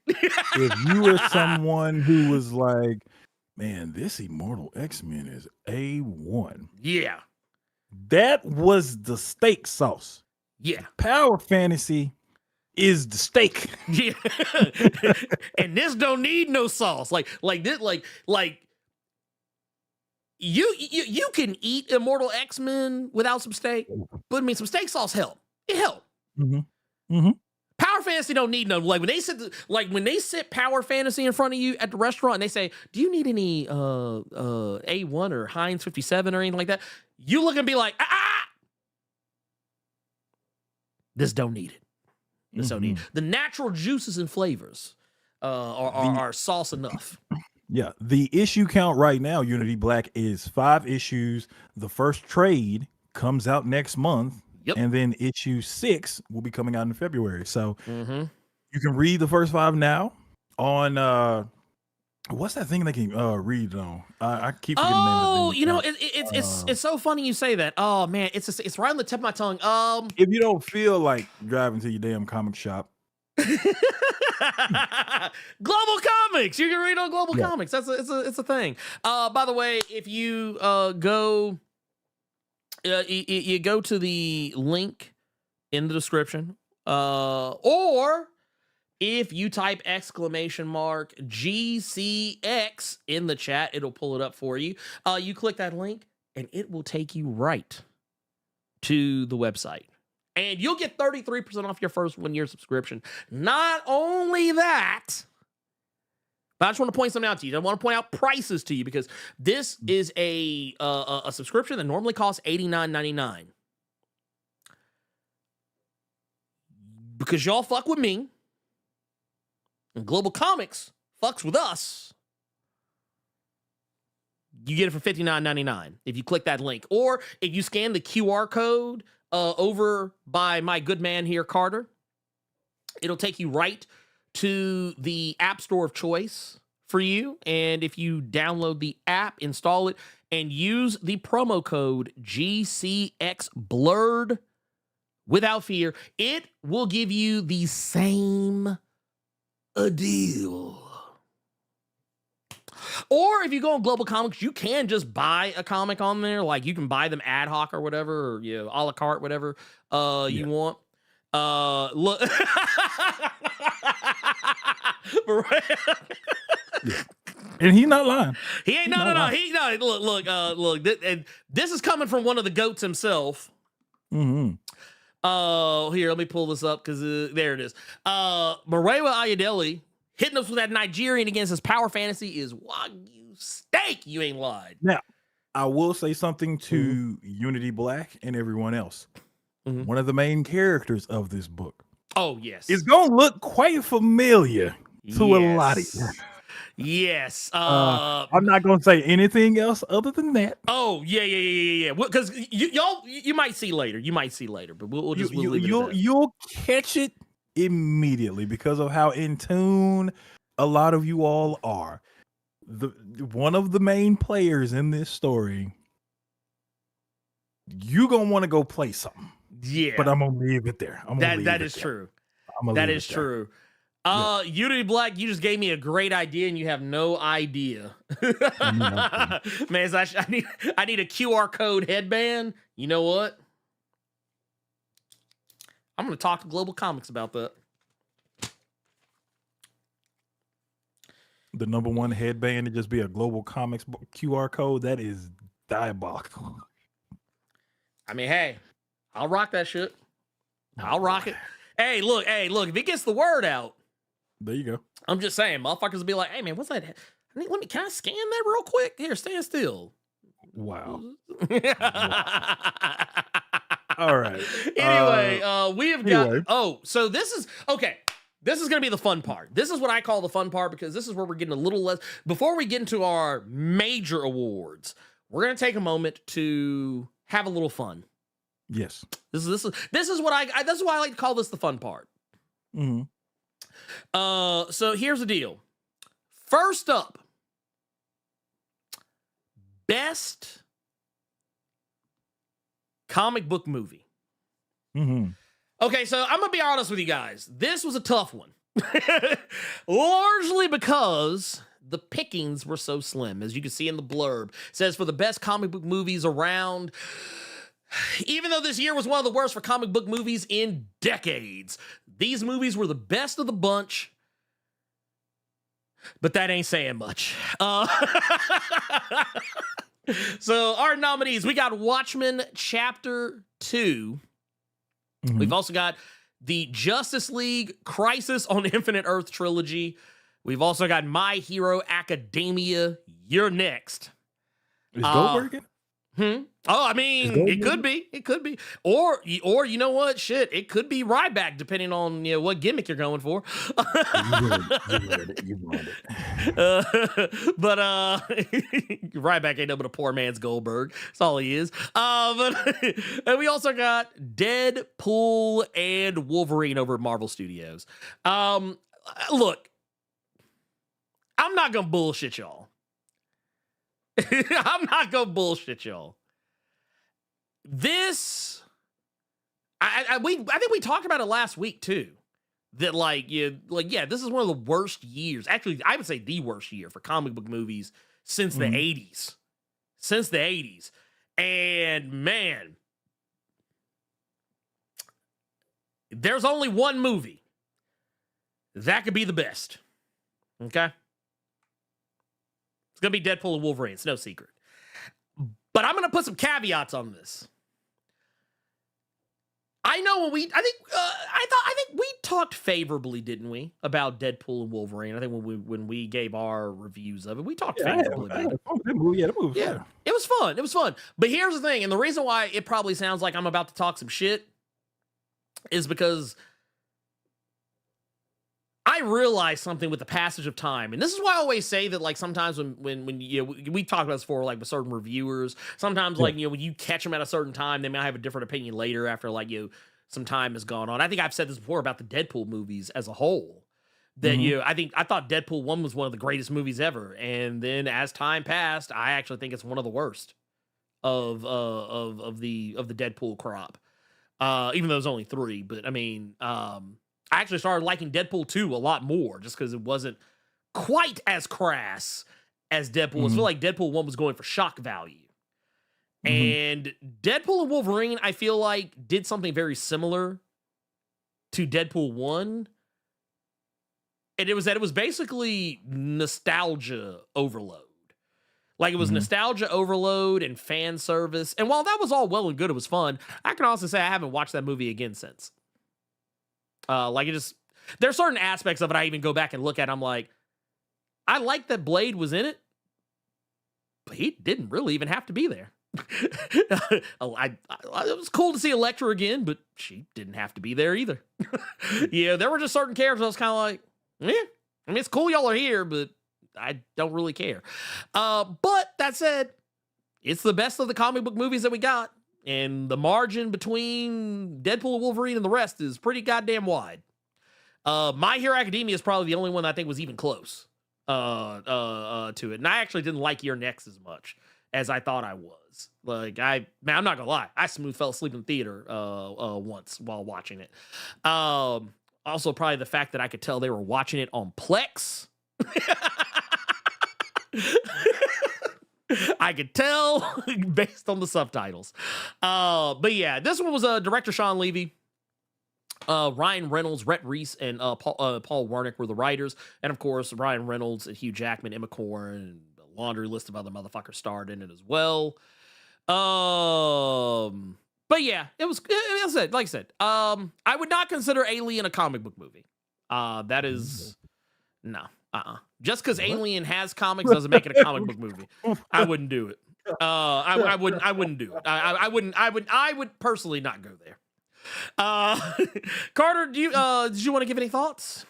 If you were someone who was like, man, this Immortal X-Men is A1. Yeah. That was the steak sauce. Yeah. Power Fantasy is the steak. Yeah. And this don't need no sauce. Like you can eat Immortal X-Men without some steak, but I mean some steak sauce help. It help. Mm-hmm. Mm-hmm. Power Fantasy don't need no, like when they sit Power Fantasy in front of you at the restaurant and they say, do you need any A1 or Heinz 57 or anything like that? You look and be like, this don't need it. This don't need it. The natural juices and flavors are sauce enough. Yeah, the issue count right now, Unity Black, is 5 issues. The first trade comes out next month. Yep. And then issue 6 will be coming out in February. So you can read the first 5 now on what's that thing they can read on? I keep forgetting the name of the you know, it's so funny you say that. Oh man, it's right on the tip of my tongue. If you don't feel like driving to your damn comic shop. Global Comics. You can read on Global Comics. It's a thing. By the way, if you go you go to the link in the description, or if you type !GCX in the chat, it'll pull it up for you. You click that link and it will take you right to the website. And you'll get 33% off your first 1-year subscription. Not only that, but I just want to point something out to you. I want to point out prices to you because this is a subscription that normally costs $89.99. Because y'all fuck with me, and Global Comics fucks with us, you get it for $59.99 if you click that link. Or if you scan the QR code over by my good man here, Carter, it'll take you right to the app store of choice for you. And if you download the app, install it, and use the promo code GCXBlerd without fear, it will give you the same deal. Or if you go on Global Comics, you can just buy a comic on there. Like you can buy them ad hoc or whatever, or a la carte, whatever you want. Look. And he's not lying. He ain't no. Look. This is coming from one of the goats himself. Mm-hmm. Here, let me pull this up because there it is. Marewa Ayodele hitting us with that Nigerian against his Power Fantasy is Wagyu steak. You ain't lied. Now, I will say something to Unity Black and everyone else. One of the main characters of this book. Oh, yes. It's going to look quite familiar to a lot of you. Yes. I'm not going to say anything else other than that. Oh, yeah. Because you might see later. But we'll just leave it at that. You'll catch it immediately because of how in tune a lot of you all are. One of the main players in this story, you gonna want to go play something. Yeah, but I'm gonna leave it there. That is true. Unity Black, you just gave me a great idea, and you have no idea. Man, I need a QR code headband. You know what? I'm going to talk to Global Comics about that. The #1 headband to just be a Global Comics QR code. That is diabolical. I mean, hey, I'll rock that shit. I'll rock it. Hey, look, if it gets the word out. There you go. I'm just saying, motherfuckers will be like, hey, man, what's that? Can I scan that real quick? Here, stand still. Wow. All right. Anyway, we have got. So this is okay. This is going to be the fun part. This is what I call the fun part because this is where we're getting a little less. Before we get into our major awards, we're going to take a moment to have a little fun. Yes. This is what that's why I like to call this the fun part. Mm-hmm. So here's the deal. First up, best comic book movie. Mm-hmm. Okay, so I'm gonna be honest with you guys. This was a tough one, largely because the pickings were so slim. As you can see in the blurb, it says for the best comic book movies around. Even though this year was one of the worst for comic book movies in decades, these movies were the best of the bunch. But that ain't saying much. So our nominees, we got Watchmen Chapter 2. Mm-hmm. We've also got the Justice League Crisis on Infinite Earth trilogy. We've also got My Hero Academia. You're next. Is Goldberg in? Oh, I mean, it could be. It could be. Or you know what? Shit, it could be Ryback, depending on what gimmick you're going for. You read it. But Ryback ain't no but a poor man's Goldberg. That's all he is. And we also got Deadpool and Wolverine over at Marvel Studios. Look, I'm not gonna bullshit y'all. I'm not gonna bullshit y'all. This, I think we talked about it last week too. That this is one of the worst years. Actually, I would say the worst year for comic book movies since the 80s. Since the 80s. And man, there's only one movie that could be the best. Okay? It's gonna be Deadpool and Wolverine. It's no secret. But I'm gonna put some caveats on this. I know I think we talked favorably, didn't we, about Deadpool and Wolverine? I think when we gave our reviews of it, we talked favorably about it. Yeah, it was fun. It was fun. But here's the thing, and the reason why it probably sounds like I'm about to talk some shit is because I realized something with the passage of time. And this is why I always say that, like, sometimes when we talked about this before, like, with certain reviewers, sometimes, like, when you catch them at a certain time, they might have a different opinion later after, like, some time has gone on. I think I've said this before about the Deadpool movies as a whole. That, I thought Deadpool 1 was one of the greatest movies ever. And then as time passed, I actually think it's one of the worst of the Deadpool crop. Even though there's only 3. But, I mean, I actually started liking Deadpool 2 a lot more just because it wasn't quite as crass as Deadpool. I feel like Deadpool 1 was going for shock value. And Deadpool and Wolverine, I feel like, did something very similar to Deadpool 1. And it was basically nostalgia overload. Like, it was nostalgia overload and fan service. And while that was all well and good, it was fun, I can also say I haven't watched that movie again since. There's certain aspects of it I even go back and look at. I'm like, I like that Blade was in it, but he didn't really even have to be there. It was cool to see Elektra again, but she didn't have to be there either. There were just certain characters I was kind of like, I mean, it's cool y'all are here, but I don't really care. But that said, it's the best of the comic book movies that we got. And the margin between Deadpool and Wolverine and the rest is pretty goddamn wide. My Hero Academia is probably the only one that I think was even close to it. And I actually didn't like Your Next as much as I thought I was. Like, I'm not gonna lie, I smooth fell asleep in the theater once while watching it. Also, probably the fact that I could tell they were watching it on Plex. I could tell based on the subtitles. But yeah, this one was director Sean Levy. Ryan Reynolds, Rhett Reese, and Paul Wernick were the writers. And of course, Ryan Reynolds and Hugh Jackman, Emma Corrin, and a laundry list of other motherfuckers starred in it as well. But yeah, it was like I said, I would not consider Alien a comic book movie. That is no. Just because Alien has comics doesn't make it a comic book movie. I wouldn't do it. I wouldn't do it. I would personally not go there. Carter, did you want to give any thoughts?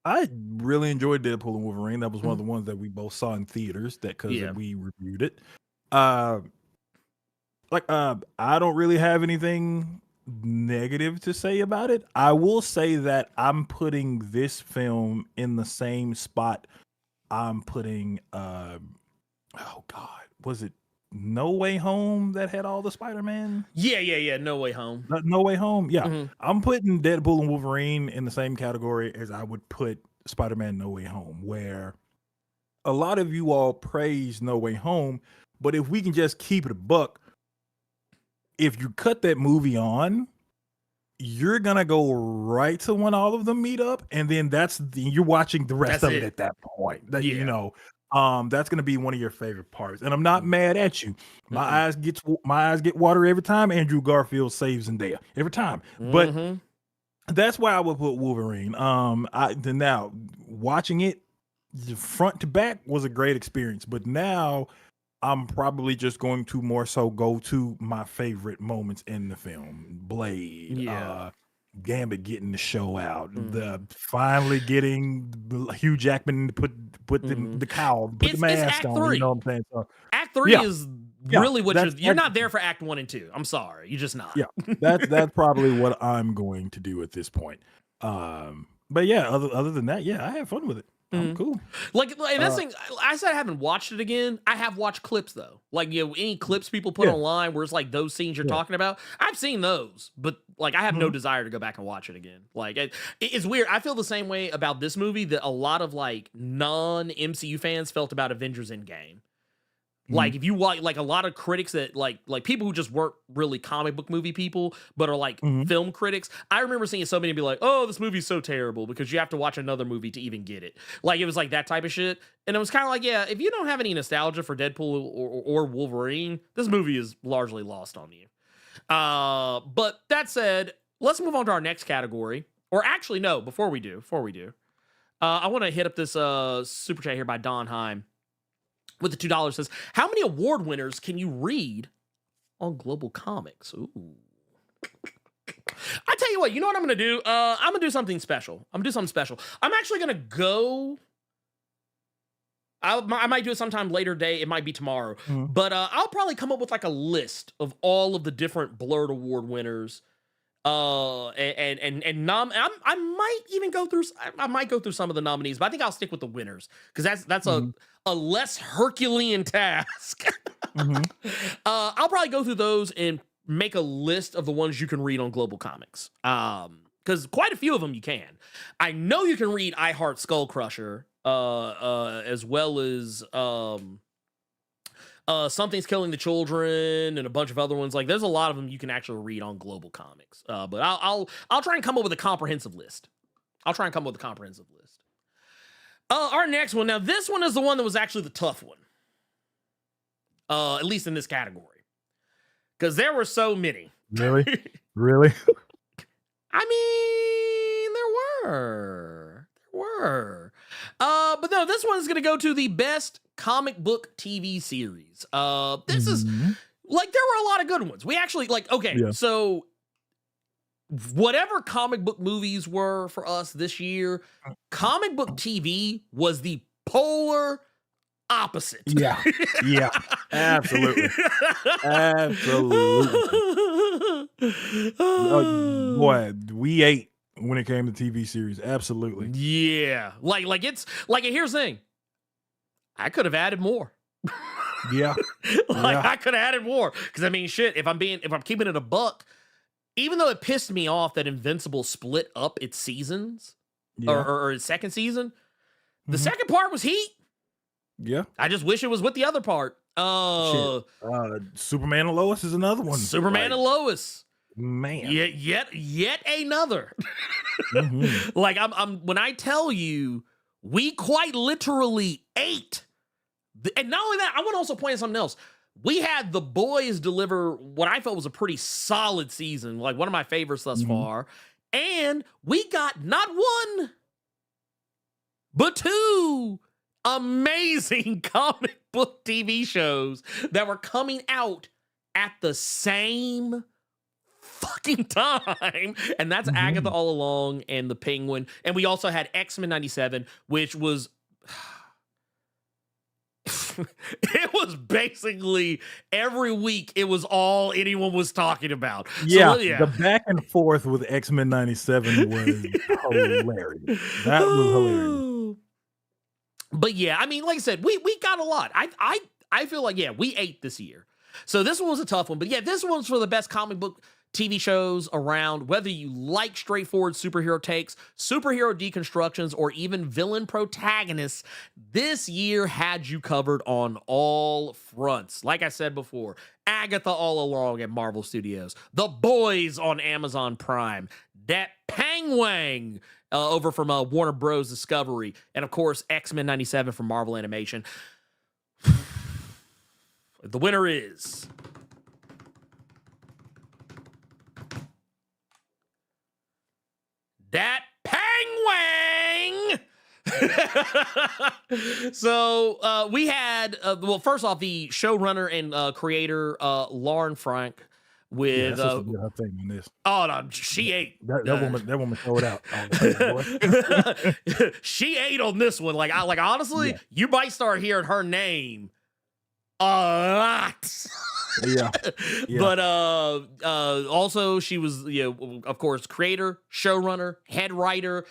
I really enjoyed Deadpool and Wolverine. That was one of the ones that we both saw in theaters because we reviewed it. I don't really have anything negative to say about it. I will say that I'm putting this film in the same spot I'm putting was it No Way Home that had all the Spider-Man? Yeah. No Way Home. No Way Home. Yeah. I'm putting Deadpool and Wolverine in the same category as I would put Spider-Man No Way Home, where a lot of you all praise No Way Home, but if we can just keep it a buck, if you cut that movie on, you're gonna go right to when all of them meet up, and then you're watching the rest of it at that point. That you know, that's gonna be one of your favorite parts. And I'm not mad at you. My eyes get water every time Andrew Garfield saves Zendaya. Every time. But that's why I would put Wolverine. Now watching it front to back was a great experience, but now I'm probably just going to more so go to my favorite moments in the film. Blade, Gambit getting the show out, the finally getting Hugh Jackman to put the cowl, put the mask on. You know what I'm saying? So, Act 3 is really what you're not there for Act 1 and 2. I'm sorry, you're just not. Yeah, that's probably what I'm going to do at this point. But yeah, other than that, I had fun with it. I'm cool. Like this thing, I said I haven't watched it again. I have watched clips though. Like any clips people put online where it's like those scenes you're talking about. I've seen those, but like I have no desire to go back and watch it again. Like it's weird. I feel the same way about this movie that a lot of like non-MCU fans felt about Avengers Endgame. Like if you watch, like a lot of critics that like people who just weren't really comic book movie people, but are like film critics. I remember seeing so many be like, "Oh, this movie's so terrible because you have to watch another movie to even get it." Like it was like that type of shit, and it was kind of like, if you don't have any nostalgia for Deadpool or Wolverine, this movie is largely lost on you. But that said, let's move on to our next category. Or actually, no, before we do, I want to hit up this super chat here by Don Heim. With the $2 says, how many award winners can you read on Global Comics? Ooh. I tell you what, you know what I'm going to do? I'm going to do something special. I'm actually going to go. I might do it sometime later day. It might be tomorrow. But I'll probably come up with like a list of all of the different Blerd Award winners. I might even go through. I might go through some of the nominees, but I think I'll stick with the winners because that's a less Herculean task. I'll probably go through those and make a list of the ones you can read on Global Comics. Because quite a few of them you can. I know you can read I Heart Skull Crusher, as well as Something's Killing the Children and a bunch of other ones. Like there's a lot of them you can actually read on Global Comics. But I'll try and come up with a comprehensive list. Our next one. Now this one is the one that was actually the tough one. At least in this category. Because there were so many. Really? Really? I mean, there were. But no, this one is going to go to the best comic book TV series. This is like, there were a lot of good ones. We actually so whatever comic book movies were for us this year, comic book TV was the polar opposite. Yeah, absolutely. Boy, we ate when it came to TV series. Absolutely. Yeah. Like it's like, here's the thing. I could have added more. Yeah. I could have added more. Because I mean, shit, if I'm keeping it a buck, even though it pissed me off that Invincible split up its seasons or its second season, the second part was heat. Yeah. I just wish it was with the other part. Superman and Lois is another one. Superman and Lois. Man. Yet another. Like when I tell you, we quite literally ate. And not only that, I want to also point out something else. We had The Boys deliver what I felt was a pretty solid season, like one of my favorites thus far. And we got not one, but two amazing comic book TV shows that were coming out at the same fucking time. And that's Agatha All Along and The Penguin. And we also had X-Men 97, which was... it was basically every week it was all anyone was talking about. Yeah, the back and forth with X-Men 97 was hilarious. That was hilarious. But yeah, I mean, like I said, we got a lot. I feel like we ate this year. So this one was a tough one, but yeah, this one's for the best comic book TV shows around, whether you like straightforward superhero takes, superhero deconstructions, or even villain protagonists, this year had you covered on all fronts. Like I said before, Agatha all along at Marvel Studios, The Boys on Amazon Prime, that Penguin over from Warner Bros. Discovery, and of course, X-Men 97 from Marvel Animation. The winner is... that Penguin! So we had, well, first off, the showrunner and creator, Lauren Frank, with her thing on this. Oh no, she ate that woman showed out. She ate on this one. Like honestly, you might start hearing her name a lot. Yeah. But also she was, of course, creator, showrunner, head writer,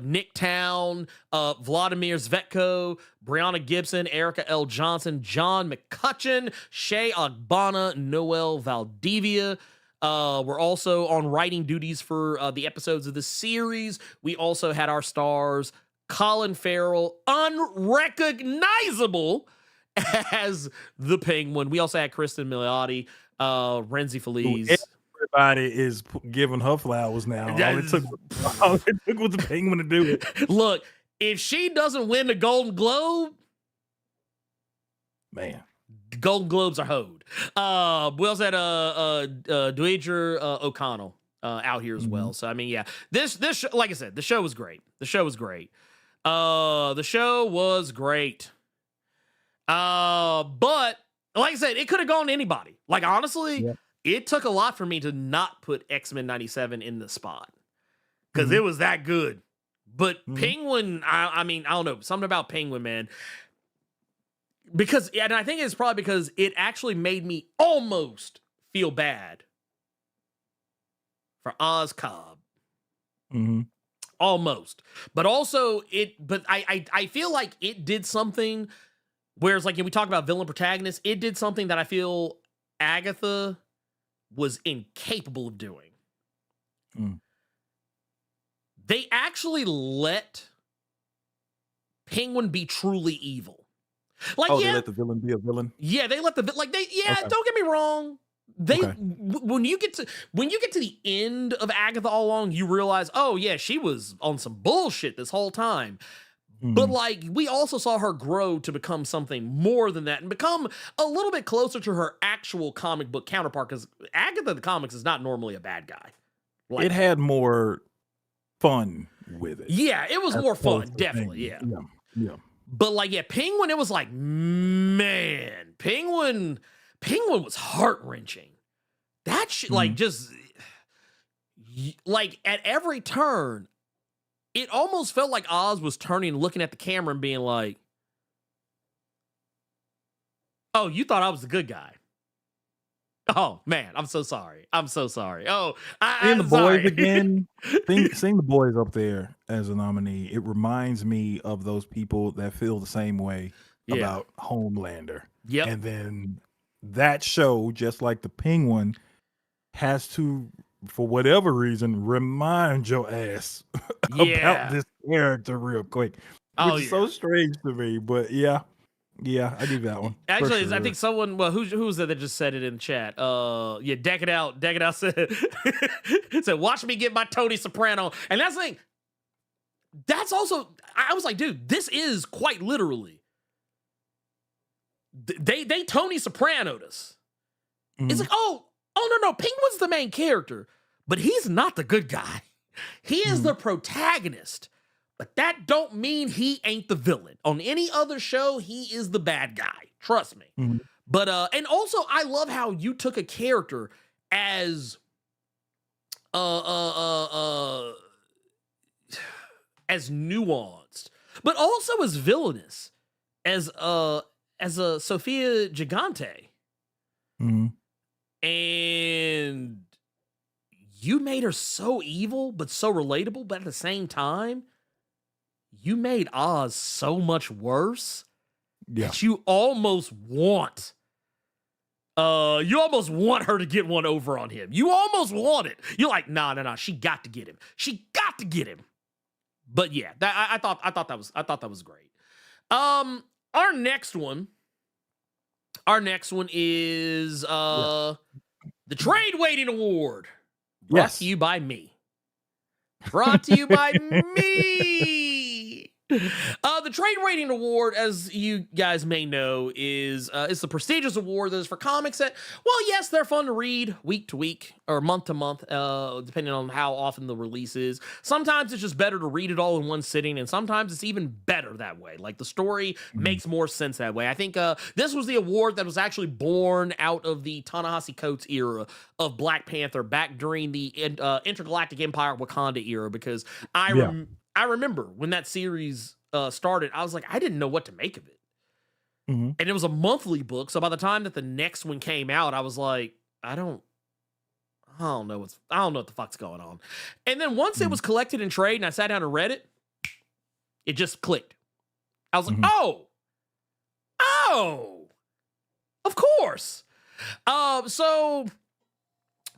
Nick Town, Vladimir Zvetko, Brianna Gibson, Erica L. Johnson, John McCutcheon, Shay Ogbonna, Noel Valdivia. We're also on writing duties for the episodes of the series. We also had our stars, Colin Farrell, unrecognizable as the Penguin. We also had Kristen Milioti, Renzi Feliz. Everybody is giving her flowers now. All it took was the Penguin to do it. Look, if she doesn't win the Golden Globe, man, the Golden Globes are hoed. We also had Dweidre O'Connell out here as well. So I mean, yeah, this like I said, the show was great. The show was great. But like I said, it could have gone to anybody. Like honestly, it took a lot for me to not put X-Men 97 in the spot because it was that good. But Penguin, I mean, I don't know, something about Penguin, man. Because, and I think it's probably because it actually made me almost feel bad for Oz Cobb. Almost. But also I feel like it did something. Whereas, like, we talk about villain protagonists, it did something that I feel Agatha was incapable of doing. They actually let Penguin be truly evil. Like, they let the villain be a villain? Yeah, they let the don't get me wrong. When you get to the end of Agatha all along, you realize, oh yeah, she was on some bullshit this whole time. But like, we also saw her grow to become something more than that and become a little bit closer to her actual comic book counterpart, because Agatha the comics is not normally a bad guy. Like, it had more fun with it. Yeah, it was more fun, definitely. Yeah. But like, Penguin, it was like, man, Penguin was heart-wrenching. That shit, like, just like at every turn, it almost felt like Oz was turning and looking at the camera and being like, oh, you thought I was the good guy. Oh, man, I'm so sorry. Oh, seeing the boys again, seeing the boys up there as a nominee, it reminds me of those people that feel the same way about Homelander. Yep. And then that show, just like the Penguin, has to, for whatever reason, remind your ass about this character real quick, which is so strange to me. But yeah, I give that one. Actually, sure. I think someone, well, who was that just said it in chat? Deck It Out said, said, watch me get my Tony Soprano. And that's the thing. That's also, I was like, dude, this is quite literally, they Tony Soprano'd us. It's like, oh no, Penguin's the main character, but he's not the good guy. He is the protagonist, but that don't mean he ain't the villain. On any other show, he is the bad guy. Trust me. But and also, I love how you took a character as nuanced, but also as villainous as a Sophia Gigante. And you made her so evil, but so relatable, but at the same time, you made Oz so much worse that you almost want You almost want her to get one over on him. You almost want it. You're like, nah. She got to get him. She got to get him. But yeah, I thought that was great. Our next one is the Trade Waiting Award. Brought to you by me. Brought to you by me. The Trade Rating Award, as you guys may know, is the prestigious award that is for comics that, well, yes, they're fun to read week to week or month to month, depending on how often the release is. Sometimes it's just better to read it all in one sitting, and sometimes it's even better that way. Like, the story makes more sense that way. I think this was the award that was actually born out of the Ta-Nehisi Coates era of Black Panther back during the Intergalactic Empire Wakanda era, because I remember when that series started, I was like, I didn't know what to make of it. And it was a monthly book. So by the time that the next one came out, I was like, I don't know what the fuck's going on. And then once it was collected in trade and I sat down and read it, it just clicked. I was like, oh, of course. So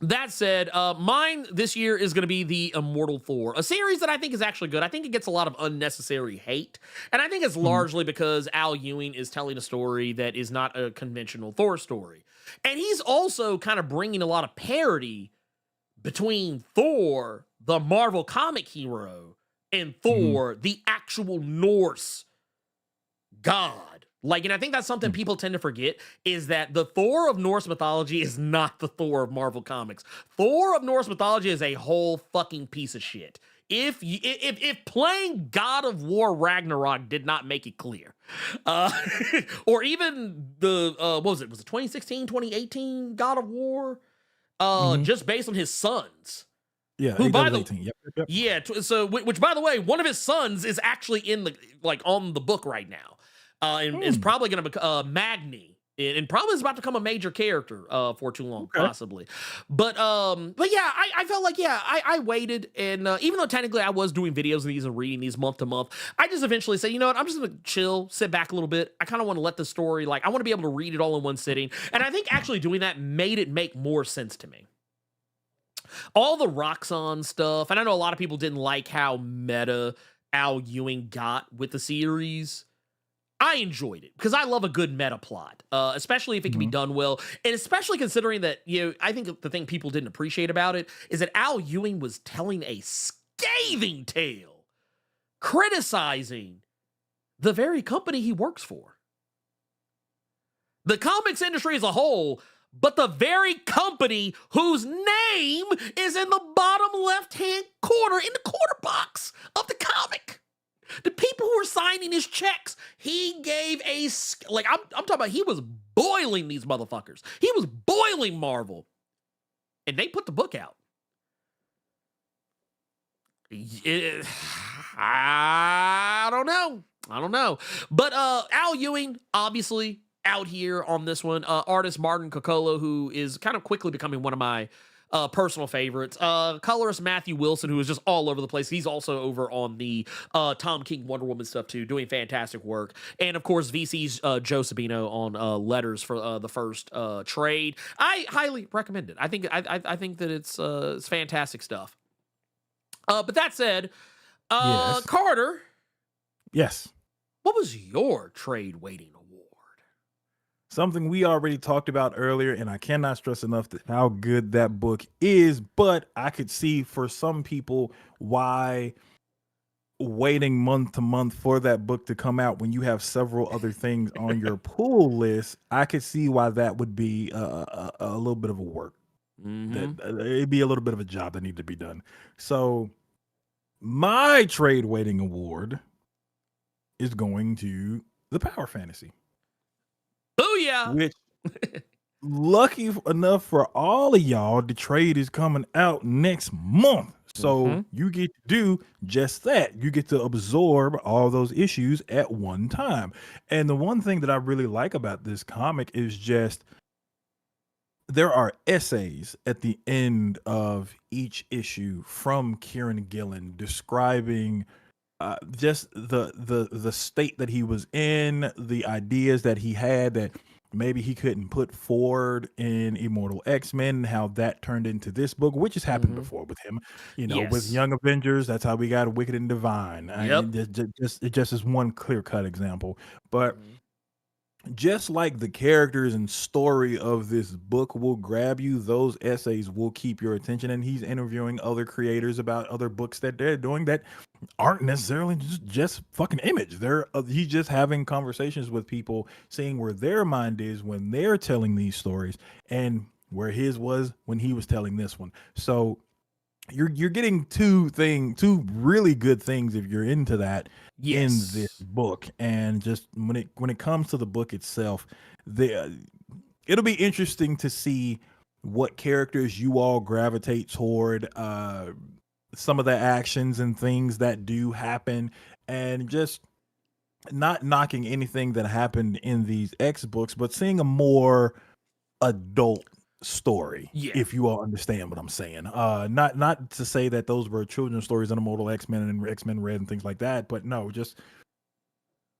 that said, mine this year is going to be The Immortal Thor, a series that I think is actually good. I think it gets a lot of unnecessary hate, and I think it's largely because Al Ewing is telling a story that is not a conventional Thor story. And he's also kind of bringing a lot of parody between Thor, the Marvel comic hero, and Thor, the actual Norse god. Like, and I think that's something people tend to forget, is that the Thor of Norse mythology is not the Thor of Marvel Comics. Thor of Norse mythology is a whole fucking piece of shit. If playing God of War Ragnarok did not make it clear, or even the, what was it 2016, 2018 God of War, just based on his sons. Yeah, who by the 18. Yep. Yeah, so which by the way, one of his sons is actually in the, like, on the book right now. And is probably going to become Magni, and probably is about to become a major character for too long, possibly. But yeah, I felt like, I waited, and even though technically I was doing videos of these and reading these month to month, I just eventually said, you know what, I'm just going to chill, sit back a little bit. I kind of want to let the story, like, I want to be able to read it all in one sitting, and I think actually doing that made it make more sense to me. All the Roxxon stuff, and I know a lot of people didn't like how meta Al Ewing got with the series. I enjoyed it because I love a good meta plot, especially if it can be done well. And especially considering that, I think the thing people didn't appreciate about it is that Al Ewing was telling a scathing tale, criticizing the very company he works for. The comics industry as a whole, but the very company whose name is in the bottom left-hand corner in the corner box of the comic. The people who were signing his checks, he gave I'm talking about, he was boiling these motherfuckers. He was boiling Marvel. And they put the book out. I don't know. But Al Ewing, obviously, out here on this one. Artist Martin Coccolo, who is kind of quickly becoming one of my personal favorites. Colorist Matthew Wilson, who is just all over the place. He's also over on the Tom King Wonder Woman stuff too, doing fantastic work. And of course, VC's Joe Sabino on letters for the first trade. I highly recommend it. I think that it's fantastic stuff. But that said, Yes. Carter. Yes. What was your trade waiting award? Something we already talked about earlier, and I cannot stress enough how good that book is, but I could see for some people why waiting month to month for that book to come out when you have several other things on your pull list, I could see why that would be a little bit of a work. It'd be a little bit of a job that needed to be done. So my trade waiting award is going to the Power Fantasy. Booyah! Which, lucky enough for all of y'all, the trade is coming out next month. So you get to do just that. You get to absorb all those issues at one time. And the one thing that I really like about this comic is just there are essays at the end of each issue from Kieran Gillen describing just the state that he was in, the ideas that he had that maybe he couldn't put forward in Immortal X-Men, how that turned into this book, which has happened before with him. You know, with Yes. Young Avengers, that's how we got Wicked and Divine. Yep. It just is one clear-cut example. But just like the characters and story of this book will grab you, those essays will keep your attention. And he's interviewing other creators about other books that they're doing that aren't necessarily just fucking Image. He's just having conversations with people, seeing where their mind is when they're telling these stories and where his was when he was telling this one. So you're getting two really good things if you're into that in this book. And just when it comes to the book itself, it'll be interesting to see what characters you all gravitate toward, some of the actions and things that do happen, and just not knocking anything that happened in these X books, but seeing a more adult story, if you all understand what I'm saying. Not to say that those were children's stories in Immortal X-Men and X-Men Red and things like that, but no, just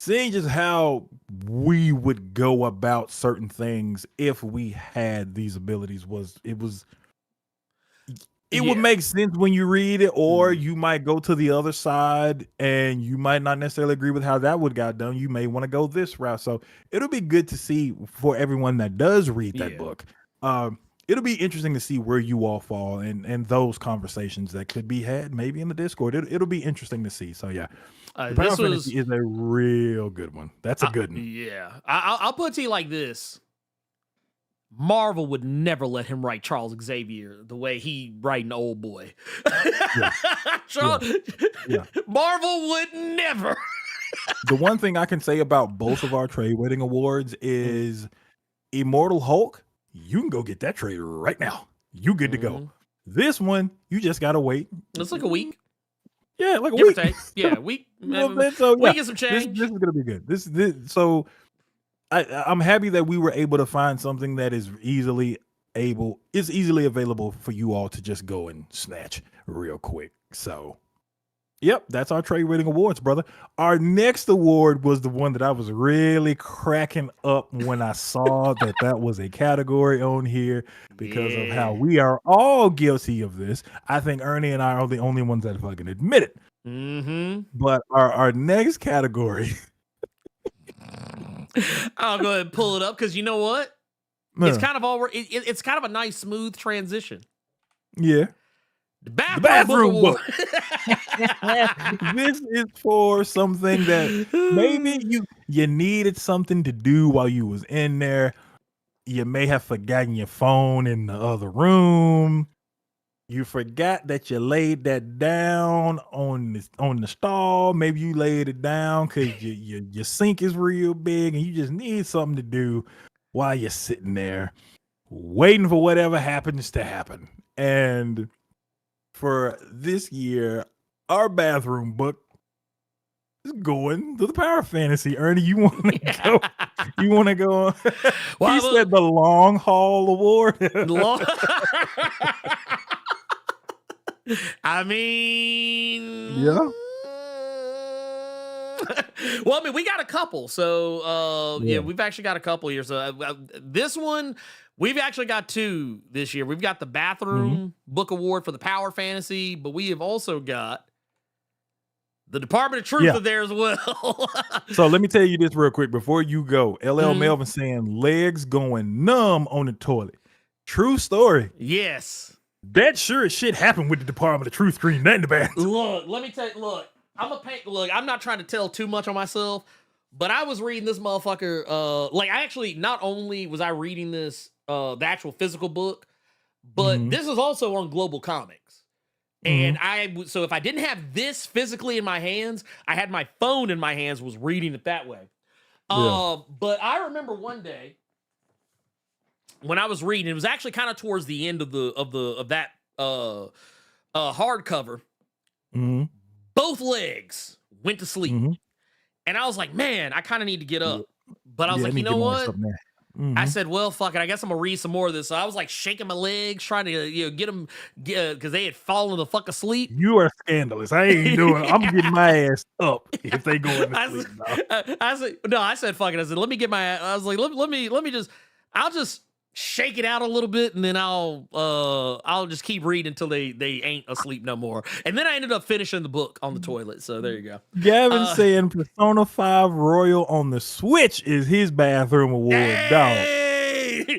seeing just how we would go about certain things if we had these abilities it would make sense when you read it, or you might go to the other side and you might not necessarily agree with how that would got done. You may want to go this route. So it'll be good to see for everyone that does read that book. It'll be interesting to see where you all fall and those conversations that could be had maybe in the Discord. It'll be interesting to see. So yeah, Power Fantasy is a real good one. That's a good one. Yeah, I'll put it to you like this: Marvel would never let him write Charles Xavier the way he writing Old Boy. Marvel would never. The one thing I can say about both of our trade waiting awards is Immortal Hulk. You can go get that trade right now. You good to go. This one, you just gotta wait. It's like a week. Yeah, like a Give week. Or take. Yeah, a week. So We get some change. This is gonna be good. So I'm happy that we were able to find something that is easily available for you all to just go and snatch real quick. So yep, that's our trade rating awards, brother. Our next award was the one that I was really cracking up when I saw that was a category on here because of how we are all guilty of this. I think Ernie and I are the only ones that fucking admit it. But our next category. I'll go ahead and pull it up because you know what? It's kind of it's kind of a nice smooth transition. Yeah. The bathroom book. This is for something that maybe you needed something to do while you was in there. You may have forgotten your phone in the other room. You forgot that you laid that down on the stall. Maybe you laid it down because your sink is real big and you just need something to do while you're sitting there waiting for whatever happens to happen. And for this year, our bathroom book is going to the Power Fantasy. Ernie, you want to go? You want to go? Well, he said the Long Haul Award. I mean, yeah. Well, I mean, we got a couple. So, we've actually got a couple here. So, this one, we've actually got two this year. We've got the Bathroom Book Award for the Power Fantasy, but we have also got the Department of Truth there as well. So, let me tell you this real quick before you go. LL Melvin saying legs going numb on the toilet. True story. Yes. That sure as shit happened with the Department of Truth screen, not in the bathroom. Look, let me tell you, I'm not trying to tell too much on myself, but I was reading this motherfucker, not only was I reading this, the actual physical book, but this is also on Global Comics. And so if I didn't have this physically in my hands, I had my phone in my hands, was reading it that way. But I remember one day, when I was reading, it was actually kind of towards the end of that hardcover. Both legs went to sleep, and I was like, "Man, I kind of need to get up." But I was like, "You know what? I said, well, fuck it. I guess I'm gonna read some more of this. So I was like shaking my legs, trying to get them, because they had fallen the fuck asleep. You are scandalous. I ain't doing. I'm getting my ass up if they go in the sleep. I said, fuck it. I said, let me get my. I was like, let me just. I'll just shake it out a little bit, and then I'll just keep reading until they ain't asleep no more. And then I ended up finishing the book on the toilet. So there you go. Gavin saying Persona 5 Royal on the Switch is his bathroom award, dog.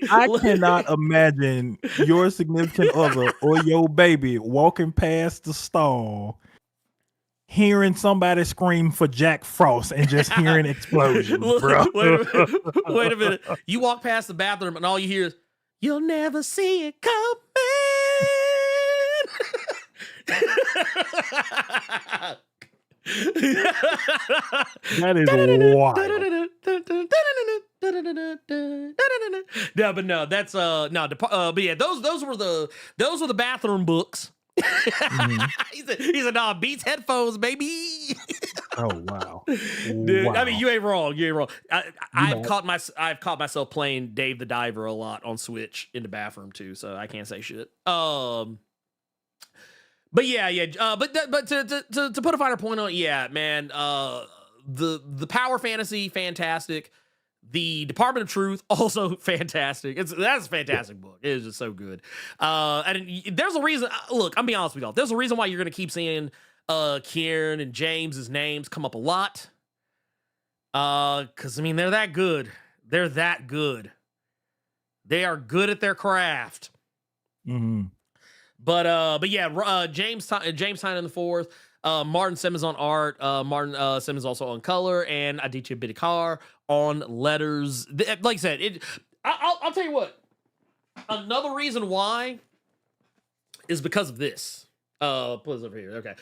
I cannot imagine your significant other or your baby walking past the stall, hearing somebody scream for Jack Frost and just hearing explosions, bro. Wait a minute. You walk past the bathroom and all you hear is, "You'll never see it coming." That is wild. No, but no, that's but yeah, those were the bathroom books. He said, "Nah, Beats headphones, baby." Oh wow, dude! Wow. I mean, you ain't wrong. I've caught myself playing Dave the Diver a lot on Switch in the bathroom too, so I can't say shit. But yeah. But to put a finer point on it, yeah, man. The power fantasy, fantastic. The Department of Truth, also fantastic. That's a fantastic book. It is just so good. And there's a reason. Look, I'm being honest with y'all. There's a reason why you're gonna keep seeing Kieran and James's names come up a lot. Because I mean, they're that good. They're that good. They are good at their craft. Mm-hmm. But yeah, James Tynan the fourth. Martin Simmons on art. Martin Simmons also on color, and Aditya Bidikar on letters. Like I said, I'll tell you what. Another reason why is because of this. Put this over here. Okay,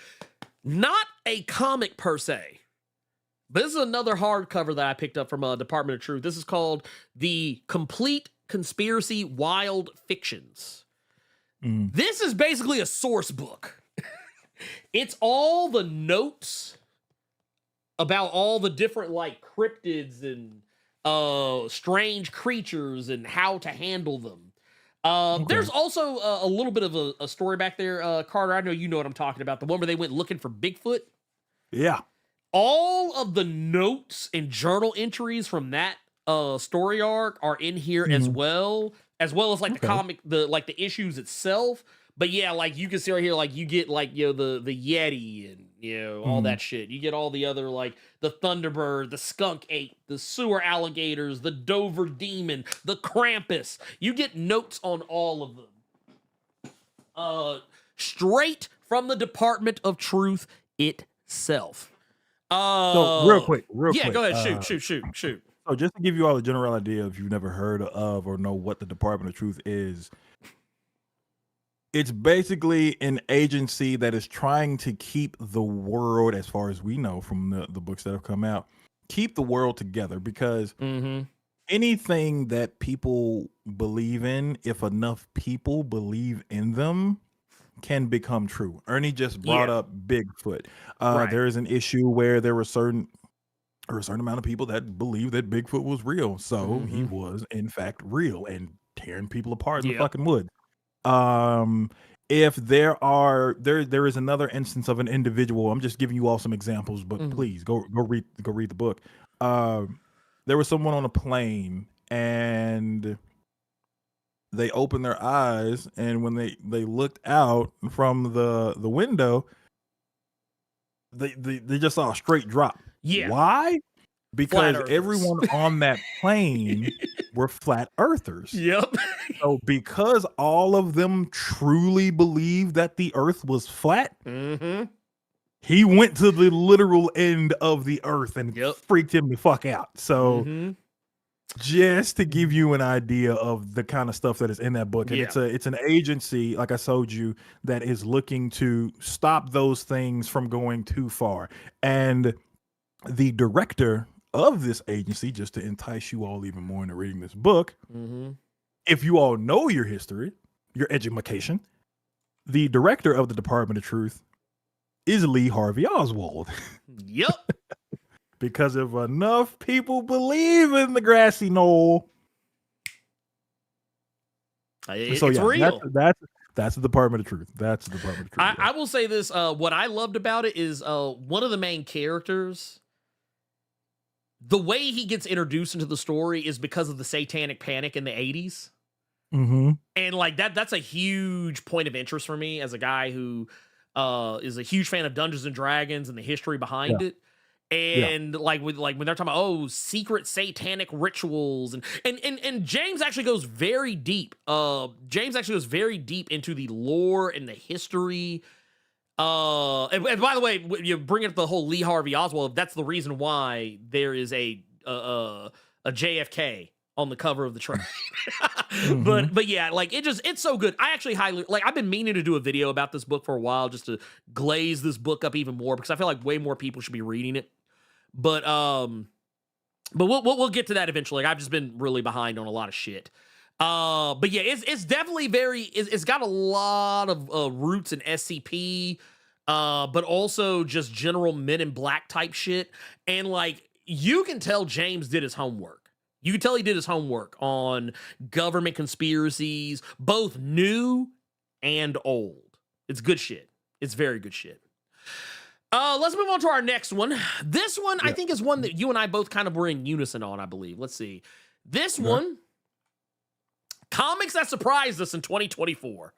not a comic per se, but this is another hardcover that I picked up from Department of Truth. This is called The Complete Conspiracy Wild Fictions. This is basically a source book. It's all the notes about all the different like cryptids and strange creatures and how to handle them. There's also a little bit of a story back there, Carter. I know you know what I'm talking about. The one where they went looking for Bigfoot. Yeah. All of the notes and journal entries from that story arc are in here as well as like the comic, the issues itself. But yeah, like you can see right here, like you get like, you know, the Yeti and, all that shit. You get all the other, like the Thunderbird, the Skunk Ape, the sewer alligators, the Dover Demon, the Krampus. You get notes on all of them. Straight from the Department of Truth itself. So real quick. Yeah, go ahead. Shoot. So just to give you all a general idea, if you've never heard of or know what the Department of Truth is, it's basically an agency that is trying to keep the world, as far as we know from the books that have come out, keep the world together, because anything that people believe in, if enough people believe in them, can become true. Ernie just brought up Bigfoot. There is an issue where there were a certain amount of people that believed that Bigfoot was real. So he was in fact real and tearing people apart in the fucking woods. If there is another instance of an individual, I'm just giving you all some examples, but please go read the book. There was someone on a plane and they opened their eyes, and when they looked out from the window, they just saw a straight drop. Yeah. Why? Because everyone on that plane were flat earthers. Yep. So because all of them truly believed that the earth was flat, he went to the literal end of the earth and freaked him the fuck out. So just to give you an idea of the kind of stuff that is in that book. And it's an agency, like I told you, that is looking to stop those things from going too far. And the director of this agency, just to entice you all even more into reading this book, if you all know your history, your education, the director of the Department of Truth is Lee Harvey Oswald. Because if enough people believe in the grassy knoll, It's so yeah, real. That's the Department of Truth. That's the Department of Truth. I will say this. What I loved about it is one of the main characters, the way he gets introduced into the story is because of the satanic panic in the 80s. Mm-hmm. And like that's a huge point of interest for me as a guy who is a huge fan of Dungeons and Dragons and the history behind it. And like when they're talking about secret satanic rituals and James actually goes very deep. James actually goes very deep into the lore and the history. And by the way, you bring up the whole Lee Harvey Oswald. That's the reason why there is a JFK on the cover of the trade. But yeah, like it's so good. I actually I've been meaning to do a video about this book for a while just to glaze this book up even more because I feel like way more people should be reading it. But we'll get to that eventually. Like, I've just been really behind on a lot of shit. But yeah, it's definitely it's got a lot of roots in SCP, but also just general Men in Black type shit. And like, you can tell James did his homework. You can tell he did his homework on government conspiracies, both new and old. It's good shit. It's very good shit. Let's move on to our next one. This one, I think, is one that you and I both kind of were in unison on, I believe. Let's see. This one, comics that surprised us in 2024.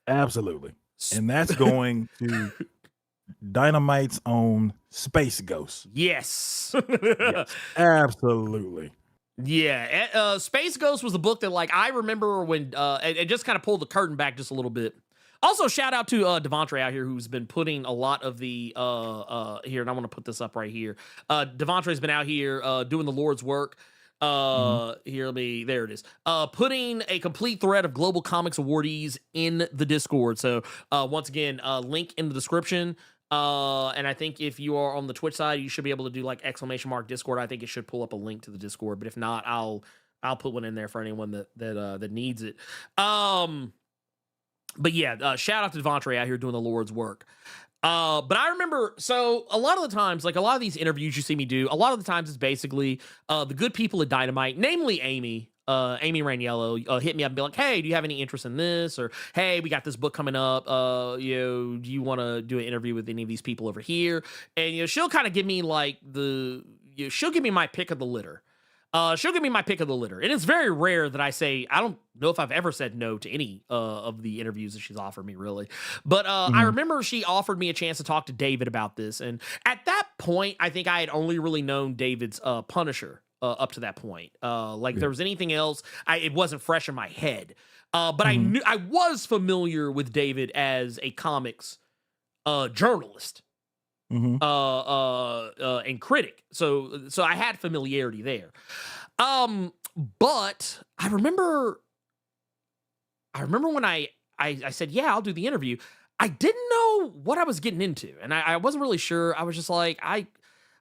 Absolutely. And that's going to Dynamite's own Space Ghost. Yes. Yes, absolutely. Yeah. Space Ghost was the book that, like, I remember when it just kind of pulled the curtain back just a little bit. Also, shout out to Devontre out here who's been putting a lot of the here, and I want to put this up right here. Devontra's been out here doing the Lord's work. Here, there it is. Putting a complete thread of Global Comics awardees in the Discord. So once again, link in the description. And I think if you are on the Twitch side, you should be able to do like !Discord. I think it should pull up a link to the Discord. But if not, I'll put one in there for anyone that needs it. But yeah, shout out to Devontre out here doing the Lord's work. But I remember, so a lot of the times, like a lot of these interviews you see me do, a lot of the times it's basically the good people at Dynamite, namely Amy Rainiello, hit me up and be like, hey, do you have any interest in this? Or, hey, we got this book coming up. Do you want to do an interview with any of these people over here? And, she'll kind of give me like she'll give me my pick of the litter. She'll give me my pick of the litter. And it's very rare that I say, I don't know if I've ever said no to any of the interviews that she's offered me, really. But I remember she offered me a chance to talk to David about this. And at that point, I think I had only really known David's Punisher up to that point. If there was anything else, it wasn't fresh in my head. But I knew I was familiar with David as a comics journalist. And critic. So I had familiarity there. But I remember when I said, yeah, I'll do the interview. I didn't know what I was getting into. And I wasn't really sure. I was just like, I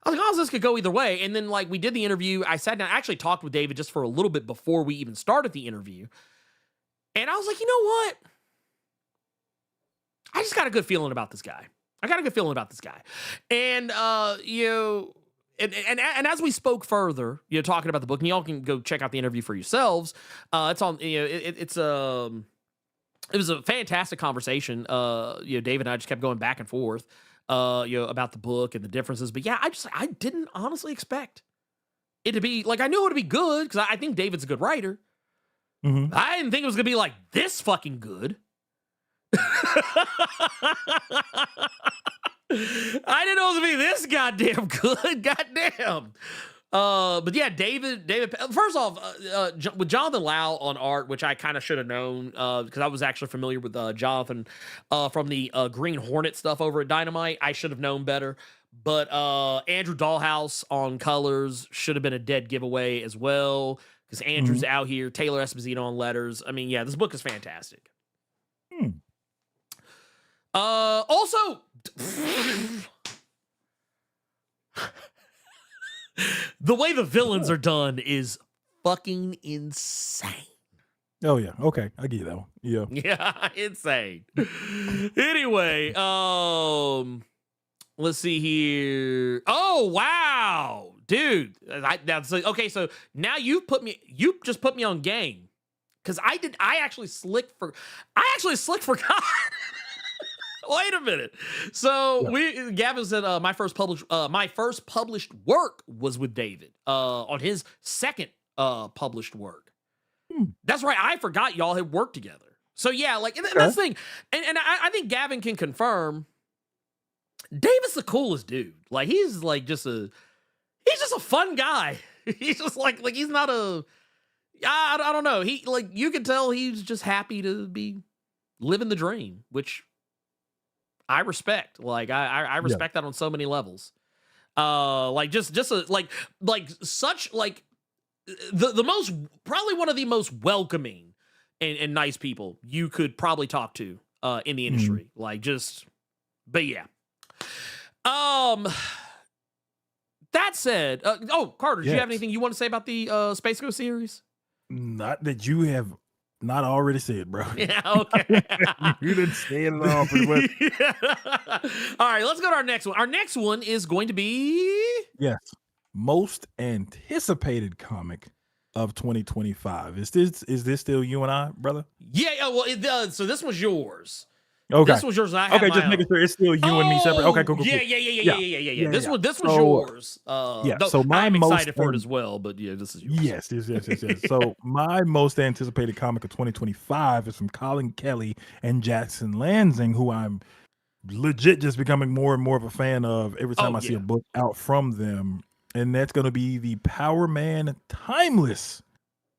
was like, oh, this could go either way. And then like we did the interview. I sat down, I actually talked with David just for a little bit before we even started the interview. And I was like, you know what? I just got a good feeling about this guy. And and as we spoke further, talking about the book, and y'all can go check out the interview for yourselves. It's on, it was a fantastic conversation. David and I just kept going back and forth, about the book and the differences. But yeah, I didn't honestly expect it to be like, I knew it would be good because I think David's a good writer. I didn't think it was gonna be like this fucking good. I didn't know it was gonna be this goddamn good. Goddamn. But yeah, David. First off, with Jonathan Lau on art, which I kind of should have known because I was actually familiar with Jonathan from the Green Hornet stuff over at Dynamite. I should have known better. But Andrew Dahlhaus on colors should have been a dead giveaway as well because Andrew's out here. Taylor Esposito on letters. I mean, yeah, this book is fantastic. Also, the way the villains are done is fucking insane. Oh yeah, okay, I get you that one. Yeah, insane. Anyway, let's see here. Oh wow, dude. Okay, so now you just put me on game. because I actually slick forgot. Wait a minute. So Gavin said my first published work was with David on his second published work. That's right. I forgot y'all had worked together. So yeah, like and that's the thing. And I think Gavin can confirm David's the coolest dude. Like he's just a fun guy. He's just like he's not I don't know. He like you can tell he's just happy to be living the dream, which I respect. Like I respect that on so many levels. Like just a, like such like the most probably one of the most welcoming and nice people you could probably talk to in the industry. Like just, but yeah. That said, Carter, do you have anything you want to say about the Space Ghost series? Not that you have not already said, bro. Yeah, okay. You didn't say it all pretty much. All right, let's go to our next one. Our next one is going to be most anticipated comic of 2025. Is this still you and I, brother? Yeah. Well, it does. So this was yours. Okay. This was yours. I have just making sure it's still you and me separate. Okay, cool. Yeah. This was yours. So I'm excited for it as well, but yeah, this is yours. Yes. So my most anticipated comic of 2025 is from Colin Kelly and Jackson Lansing, who I'm legit just becoming more and more of a fan of every time I see a book out from them. And that's going to be the Power Man Timeless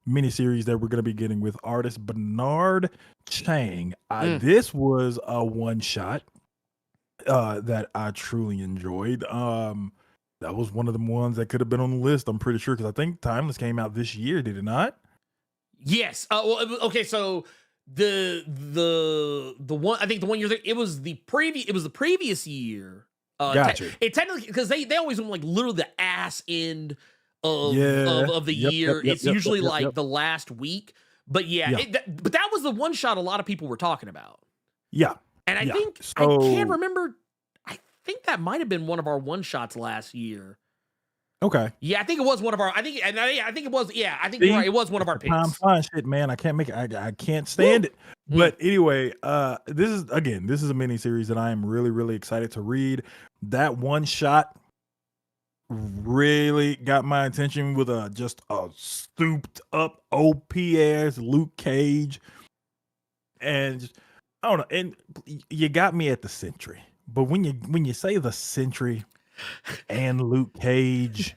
miniseries that we're going to be getting with artist Bernard Chang. This was a one shot that I truly enjoyed. That was one of the ones that could have been on the list, I'm pretty sure, because I think Timeless came out this year, did it not? Yes. Well, okay, so the one, I think the one year it was the previous year. Gotcha. It technically, because they always want like literally the ass end of the year. It's usually like the last week. But but that was the one shot a lot of people were talking about. Yeah. And I think I can't remember. I think that might have been one of our one shots last year. Okay. Yeah, I think it was one of our. I think it was. Yeah, I think you're right. It was one of our picks. Time flying shit, man. I can't make it. I can't stand it. But anyway, this is a mini series that I am really, really excited to read. That one shot really got my attention with just a stooped up OP ass Luke Cage, and just, I don't know. And you got me at the Sentry, but when you say the Sentry and Luke Cage,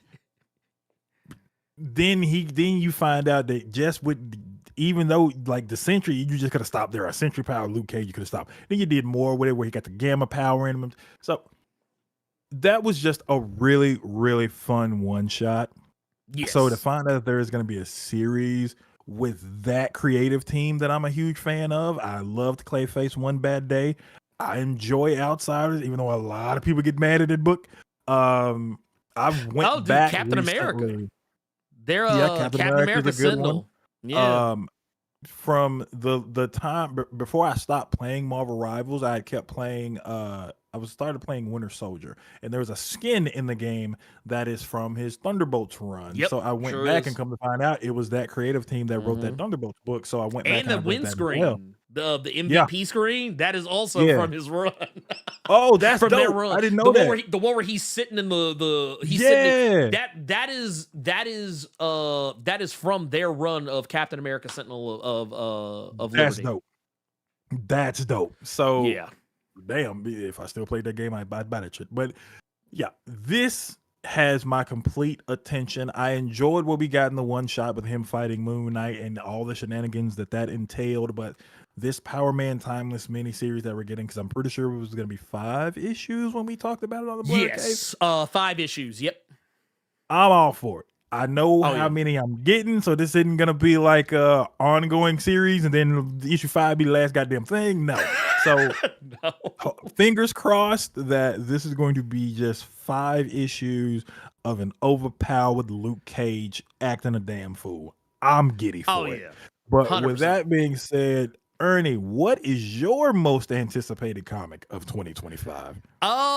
then you find out that just with, even though like the Sentry, you just could have stopped there. A Sentry power Luke Cage, you could have stopped. Then you did more with it where he got the gamma power in him. So that was just a really, really fun one shot. Yes. So to find out that there is going to be a series with that creative team that I'm a huge fan of. I loved Clayface One Bad Day. I enjoy Outsiders, even though a lot of people get mad at that book. I went back Captain recently. America. They're Captain America Sentinel. Yeah. From the time before I stopped playing Marvel Rivals, I had kept playing. I started playing Winter Soldier, and there was a skin in the game that is from his Thunderbolts run. Yep, so I went back and come to find out it was that creative team that wrote that Thunderbolts book. So I went back and the windscreen, the MVP screen, that is also from his run. Oh, that's from dope. Their run. I didn't know that. The one where he's sitting in sitting in, that is from their run of Captain America Sentinel of That's Liberty. dope. That's dope. So yeah. Damn, if I still played that game, I'd buy that shit. But yeah, this has my complete attention. I enjoyed what we got in the one shot with him fighting Moon Knight and all the shenanigans that entailed. But this Power Man Timeless miniseries that we're getting, because I'm pretty sure it was going to be 5 issues when we talked about it on the Blerd Yes, 5 issues. Yep. I'm all for it. I know how many I'm getting, so this isn't gonna be like a ongoing series and then issue 5 be the last goddamn thing. No. So fingers crossed that this is going to be just 5 issues of an overpowered Luke Cage acting a damn fool. I'm giddy for it. But 100%. With that being said, Ernie, what is your most anticipated comic of 2025?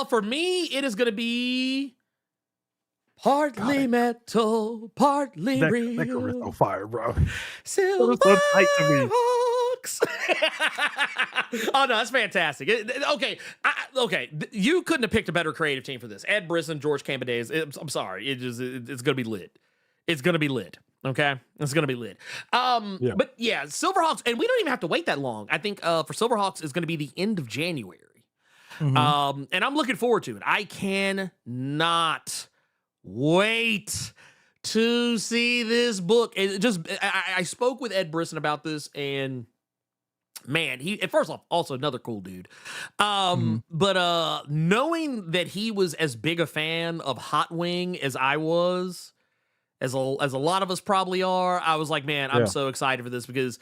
For me, it is gonna be Partly metal, partly That real. cover is so fire, bro. Silver so tight to me. Hawks. Oh no, that's fantastic. Okay, you couldn't have picked a better creative team for this. Ed Brisson, George Cambadeas. I'm sorry, it's gonna be lit. It's gonna be lit. Okay, it's gonna be lit. But yeah, Silverhawks, and we don't even have to wait that long. I think for Silverhawks is gonna be the end of January. And I'm looking forward to it. I cannot wait to see this book. I spoke with Ed Brisson about this, and man, first off, also another cool dude. But knowing that he was as big a fan of Hot Wing as I was, as a lot of us probably are, I was like, man, I'm so excited for this, because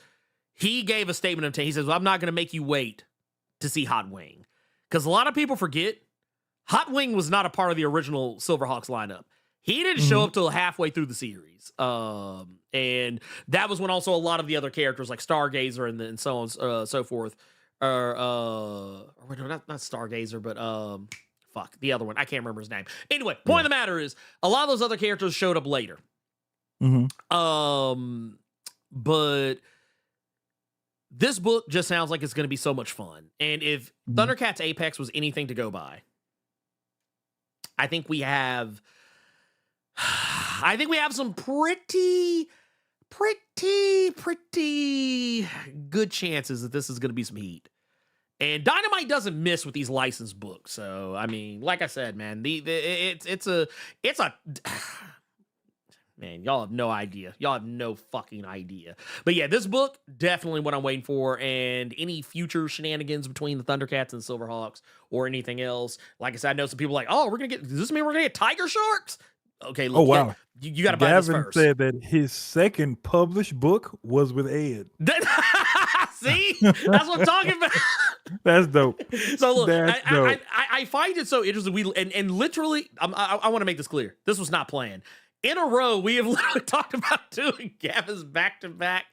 he gave a statement of he says, well, I'm not going to make you wait to see Hot Wing. Because a lot of people forget, Hot Wing was not a part of the original Silverhawks lineup. He didn't show up till halfway through the series. And that was when also a lot of the other characters like Stargazer and so on so forth. No, not Stargazer, but the other one. I can't remember his name. Anyway, point of the matter is, a lot of those other characters showed up later. But this book just sounds like it's going to be so much fun. And if Thundercats Apex was anything to go by, I think we have some pretty good chances that this is going to be some heat. And Dynamite doesn't miss with these licensed books. So, I mean, like I said, man, it's a man, y'all have no idea. Y'all have no fucking idea. But yeah, this book, definitely what I'm waiting for. And any future shenanigans between the Thundercats and Silverhawks or anything else. Like I said, I know some people are like, oh, does this mean we're going to get Tiger Sharks? Okay, look, wow. You got to buy this first. Gavin said that his second published book was with Ed. See? That's what I'm talking about. That's dope. So look, dope. I find it so interesting. And literally, I want to make this clear. This was not planned. In a row, we have literally talked about doing Gavin's back-to-back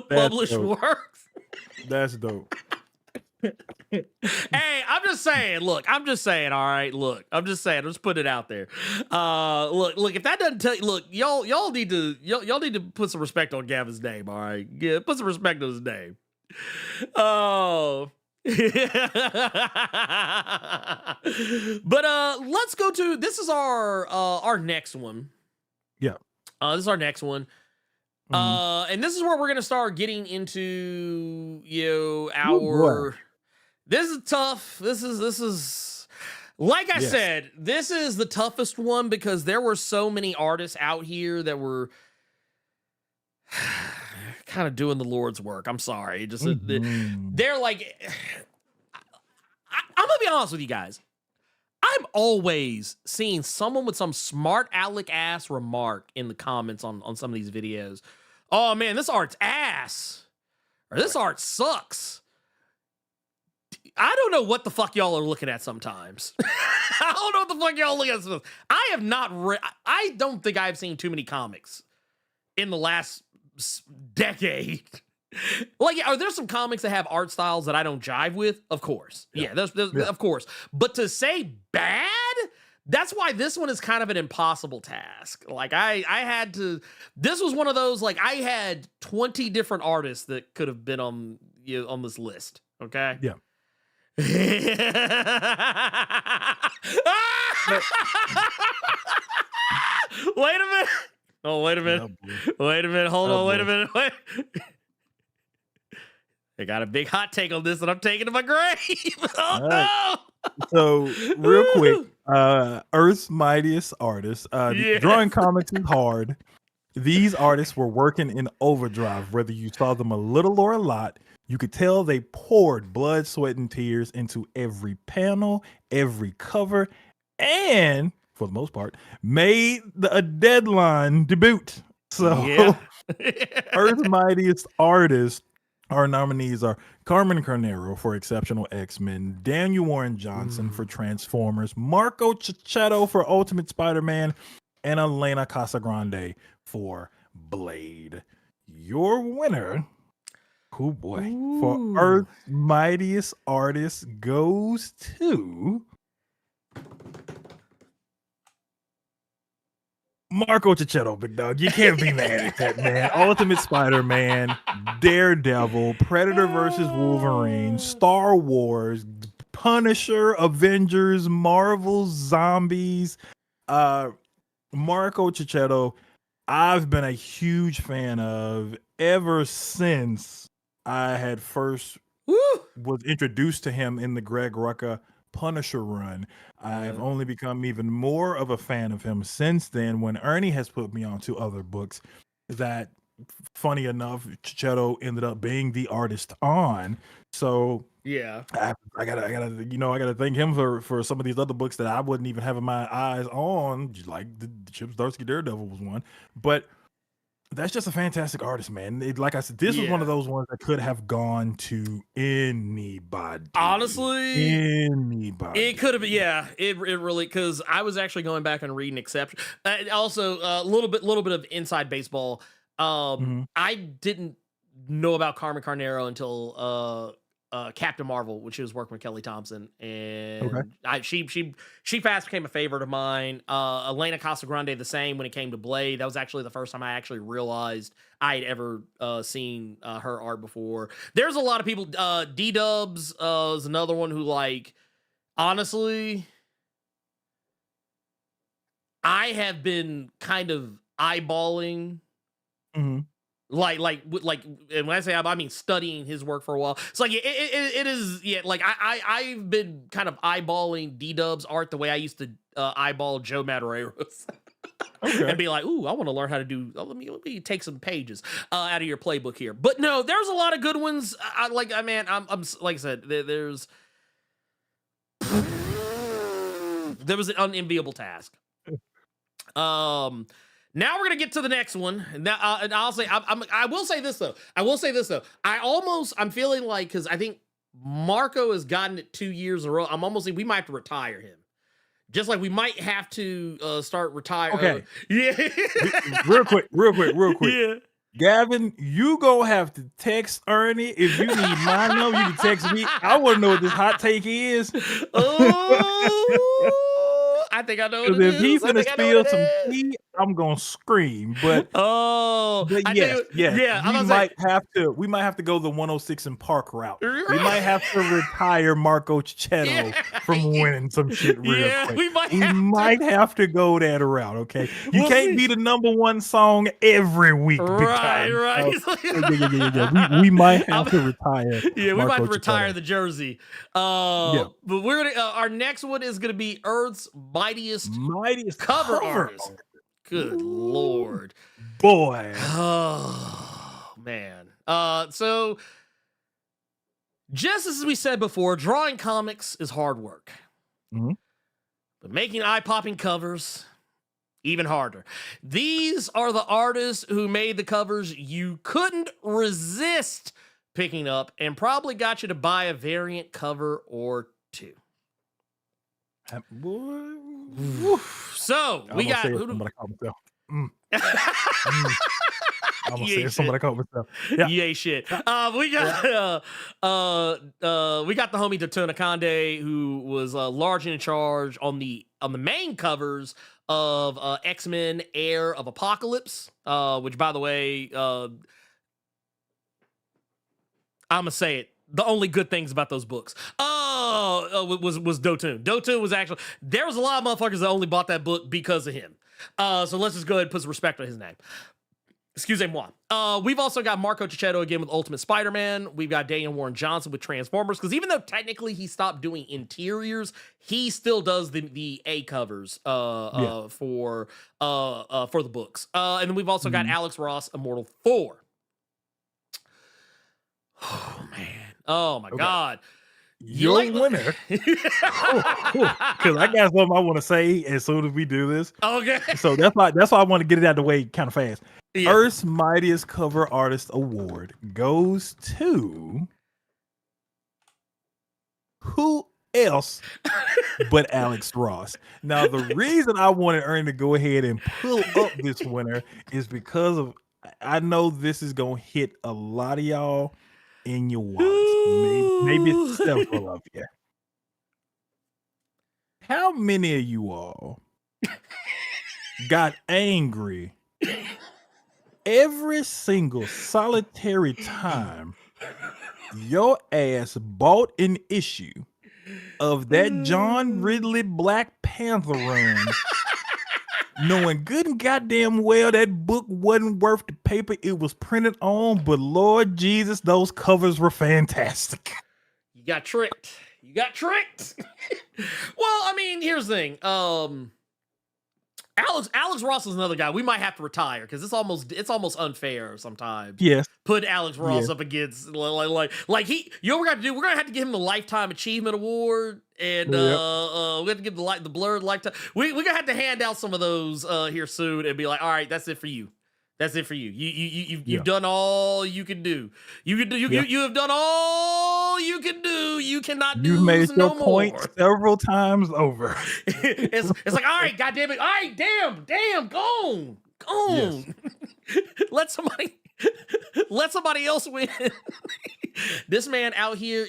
published works. That's dope. Hey, I'm just saying, all right, I'm just saying, let's put it out there. Look, if that doesn't tell you, look, y'all need to put some respect on Gavin's name, all right? Yeah, put some respect on his name. Oh. But let's go to, this is our next one. Yeah. This is our next one. And this is where we're gonna start getting into our. This is tough. This is like I said, this is the toughest one because there were so many artists out here that were kind of doing the Lord's work. I'm sorry. Just they're like, I'm gonna be honest with you guys. I'm always seeing someone with some smart aleck ass remark in the comments on some of these videos. Oh man, this art's ass. Or this art sucks. I don't know what the fuck y'all are looking at sometimes. I don't know what the fuck y'all looking at sometimes. I have not I don't think I've seen too many comics in the last decade. Like, are there some comics that have art styles that I don't jive with? Of course. Yeah, there's of course. But to say bad, that's why this one is kind of an impossible task. Like, I had to, this was one of those, like, I had 20 different artists that could have been on this list. Okay? Yeah. Wait a minute. Oh, wait a minute. Wait a minute. Hold on. Wait a minute. Wait. I got a big hot take on this, and I'm taking to my grave. Oh, no. So, real quick, Earth's Mightiest Artists. Drawing comics is hard. These artists were working in overdrive, whether you saw them a little or a lot. You could tell they poured blood, sweat, and tears into every panel, every cover, and, for the most part, made a deadline debut. So, Earth's Mightiest Artists, our nominees are Carmen Carnero for Exceptional X-Men, Daniel Warren Johnson for Transformers, Marco Cicchetto for Ultimate Spider-Man, and Elena Casagrande for Blade. Your winner, oh boy, for Earth's Mightiest Artist goes to Marco Cicchetto, big dog. You can't be mad at that, man. Ultimate Spider-Man, Daredevil, Predator versus Wolverine, Star Wars, Punisher, Avengers, Marvel, Zombies. Marco Cicchetto, I've been a huge fan of ever since I had first was introduced to him in the Greg Rucka Punisher run. I've only become even more of a fan of him since then when Ernie has put me on to other books that, funny enough, Cicchetto ended up being the artist on. So yeah, I gotta thank him for some of these other books that I wouldn't even have my eyes on, like the Chip Zdarsky Daredevil was one. But that's just a fantastic artist, man. Like I said, this was one of those ones that could have gone to anybody. Honestly, anybody. It could have been, yeah. It really, because I was actually going back and reading Exception. Also, a little bit of inside baseball. I didn't know about Carmen Carnero until Captain Marvel, which she was working with Kelly Thompson, and she fast became a favorite of mine. Elena Casagrande the same when it came to Blade. That was actually the first time I actually realized I had ever seen her art before. There's a lot of people. D-Dubs is another one who, like, honestly, I have been kind of eyeballing. Like, and when I say I mean studying his work for a while. It's like it is, yeah. Like I've been kind of eyeballing D-Dub's art the way I used to eyeball Joe Madureiros, and be like, ooh, I want to learn how to do. Let me take some pages out of your playbook here. But no, there's a lot of good ones. I'm like I said, there was an unenviable task. Now we're gonna get to the next one. Now, and I'll say, I will say this though. I'm feeling like, because I think Marco has gotten it 2 years in a row. I'm almost like we might have to retire him. Just like we might have to start retiring. Okay. Yeah. real quick. Yeah. Gavin, you gonna have to text Ernie. If you need my number, you can text me. I want to know what this hot take is. Oh, I think I know what it is. If he's gonna spill some tea, I'm gonna scream. But yes, we might have to go the 106 and Park route. Right. We might have to retire Marco Cicchetto from winning some shit real quick. We might have to go that route. Okay, you can't be the #1 song every week. Right. Yeah. We might have to retire. Yeah, we Marco might have to retire Cicchetto. the jersey. But we're gonna. Our next one is gonna be Earth's mightiest cover artist. Good Lord, boy. Oh man. So just as we said before, drawing comics is hard work. But making eye-popping covers, even harder. These are the artists who made the covers you couldn't resist picking up and probably got you to buy a variant cover or two. So we got somebody called myself. I'm gonna say somebody called myself. Yeah. Yay shit. We got the homie Datuna Conde, who was large and in charge on the main covers of X-Men Heir of Apocalypse, which, by the way, I'm gonna say it. The only good things about those books was Dotun. Dotun was actually, there was a lot of motherfuckers that only bought that book because of him. So let's just go ahead and put some respect on his name. Excusez-moi. We've also got Marco Cicchetto again with Ultimate Spider-Man. We've got Daniel Warren Johnson with Transformers, because even though technically he stopped doing interiors, he still does the A covers for the books. And then we've also got Alex Ross, Immortal 4. Oh man. Oh my God. Your winner. Because I got something I want to say as soon as we do this. Okay. So that's why I want to get it out of the way kind of fast. Yeah. Earth's Mightiest Cover Artist Award goes to who else but Alex Ross. Now, the reason I wanted Ernie to go ahead and pull up this winner is because of, I know this is going to hit a lot of y'all in your wallets. Maybe several of you. How many of you all got angry every single solitary time your ass bought an issue of that John Ridley Black Panther run, knowing good and goddamn well that book wasn't worth the paper it was printed on, but Lord Jesus, those covers were fantastic. You got tricked. You got tricked. Well, I mean, here's the thing. Alex Ross is another guy we might have to retire because it's almost unfair sometimes. Yes. Put Alex Ross up against like he. You know what we're gonna do? We're gonna have to give him the Lifetime Achievement Award, and we have to give the Blerd Lifetime. We're gonna have to hand out some of those here soon and be like, all right, that's it for you. That's it for you. You've done all you can do. You have done all you can do. You cannot do. You made no your point more. several times over. it's like, all right, goddamn it, all right, damn, go on. Yes. let somebody else win. This man out here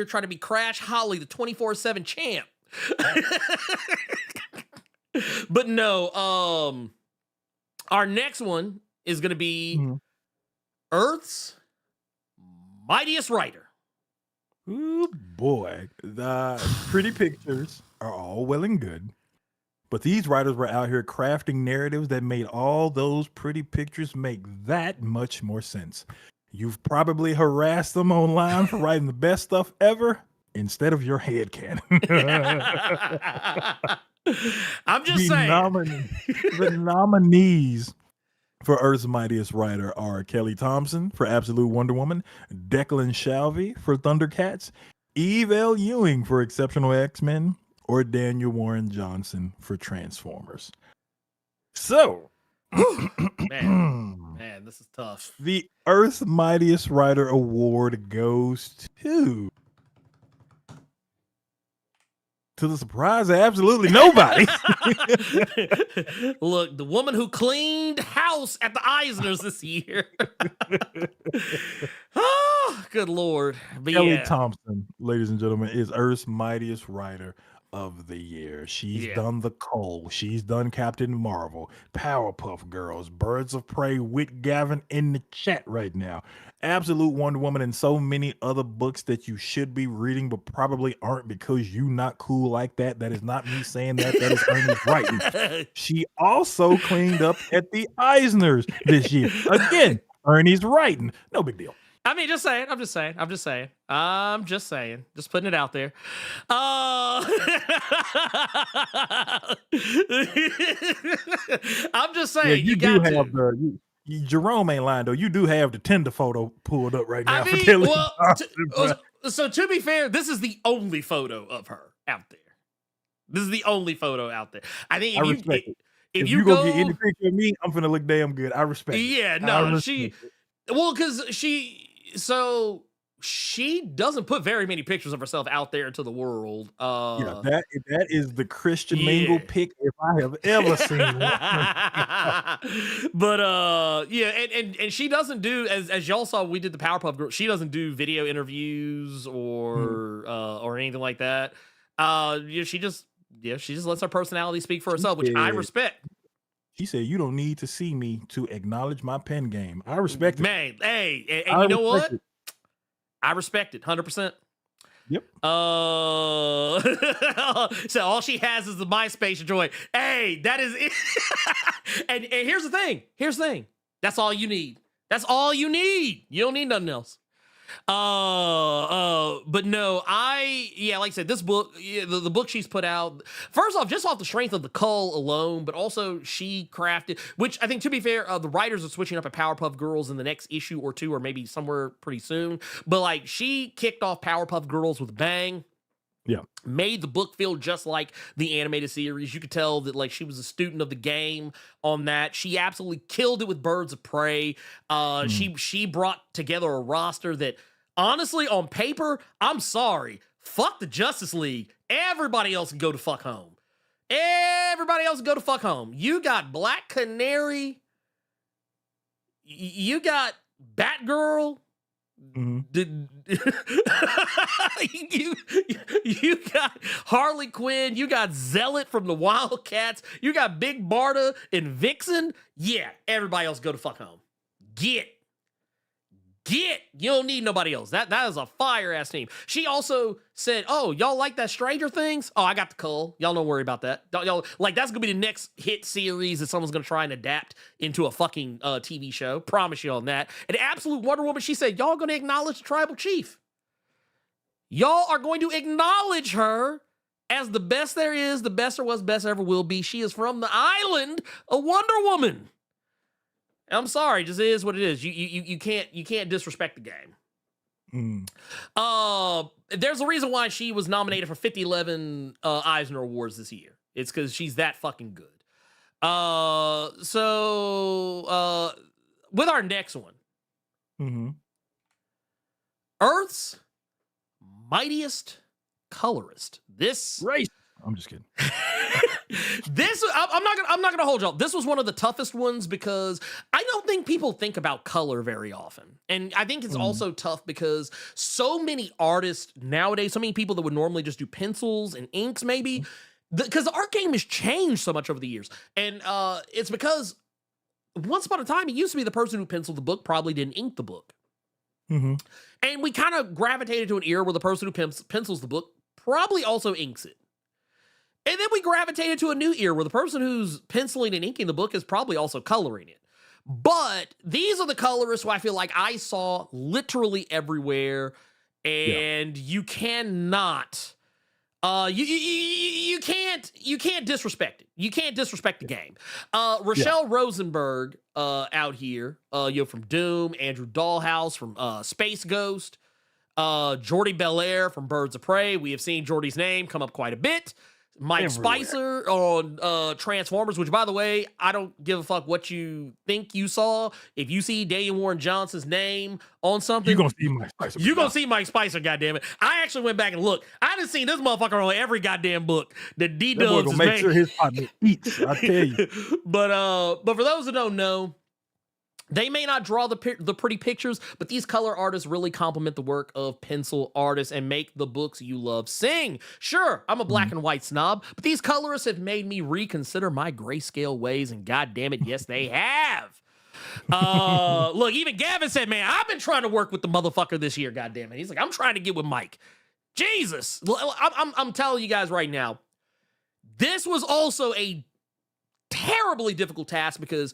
trying to be Crash Holly, the 24/7 champ. But no, our next one is going to be Earth's Mightiest Writer. Ooh, boy. The pretty pictures are all well and good, but these writers were out here crafting narratives that made all those pretty pictures make that much more sense. You've probably harassed them online for writing the best stuff ever instead of your headcanon. I'm just saying. The nominees for Earth's Mightiest Writer are Kelly Thompson for Absolute Wonder Woman, Declan Shalvey for Thundercats, Eve L. Ewing for Exceptional X-Men, or Daniel Warren Johnson for Transformers. So, man, this is tough. The Earth's Mightiest Writer Award goes to the surprise of absolutely nobody. Look, the woman who cleaned house at the Eisners this year. Oh, good Lord. But Kelly Thompson, ladies and gentlemen, is Earth's Mightiest Writer of the Year. She's done The Cole. She's done Captain Marvel, Powerpuff Girls, Birds of Prey with Gavin in the chat right now, Absolute Wonder Woman, and so many other books that you should be reading but probably aren't because you not cool like that. That is not me saying that. That is Ernie's writing. She also cleaned up at the Eisners this year. Again, Ernie's writing. No big deal. I mean, just saying. I'm just saying. Just putting it out there. I'm just saying. Yeah, Jerome ain't lying though. You do have the Tinder photo pulled up right now. For Kelly. So to be fair, this is the only photo of her out there. This is the only photo out there. I think if you go get any picture of me, I'm gonna look damn good. I respect it. Yeah, no, because she doesn't put very many pictures of herself out there to the world. That is the Christian Mingle pic if I have ever seen one. But and she doesn't do as y'all saw. We did the Powerpuff Girls. She doesn't do video interviews or anything like that. She just lets her personality speak for herself, which I respect. She said, "You don't need to see me to acknowledge my pen game." I respect it. Man, hey, and you know what? I respect it 100%. Yep. So all she has is the MySpace joy. Hey, that is it. and here's the thing. That's all you need. You don't need nothing else. But no, like I said, this book, the book she's put out, first off, just off the strength of the cull alone, but also she crafted, which I think, to be fair, the writers are switching up at Powerpuff Girls in the next issue or two, or maybe somewhere pretty soon. But like, she kicked off Powerpuff Girls with a bang. Yeah. Made the book feel just like the animated series. You could tell that like she was a student of the game on that. She absolutely killed it with Birds of Prey. She brought together a roster that honestly on paper, I'm sorry, fuck the Justice League. Everybody else can go to fuck home. You got Black Canary. You got Batgirl. Did you got Harley Quinn, you got Zealot from the Wildcats, you got Big Barda and Vixen. Yeah, everybody else go to fuck home. Get. You don't need nobody else. That is a fire ass team. She also said, "Oh, y'all like that Stranger Things? Oh, I got the cull. Y'all don't worry about that. Don't y'all like that's gonna be the next hit series that someone's gonna try and adapt into a fucking TV show. Promise you on that." And Absolute Wonder Woman, she said, "Y'all gonna acknowledge the tribal chief. Y'all are going to acknowledge her as the best there is, the best there was, best ever will be. She is from the island of Wonder Woman." I'm sorry, just is what it is. You can't disrespect the game. There's a reason why she was nominated for 5011 Eisner Awards this year. It's because she's that fucking good. So with our next one, Earth's Mightiest Colorist. This race. I'm just kidding. I'm not gonna hold y'all. This was one of the toughest ones because I don't think people think about color very often. And I think it's also tough because so many artists nowadays, so many people that would normally just do pencils and inks maybe, because the art game has changed so much over the years. And it's because once upon a time, it used to be the person who penciled the book probably didn't ink the book. And we kind of gravitated to an era where the person who pencils the book probably also inks it. And then we gravitated to a new era where the person who's penciling and inking the book is probably also coloring it. But these are the colorists who I feel like I saw literally everywhere, and you cannot, you can't disrespect it. You can't disrespect the game. Rochelle Rosenberg out here, from Doom, Andrew Dollhouse from Space Ghost, Jordy Belair from Birds of Prey. We have seen Jordy's name come up quite a bit. Mike Spicer on Transformers, which, by the way, I don't give a fuck what you think you saw. If you see Daniel Warren Johnson's name on something, you're going to see Mike Spicer. You're going to see Mike Spicer, goddammit. I actually went back and looked. I done seen this motherfucker on every goddamn book that D-Dubs is make sure his partner eats, I tell you. But for those who don't know, they may not draw the pretty pictures, but these color artists really complement the work of pencil artists and make the books you love sing. Sure, I'm a black and white snob, but these colorists have made me reconsider my grayscale ways, and goddammit, yes, they have. Look, even Gavin said, man, I've been trying to work with the motherfucker this year, goddammit. He's like, I'm trying to get with Mike. Jesus. I'm telling you guys right now, this was also a terribly difficult task because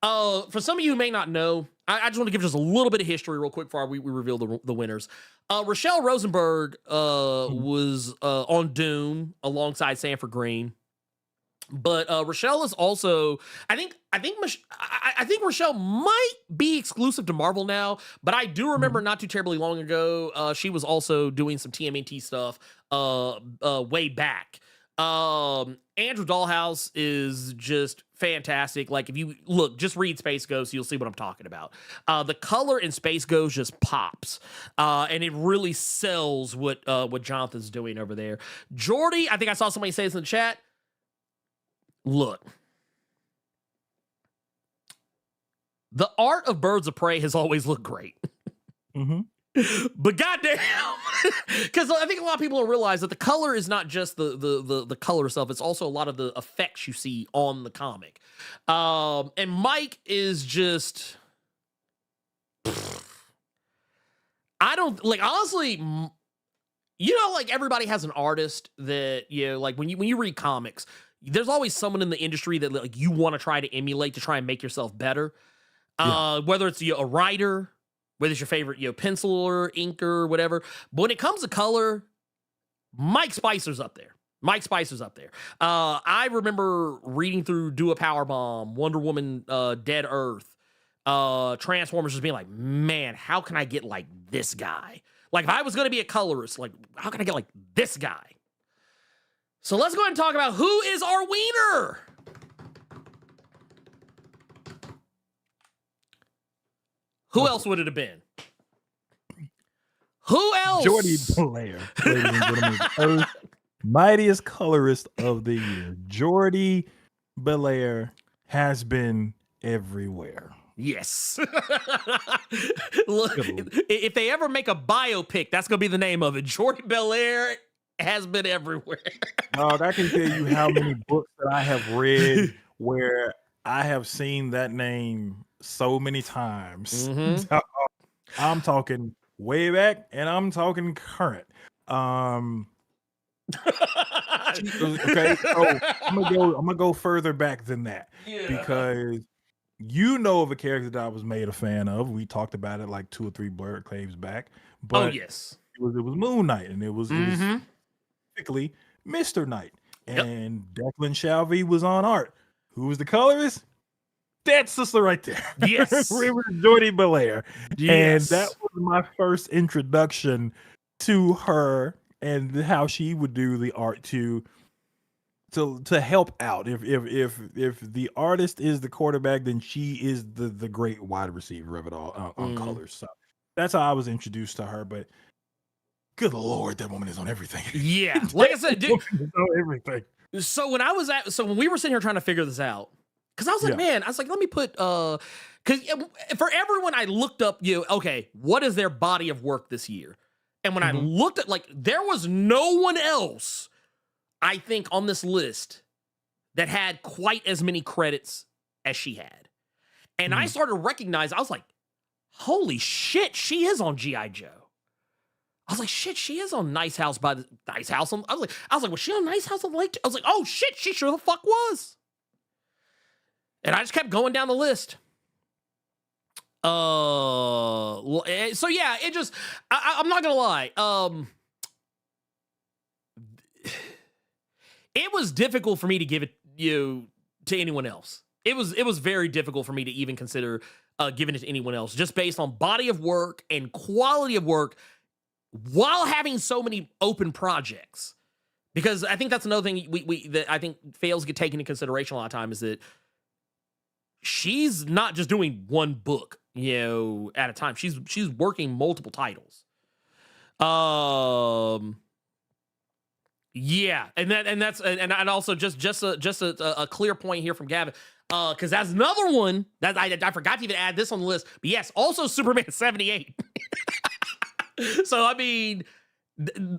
for some of you who may not know, I just want to give just a little bit of history real quick before we reveal the winners. Rochelle Rosenberg was on Doom alongside Sanford Green. But Rochelle is also, I think Rochelle might be exclusive to Marvel now, but I do remember not too terribly long ago, she was also doing some TMNT stuff way back. Andrew Dollhouse is just fantastic. Like, if you look, just read Space Ghost, you'll see what I'm talking about. The color in Space Ghost just pops, and it really sells what Jonathan's doing over there. Jordy, I think I saw somebody say this in the chat. Look, the art of Birds of Prey has always looked great. But goddamn, because I think a lot of people don't realize that the color is not just the color itself; it's also a lot of the effects you see on the comic. And Mike is just, I don't like, honestly. You know, like, everybody has an artist that, you know, like when you read comics, there's always someone in the industry that, like, you want to try to emulate to try and make yourself better. Whether it's a writer, whether it's your favorite, penciler, inker, whatever. But when it comes to color, Mike Spicer's up there. I remember reading through Do a Powerbomb, Wonder Woman, Dead Earth, Transformers, just being like, man, how can I get like this guy? Like, if I was going to be a colorist, like, how can I get like this guy? So let's go ahead and talk about who is our wiener. Who else would it have been? Who else? Jordy Belair, ladies and gentlemen, Earth's Mightiest Colorist of the Year. Jordy Belair has been everywhere. Yes. Look, if they ever make a biopic, that's gonna be the name of it. Jordy Belair has been everywhere. Dog, I can tell you how many books that I have read where I have seen that name so many times. Mm-hmm. I'm talking way back, and I'm talking current. Okay, so I'm gonna go further back than that because you know of a character that I was made a fan of. We talked about it like 2 or 3 Blerd claims back. But yes, it was Moon Knight, and it was specifically Mr. Knight, and Declan Shalvey was on art. Who was the colorist? That sister right there. Yes, it was Jordy Belair, and yes. that was my first introduction to her and how she would do the art to help out. If the artist is the quarterback, then she is the great wide receiver of it all on colors. So that's how I was introduced to her. But good Lord, that woman is on everything. Yeah, like I said, dude, on everything. So when we were sitting here trying to figure this out, because I was like, man, I was like, let me put because for everyone, I looked up okay, what is their body of work this year? And when I looked at, like, there was no one else, I think, on this list that had quite as many credits as she had. And I started to recognize, I was like, holy shit, she is on G.I. Joe. I was like, shit, she is on Nice House by the Nice House. I was like, was she on Nice House on the Lake? I was like, oh shit, she sure the fuck was. And I just kept going down the list. So yeah, it just, I'm not gonna lie. It was difficult for me to give it to anyone else. It was very difficult for me to even consider giving it to anyone else, just based on body of work and quality of work, while having so many open projects. Because I think that's another thing that I think fails to get taken into consideration a lot of time, is that she's not just doing one book, at a time. She's working multiple titles. Yeah, and also just a clear point here from Gavin, because that's another one that I forgot to even add this on the list. But yes, also Superman 78. So I mean,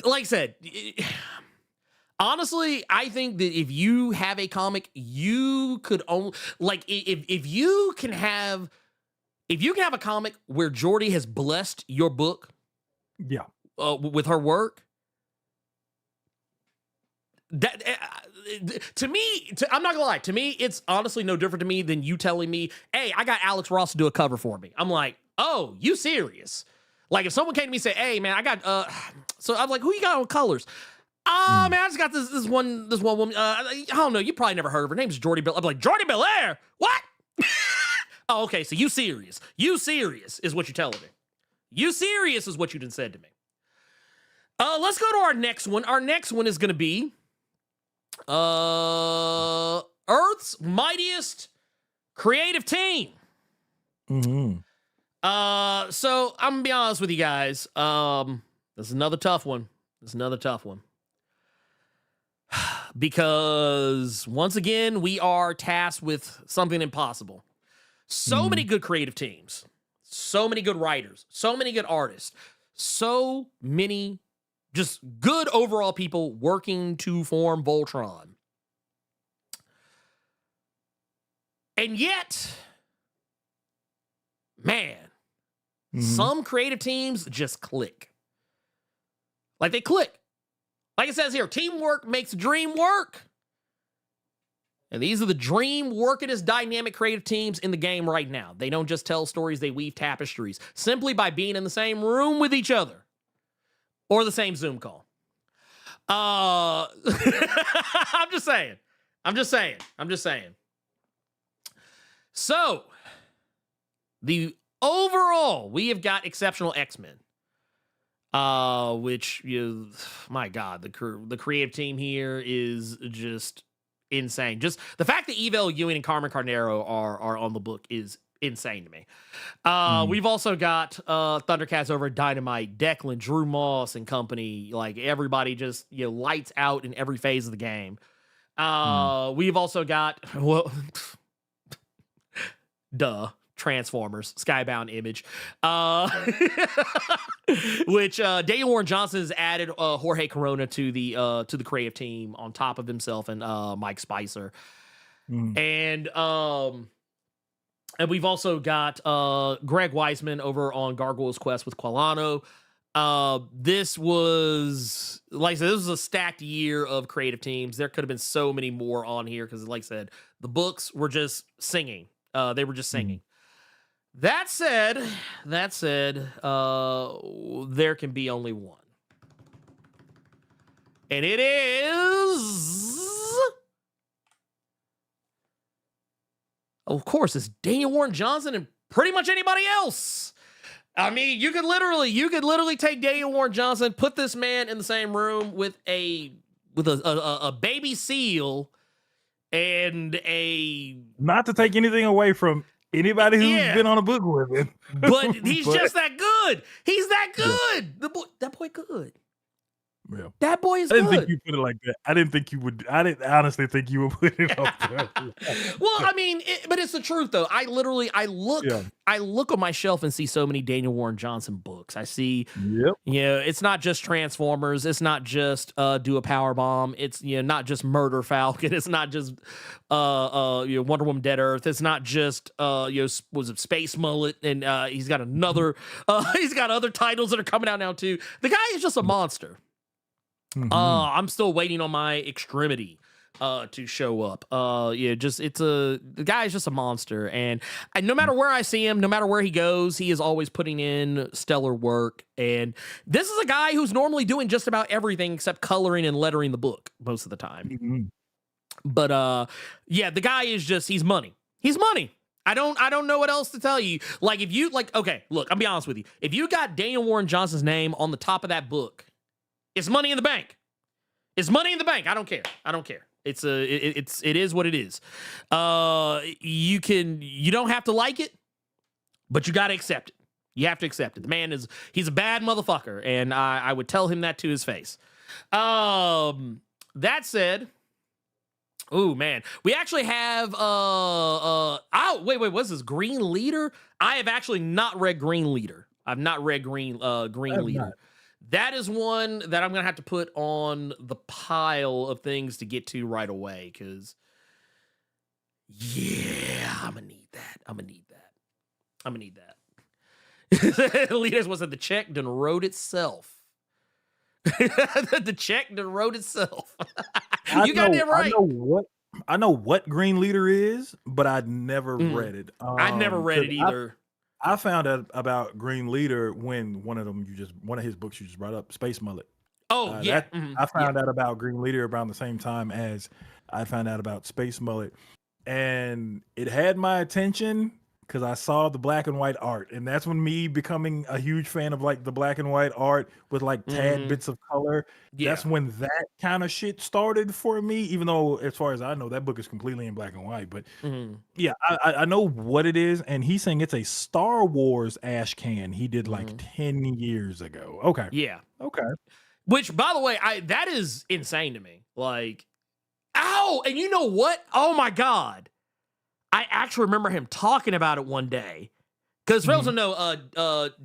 like I said, honestly, I think that if you have a comic, you could only, like, if you can have a comic where Jordy has blessed your book, with her work, that to me, I'm not gonna lie, to me, it's honestly no different to me than you telling me, hey, I got Alex Ross to do a cover for me. I'm like, oh, you serious? Like, if someone came to me and say, hey man, I got so I'm like, who you got on colors? Man, I just got this one woman. I don't know, you probably never heard of her. Her name's Jordy Belair. I'm like, Jordy Belair? What? Oh, okay, so you serious. You serious is what you're telling me. You serious is what you done said to me. Let's go to our next one. Our next one is going to be Earth's Mightiest Creative Team. So I'm going to be honest with you guys. This is another tough one. Because once again, we are tasked with something impossible. So many good creative teams, so many good writers, so many good artists, so many just good overall people working to form Voltron. And yet, man, some creative teams just click. Like, they click. Like it says here, teamwork makes the dream work. And these are the dream workingest dynamic creative teams in the game right now. They don't just tell stories, they weave tapestries simply by being in the same room with each other or the same Zoom call. I'm just saying. So, the overall, we have got Exceptional X-Men. Which, my God, the creative team here is just insane. Just the fact that Eve L. Ewing and Carmen Carnero are on the book is insane to me. We've also got Thundercats over at Dynamite, Declan, Drew Moss and company. Like, everybody just lights out in every phase of the game. We've also got, well, duh, Transformers, Skybound Image, which Daniel Warren Johnson has added Jorge Corona to the creative team on top of himself and Mike Spicer. And we've also got Greg Weisman over on Gargoyle's Quest with Quilano. This was, like I said, this was a stacked year of creative teams. There could have been so many more on here because, like I said, the books were just singing. They were just singing. That said, there can be only one. And it is... Of course, it's Daniel Warren Johnson and pretty much anybody else. I mean, you could literally take Daniel Warren Johnson, put this man in the same room with a baby seal and a... Not to take anything away from anybody who's been on a book with him. But he's just that good. He's that good. Yeah. That boy good. Yeah. That boy is good. I didn't good. think you put it like that. I didn't honestly think you would put it up there. Well, I mean, but it's the truth though. I look on my shelf and see so many Daniel Warren Johnson books. I see, it's not just Transformers. It's not just Do a Power Bomb. It's not just Murder Falcon. It's not just Wonder Woman Dead Earth. It's not just was it Space Mullet, and he's got another he's got other titles that are coming out now too. The guy is just a monster. I'm still waiting on my Extremity to show up. The guy is just a monster, and no matter where I see him, no matter where he goes, he is always putting in stellar work. And this is a guy who's normally doing just about everything except coloring and lettering the book most of the time. But the guy is just, he's money. He's money. I don't know what else to tell you. Like, if you okay, look, I'll be honest with you. If you got Daniel Warren Johnson's name on the top of that book, it's money in the bank. It's money in the bank. I don't care. It is what it is. You don't have to like it, but you got to accept it. You have to accept it. The man he's a bad motherfucker, and I would tell him that to his face. That said, oh man, we actually have what's this, Green Leader? I have actually not read Green Leader. I've not read Green Leader. Not. That is one that I'm going to have to put on the pile of things to get to right away, because, I'm going to need that. Leaders was at the check done wrote itself. The check done wrote itself. You got that right. I know what Green Leader is, but I'd never read it. I'd never read it either. I found out about Green Leader when one of his books you just brought up, Space Mullet. Oh, yeah. I found out about Green Leader around the same time as I found out about Space Mullet. And it had my attention because I saw the black and white art. And that's when me becoming a huge fan of like the black and white art with like tad bits of color. Yeah. That's when that kind of shit started for me, even though as far as I know, that book is completely in black and white. But I know what it is. And he's saying it's a Star Wars ash can he did like 10 years ago. Okay. Yeah. Okay. Which, by the way, that is insane to me. Like, ow! And you know what? Oh my God. I actually remember him talking about it one day. Because for those who know,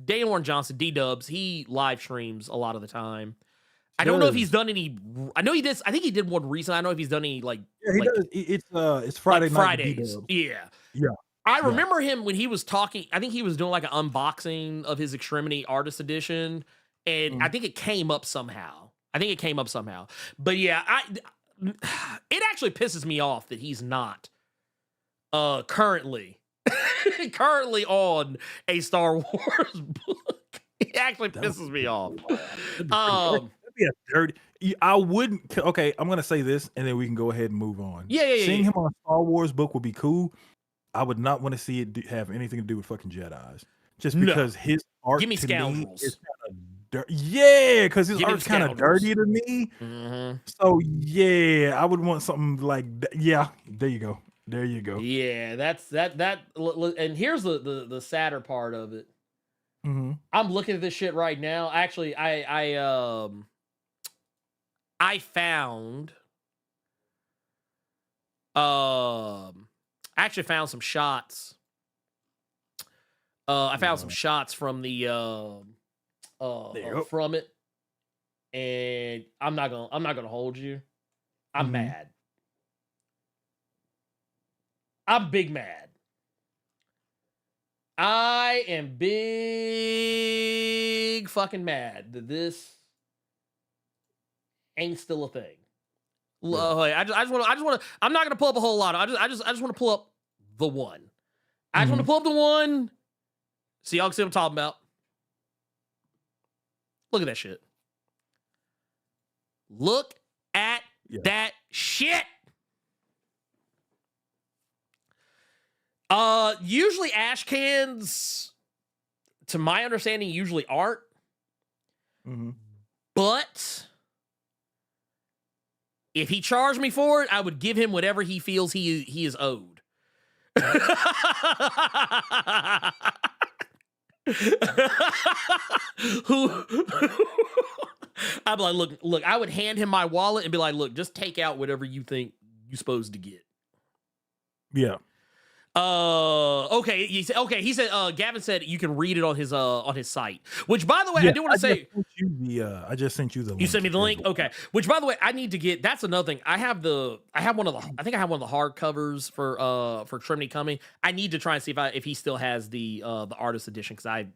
Daniel Warren Johnson, D-Dubs, he live streams a lot of the time. I don't know if he's done any. I know he did. I think he did one recently. I don't know if he's done any does. It's Friday night. Fridays. Yeah. I remember him when he was talking. I think he was doing like an unboxing of his Extremity Artist Edition, and I think it came up somehow. But yeah, it actually pisses me off that he's not currently on a Star Wars book. It actually pisses me off. That'd be a dirty. I wouldn't. Okay, I'm gonna say this, and then we can go ahead and move on. Seeing him on a Star Wars book would be cool. I would not want to see it have anything to do with fucking Jedis, just because his art. Give me Scoundrels. Is kind of dirty. Because his art's kind of dirty to me. So I would want something like that. Yeah, there you go. Yeah, that's that. And here's the sadder part of it. I'm looking at this shit right now. Actually, I found some shots I found some shots from the from it, and I'm not gonna hold you. I'm mad. I'm big mad. I am big fucking mad that this ain't still a thing. I just want to. I'm not gonna pull up a whole lot. I just want to pull up the one. I just want to pull up the one. So y'all can see what I'm talking about. Look at that shit. Look at that shit. Usually ash cans, to my understanding, usually aren't. But if he charged me for it, I would give him whatever he feels he is owed. I'd be like, look, I would hand him my wallet and be like, look, just take out whatever you think you're supposed to get. Yeah. Okay. He said, Gavin said you can read it on his site, which, by the way, I do want to say, I just sent you the link. You sent me the link? Okay. Which, by the way, I need to get, that's another thing. I have one of the hard covers for Trimney Coming. I need to try and see if he still has the artist edition, because I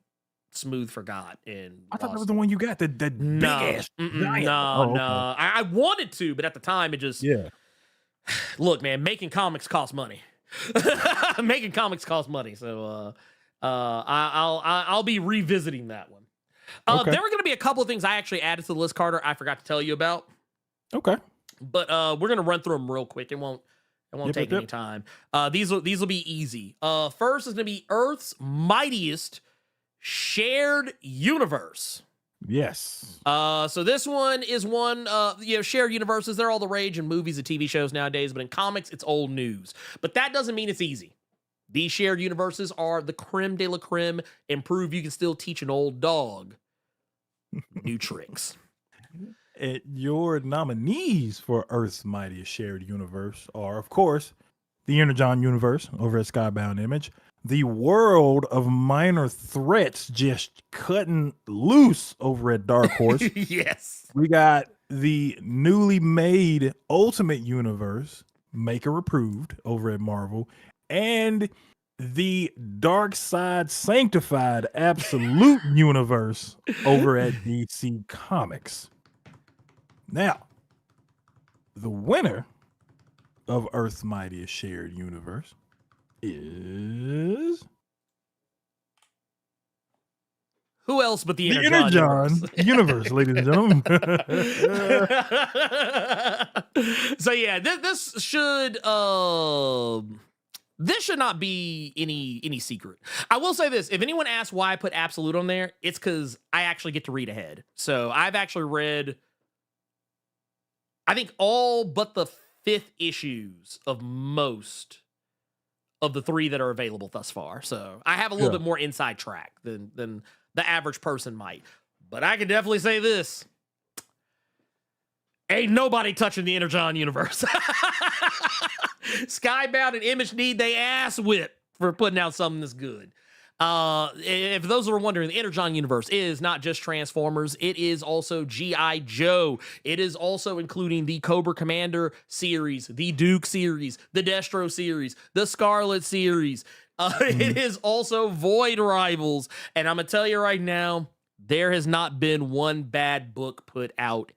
smooth forgot. And I thought that was the one you got, the big ass giant. No. I wanted to, but at the time it just, look, man, making comics costs money. Making comics costs money, so I'll be revisiting that one. There were going to be a couple of things I actually added to the list, Carter, I forgot to tell you about. Okay, but we're going to run through them real quick. It won't take any time. These will be easy. First is going to be Earth's Mightiest shared universe. Yes. So this one is one, shared universes. They're all the rage in movies and TV shows nowadays, but in comics, it's old news. But that doesn't mean it's easy. These shared universes are the creme de la creme and prove you can still teach an old dog new tricks. Your nominees for Earth's Mightiest shared universe are, of course, the Energon universe over at Skybound Image, the World of Minor Threats just cutting loose over at Dark Horse. Yes. We got the newly made Ultimate Universe, Maker Approved, over at Marvel, and the Dark Side Sanctified Absolute Universe over at DC Comics. Now, the winner of Earth's Mightiest shared universe is who else but the Energon universe, ladies and gentlemen. So yeah, this should not be any secret. I will say this: if anyone asks why I put Absolute on there, it's because I actually get to read ahead. So I've actually read, I think, all but the 5th issues of most of the 3 that are available thus far. So I have a little bit more inside track than the average person might. But I can definitely say this: ain't nobody touching the Energon universe. Skybound and Image need they ass whip for putting out something that's good. If those are wondering, the Energon universe is not just Transformers. It is also G.I. Joe. It is also including the Cobra Commander series, the Duke series, the Destro series, the Scarlet series. It is also Void Rivals. And I'm going to tell you right now, there has not been one bad book put out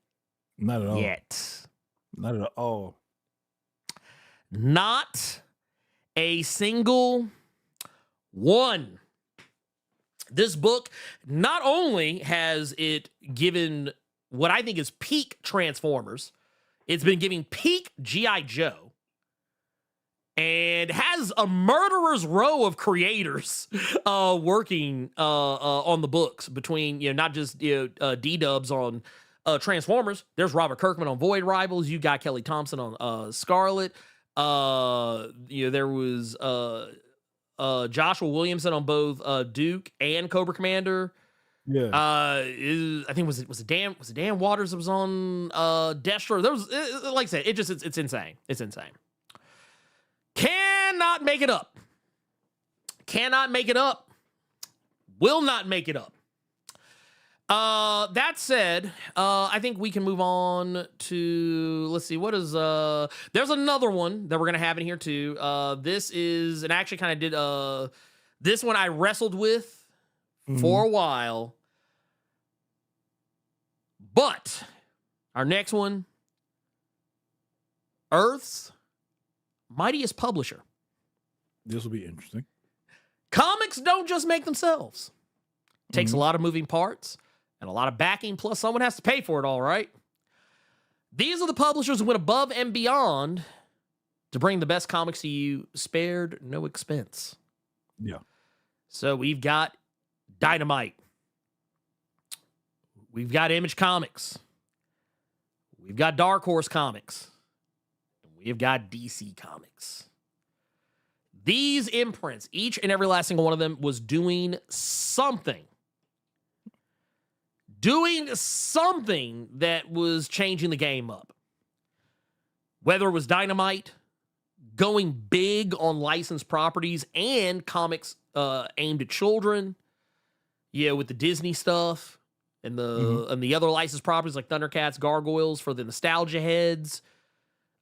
not at all. Yet. Not at all. Not a single one. This book, not only has it given what I think is peak Transformers, it's been giving peak G.I. Joe, and has a murderer's row of creators working on the books between, not just D-dubs on Transformers. There's Robert Kirkman on Void Rivals. You got Kelly Thompson on Scarlet. There was Joshua Williamson on both Duke and Cobra Commander. Yeah. I think was it Dan Waters that was on Destro. There was, like I said, it's insane. It's insane. Cannot make it up. Will not make it up. That said, I think we can move on to, let's see, what is, there's another one that we're going to have in here too. This is, and I actually kind of did, this one I wrestled with for a while, but our next one, Earth's Mightiest publisher. This will be interesting. Comics don't just make themselves. It takes a lot of moving parts and a lot of backing, plus someone has to pay for it, all right? These are the publishers who went above and beyond to bring the best comics to you, spared no expense. Yeah. So we've got Dynamite. We've got Image Comics. We've got Dark Horse Comics. And we've got DC Comics. These imprints, each and every last single one of them, was doing something that was changing the game up. Whether it was Dynamite going big on licensed properties and comics aimed at children, with the Disney stuff and the other licensed properties like Thundercats, Gargoyles for the nostalgia heads.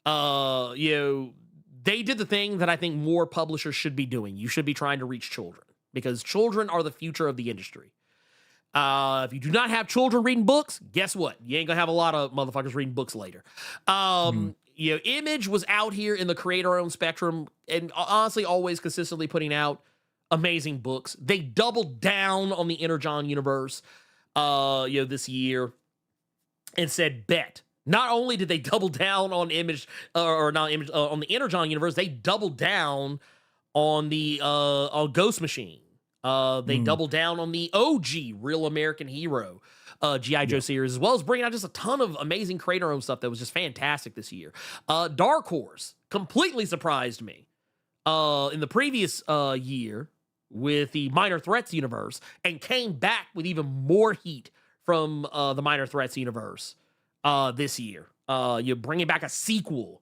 They did the thing that I think more publishers should be doing. You should be trying to reach children because children are the future of the industry. If you do not have children reading books, guess what? You ain't gonna have a lot of motherfuckers reading books later. Image was out here in the creator-owned spectrum and honestly always consistently putting out amazing books. They doubled down on the Energon universe, this year and said, bet. Not only did they double down on Image, on the Energon universe, they doubled down on the on Ghost Machine. They doubled down on the OG Real American Hero G.I. Joe series, as well as bringing out just a ton of amazing creator-owned stuff that was just fantastic this year. Dark Horse completely surprised me in the previous year with the Minor Threats universe and came back with even more heat from the Minor Threats universe this year. You're bringing back a sequel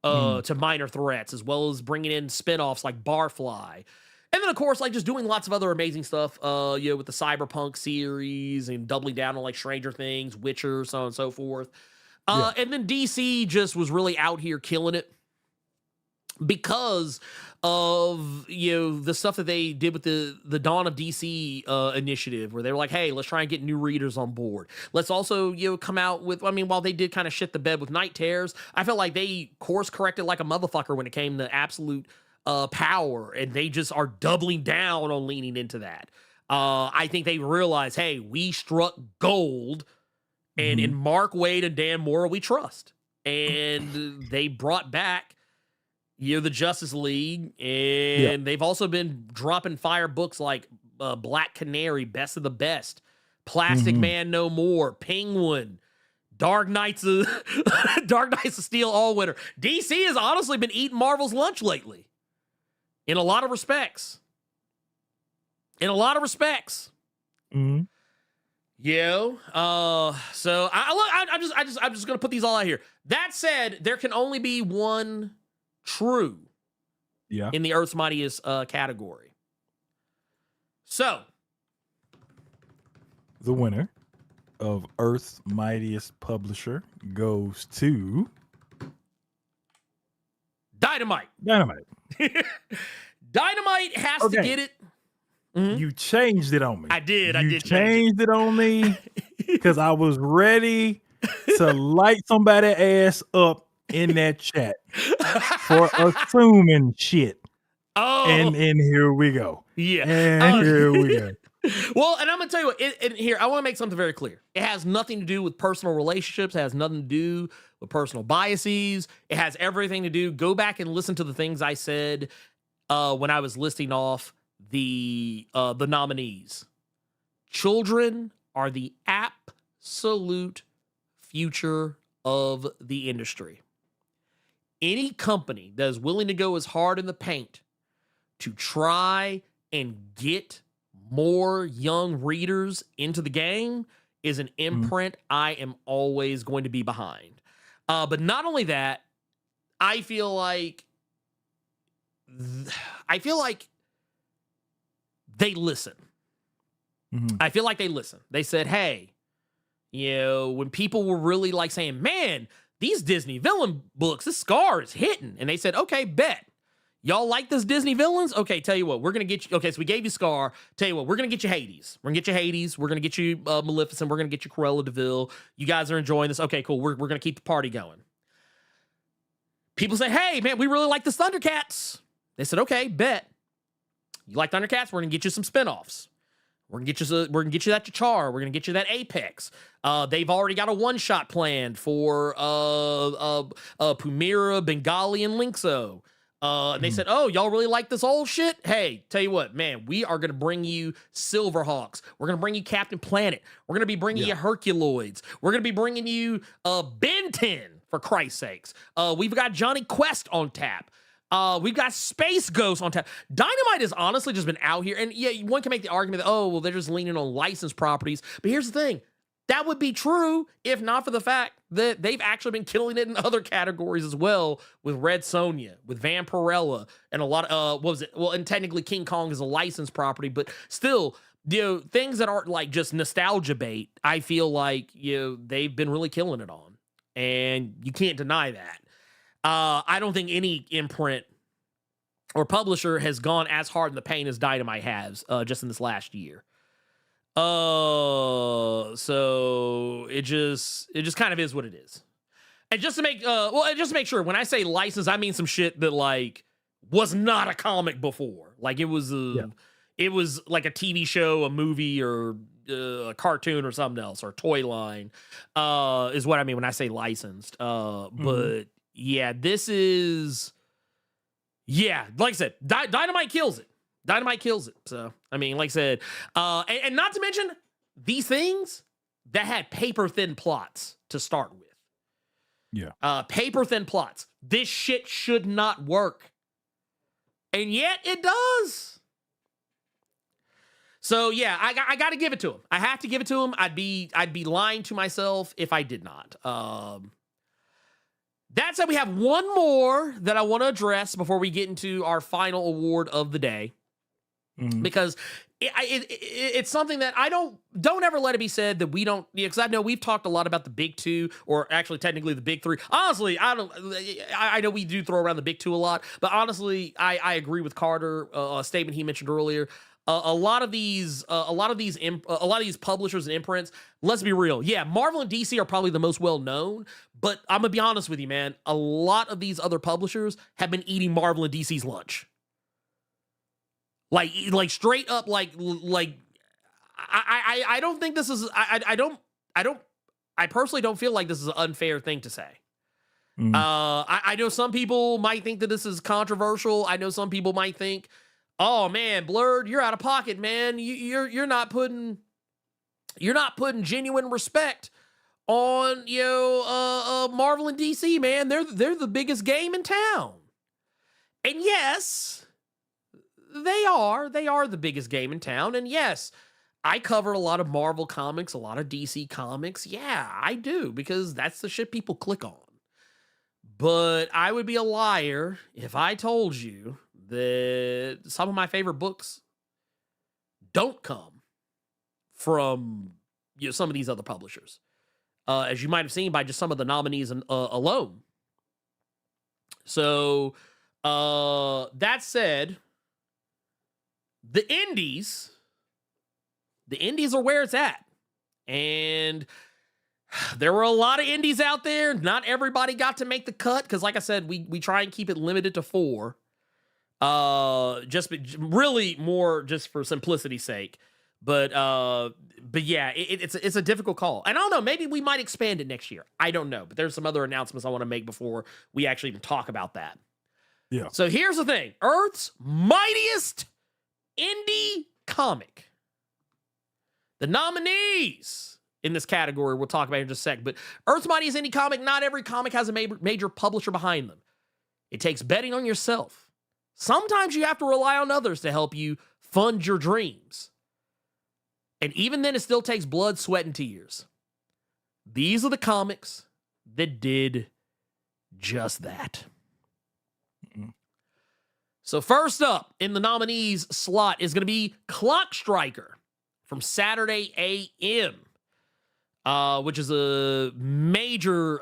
to Minor Threats, as well as bringing in spinoffs like Barfly. And then, of course, like just doing lots of other amazing stuff, with the Cyberpunk series and doubling down on like Stranger Things, Witcher, so on and so forth. And then DC just was really out here killing it because of, the stuff that they did with the Dawn of DC initiative, where they were like, hey, let's try and get new readers on board. Let's also, come out with, while they did kind of shit the bed with Night Terrors, I felt like they course corrected like a motherfucker when it came to absolute power, and they just are doubling down on leaning into that. I think they realize, hey, we struck gold, and in Mark Waid and Dan Mora we trust. And they brought back the Justice League, and they've also been dropping fire books like Black Canary, Best of the Best, Plastic Man No More, Penguin, Dark Knights of Steel All Winter. DC has honestly been eating Marvel's lunch lately. In a lot of respects. So I'm just gonna put these all out here. That said, there can only be one true in the Earth's Mightiest category. So the winner of Earth's Mightiest Publisher goes to Dynamite. Dynamite has to get it. You changed it on me. I did. You changed it on me because I was ready to light somebody's ass up in that chat for assuming shit. Oh, and here we go. Yeah, and here we go. Well, and I'm gonna tell you what. And here, I want to make something very clear. It has nothing to do with personal relationships. It has nothing to do with personal biases. It has everything to do. Go back and listen to the things I said when I was listing off the nominees. Children are the absolute future of the industry. Any company that is willing to go as hard in the paint to try and get more young readers into the game is an imprint I am always going to be behind. But not only that, I feel like they listen. I feel like they listened. They said, hey, when people were really like saying, man, these Disney villain books, this Scar is hitting. And they said, okay, bet. Y'all like this Disney villains? Okay, tell you what, we're going to get you. Okay, so we gave you Scar. Tell you what, we're going to get you Hades. We're going to get you Hades. We're going to get you Maleficent. We're going to get you Cruella de Vil. You guys are enjoying this. Okay, cool. We're going to keep the party going. People say, hey, man, we really like this Thundercats. They said, okay, bet. You like Thundercats? We're going to get you some spinoffs. We're gonna get you that T'Char. We're gonna get you that Apex. They've already got a one-shot planned for Pumira, Bengali, and Linkso. And they said, oh, y'all really like this old shit? Hey, tell you what, man, we are gonna bring you Silverhawks. We're gonna bring you Captain Planet. We're gonna be bringing you Herculoids. We're gonna be bringing you Ben 10, for Christ's sakes. We've got Johnny Quest on tap. We've got Space Ghost on tap. Dynamite has honestly just been out here. And yeah, one can make the argument that, oh, well, they're just leaning on licensed properties. But here's the thing. That would be true if not for the fact that they've actually been killing it in other categories as well, with Red Sonja, with Vampirella, and a lot of, what was it? Well, and technically King Kong is a licensed property, but still, things that aren't like just nostalgia bait, I feel like, they've been really killing it on. And you can't deny that. I don't think any imprint or publisher has gone as hard in the paint as Dynamite has just in this last year. So it just kind of is what it is. And just to make sure, when I say license, I mean some shit that like was not a comic before. Like it was it was like a TV show, a movie, or a cartoon or something else, or a toy line is what I mean when I say licensed. But yeah, this is, like I said, Dynamite kills it. Dynamite kills it. So, I mean, like I said, and not to mention these things that had paper-thin plots to start with. Yeah. Paper-thin plots. This shit should not work. And yet it does. So, yeah, I got to give it to him. I have to give it to him. I'd be lying to myself if I did not. That said, we have one more that I want to address before we get into our final award of the day, because it's something that I don't ever let it be said that we don't, because I know we've talked a lot about the big two, or actually technically the big three. Honestly, I know we do throw around the big two a lot, but honestly, I agree with Carter, a statement he mentioned earlier. A lot of these publishers and imprints, let's be real. Yeah, Marvel and DC are probably the most well known, but I'm gonna be honest with you, man. A lot of these other publishers have been eating Marvel and DC's lunch. Like straight up, I don't think this is. I personally don't feel like this is an unfair thing to say. I know some people might think that this is controversial. I know some people might think, oh man, Blerd, you're out of pocket, man. You're not putting genuine respect on Marvel and DC, man. They're the biggest game in town. And yes, they are the biggest game in town. And yes, I cover a lot of Marvel comics, a lot of DC comics. Yeah, I do, because that's the shit people click on. But I would be a liar if I told you that some of my favorite books don't come from some of these other publishers, as you might have seen by just some of the nominees alone. So that said, the indies are where it's at, and there were a lot of indies out there. Not everybody got to make the cut, because like I said, we try and keep it limited to 4. Just really more just for simplicity's sake. But yeah, it's a difficult call. And I don't know, maybe we might expand it next year. I don't know, but there's some other announcements I want to make before we actually even talk about that. Yeah. So here's the thing. Earth's mightiest indie comic. The nominees in this category we'll talk about in just a sec, but Earth's mightiest indie comic, not every comic has a major publisher behind them. It takes betting on yourself. Sometimes you have to rely on others to help you fund your dreams. And even then, it still takes blood, sweat, and tears. These are the comics that did just that. So first up in the nominees slot is going to be Clock Striker from Saturday AM, which is a major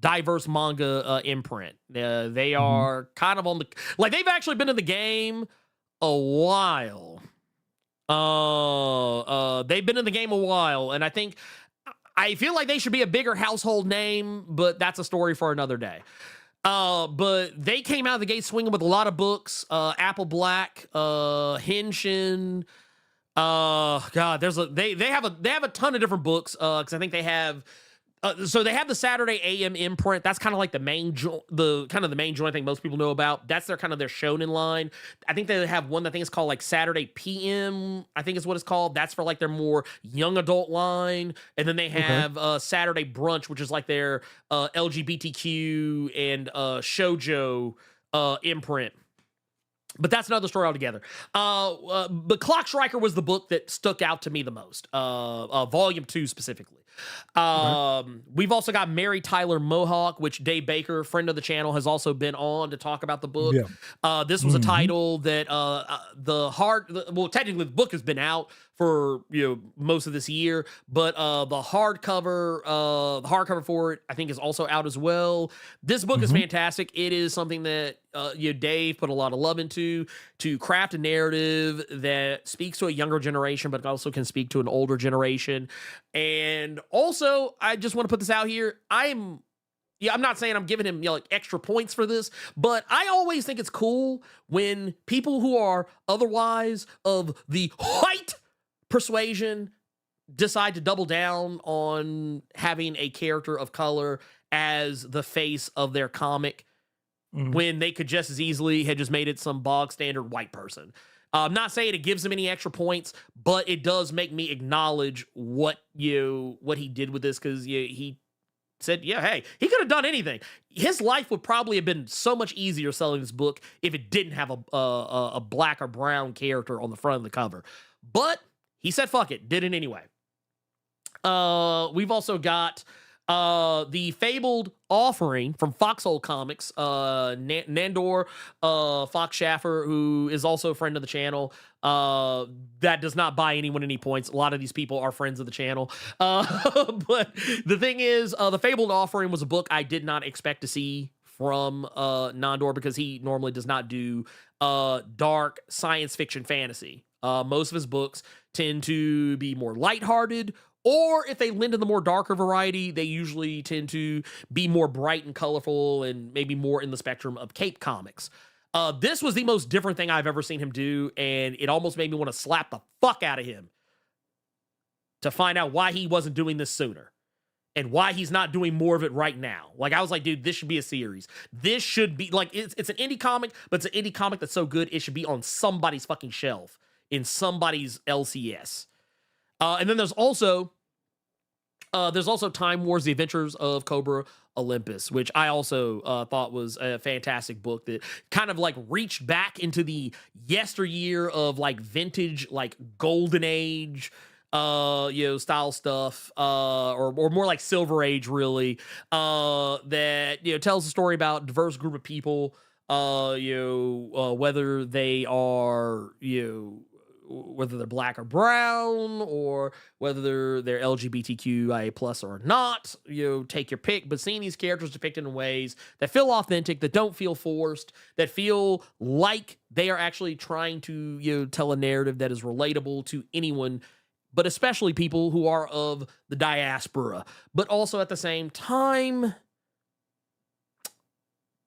diverse manga imprint. They are kind of on the, like, they've actually been in the game a while. They've been in the game a while, and I feel like they should be a bigger household name, but that's a story for another day. But they came out of the gate swinging with a lot of books. Apple Black, Henshin. God, they have a ton of different books. Because I think they have. So they have the Saturday AM imprint. That's kind of like the main joint I think most people know about. That's their shonen line. I think they have one that I think is called like Saturday PM, I think is what it's called. That's for like their more young adult line. And then they have Saturday Brunch, which is like their LGBTQ and shoujo imprint. But that's another story altogether. But Clock Striker was the book that stuck out to me the most. Volume 2 specifically. We've also got Mary Tyler Mohawk, which Dave Baker, friend of the channel, has also been on to talk about the book. Yeah. This was a title that technically the book has been out for most of this year, but the hardcover for it I think is also out as well. This book is fantastic. It is something that Dave put a lot of love into to craft a narrative that speaks to a younger generation, but also can speak to an older generation. And also, I just want to put this out here. I'm not saying I'm giving him like extra points for this, but I always think it's cool when people who are otherwise of the white persuasion decide to double down on having a character of color as the face of their comic when they could just as easily have just made it some bog standard white person. I'm not saying it gives him any extra points, but it does make me acknowledge what he did with this, because he said, hey, he could have done anything. His life would probably have been so much easier selling this book if it didn't have a black or brown character on the front of the cover. But he said, fuck it, did it anyway. We've also got the Fabled Offering from Foxhole Comics, Nandor Fox Schaffer, who is also a friend of the channel. That does not buy anyone any points. A lot of these people are friends of the channel. But the thing is, the Fabled Offering was a book I did not expect to see from Nandor, because he normally does not do dark science fiction fantasy. Most of his books tend to be more lighthearted, or if they lend to the more darker variety, they usually tend to be more bright and colorful and maybe more in the spectrum of Cape Comics. This was the most different thing I've ever seen him do, and it almost made me want to slap the fuck out of him to find out why he wasn't doing this sooner and why he's not doing more of it right now. Like, I was like, dude, this should be a series. This should be, like, it's an indie comic, but it's an indie comic that's so good, it should be on somebody's fucking shelf in somebody's LCS. And then there's also Time Wars: The Adventures of Cobra Olympus, which I also thought was a fantastic book that kind of like reached back into the yesteryear of like vintage, like golden age, style stuff, or more like Silver Age, really, that, tells a story about a diverse group of people, whether they are, whether they're black or brown, or whether they're LGBTQIA plus or not, take your pick. But seeing these characters depicted in ways that feel authentic, that don't feel forced, that feel like they are actually trying to, tell a narrative that is relatable to anyone, but especially people who are of the diaspora. But also at the same time,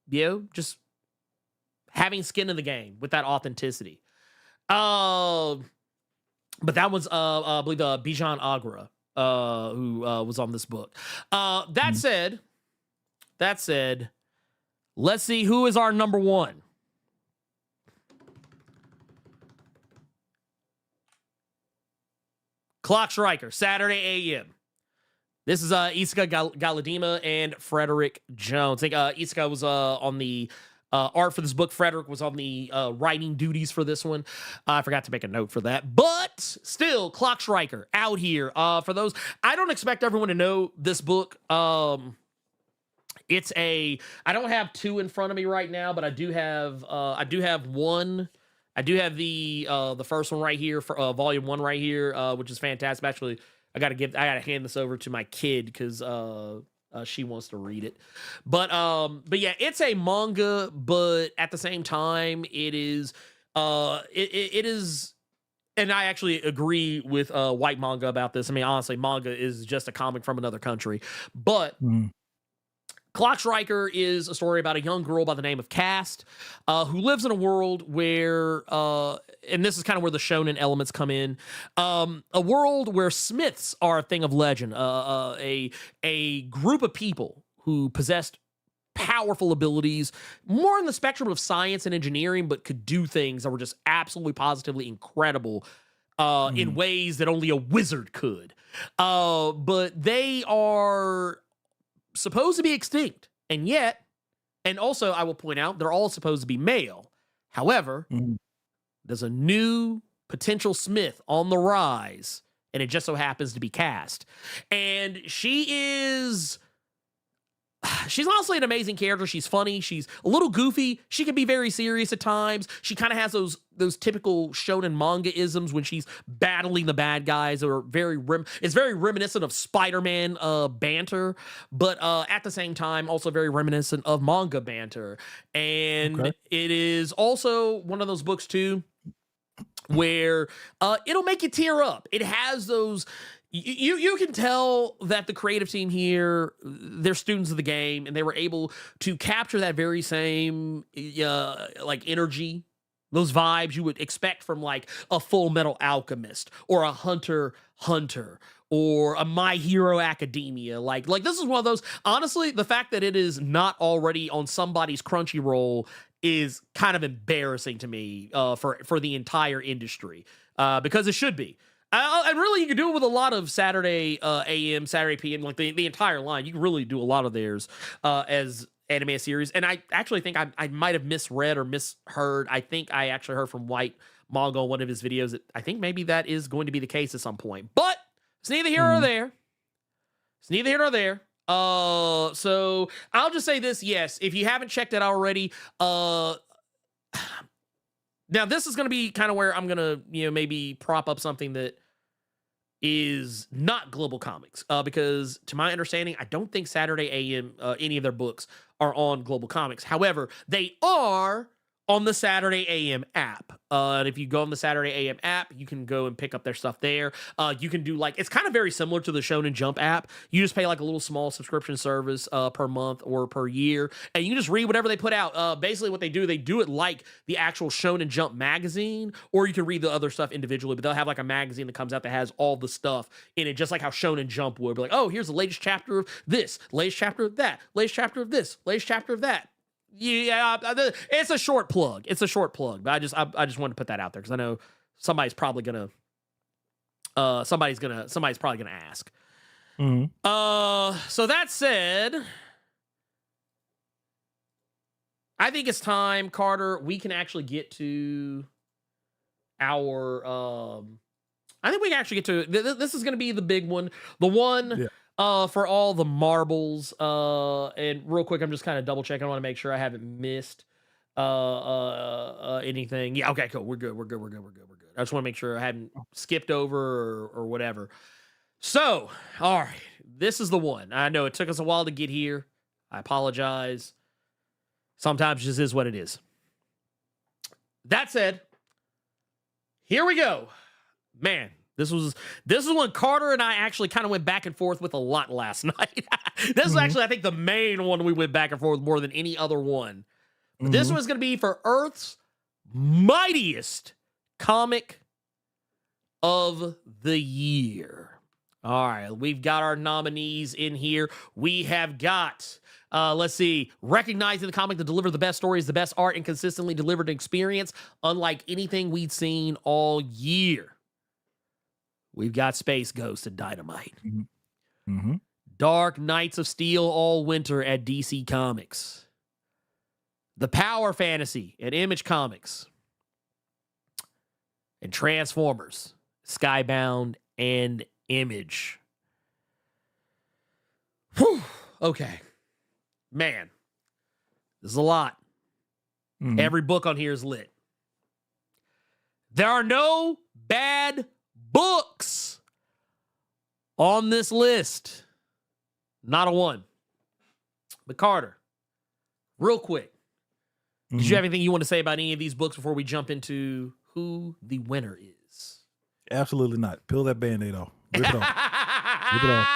just having skin in the game with that authenticity. But that was, I believe, Bijan Agra, who was on this book. That said, let's see who is our number one. Clock Striker, Saturday AM. This is Isaka Galadima and Frederick Jones. I think Isaka was on the art for this book. Frederick was on the writing duties for this one. I forgot to make a note for that. But still, Clock Striker out here. For those, I don't expect everyone to know this book. I don't have two in front of me right now, but I do have one I do have the first one right here for volume 1 right here, which is fantastic. Actually, I gotta hand this over to my kid because she wants to read it. But yeah, it's a manga, but at the same time, it is it is. And I actually agree with white manga about this. I mean, honestly, manga is just a comic from another country. But Clock Striker is a story about a young girl by the name of Cast, who lives in a world where, and this is kind of where the shonen elements come in, a world where smiths are a thing of legend, a group of people who possessed powerful abilities, more in the spectrum of science and engineering, but could do things that were just absolutely positively incredible in ways that only a wizard could. But they are supposed to be extinct, and yet, and also I will point out, they're all supposed to be male. However, there's a new potential smith on the rise, and it just so happens to be Cast. And she's honestly an amazing character. She's funny. She's a little goofy. She can be very serious at times. She kind of has those typical shonen manga isms when she's battling the bad guys, or it's very reminiscent of Spider-Man banter, but at the same time also very reminiscent of manga banter. And it is also one of those books too where it'll make you tear up. It has those. You can tell that the creative team here, they're students of the game, and they were able to capture that very same like energy, those vibes you would expect from like a Full Metal Alchemist or a Hunter or a My Hero Academia. Like this is one of those. Honestly, the fact that it is not already on somebody's Crunchyroll is kind of embarrassing to me for the entire industry, because it should be. And really, you can do it with a lot of Saturday AM, Saturday PM, like the entire line. You can really do a lot of theirs as anime series. And I actually think I might have misread or misheard. I think I actually heard from White Manga on one of his videos that I think maybe that is going to be the case at some point. But it's neither here nor there. It's neither here nor there. So I'll just say this. Yes, if you haven't checked it out already, now, this is going to be kind of where I'm going to, maybe prop up something that is not Global Comics, because to my understanding, I don't think Saturday AM, any of their books are on Global Comics. However, they are on the Saturday AM app. And if you go on the Saturday AM app, you can go and pick up their stuff there. You can do it's kind of very similar to the Shonen Jump app. You just pay like a little small subscription service per month or per year, and you just read whatever they put out. Basically what they do it like the actual Shonen Jump magazine, or you can read the other stuff individually, but they'll have like a magazine that comes out that has all the stuff in it, just like how Shonen Jump would be like, oh, here's the latest chapter of this, latest chapter of that, latest chapter of this, latest chapter of that. Yeah, it's a short plug. But I just wanted to put that out there because I know somebody's probably gonna somebody's probably gonna ask. So that said, I think it's time, Carter, we can actually get to our I think we can actually get to this is gonna be the big one, the one. For all the marbles, and real quick, I'm just kind of double checking. I want to make sure I haven't missed anything. Yeah, okay, cool. We're good. I just want to make sure I hadn't skipped over or whatever. So, all right, this is the one. I know it took us a while to get here. I apologize. Sometimes it just is what it is. That said, here we go. Man. This is when Carter and I actually kind of went back and forth with a lot last night. This is actually, I think, the main one we went back and forth more than any other one. But this one's going to be for Earth's mightiest comic of the year. All right, we've got our nominees in here. We have got, let's see, recognizing the comic to deliver the best stories, the best art, and consistently delivered an experience unlike anything we'd seen all year. We've got Space Ghost and Dynamite. Dark Knights of Steel all winter at DC Comics. The Power Fantasy at Image Comics. And Transformers, Skybound, and Image. Whew. Okay. Man, this is a lot. Every book on here is lit. There are no bad books on this list. Not a one. But Carter, real quick, did you have anything you want to say about any of these books before we jump into who the winner is? Absolutely not. Peel that Band-Aid off. Rip it off. Rip it off.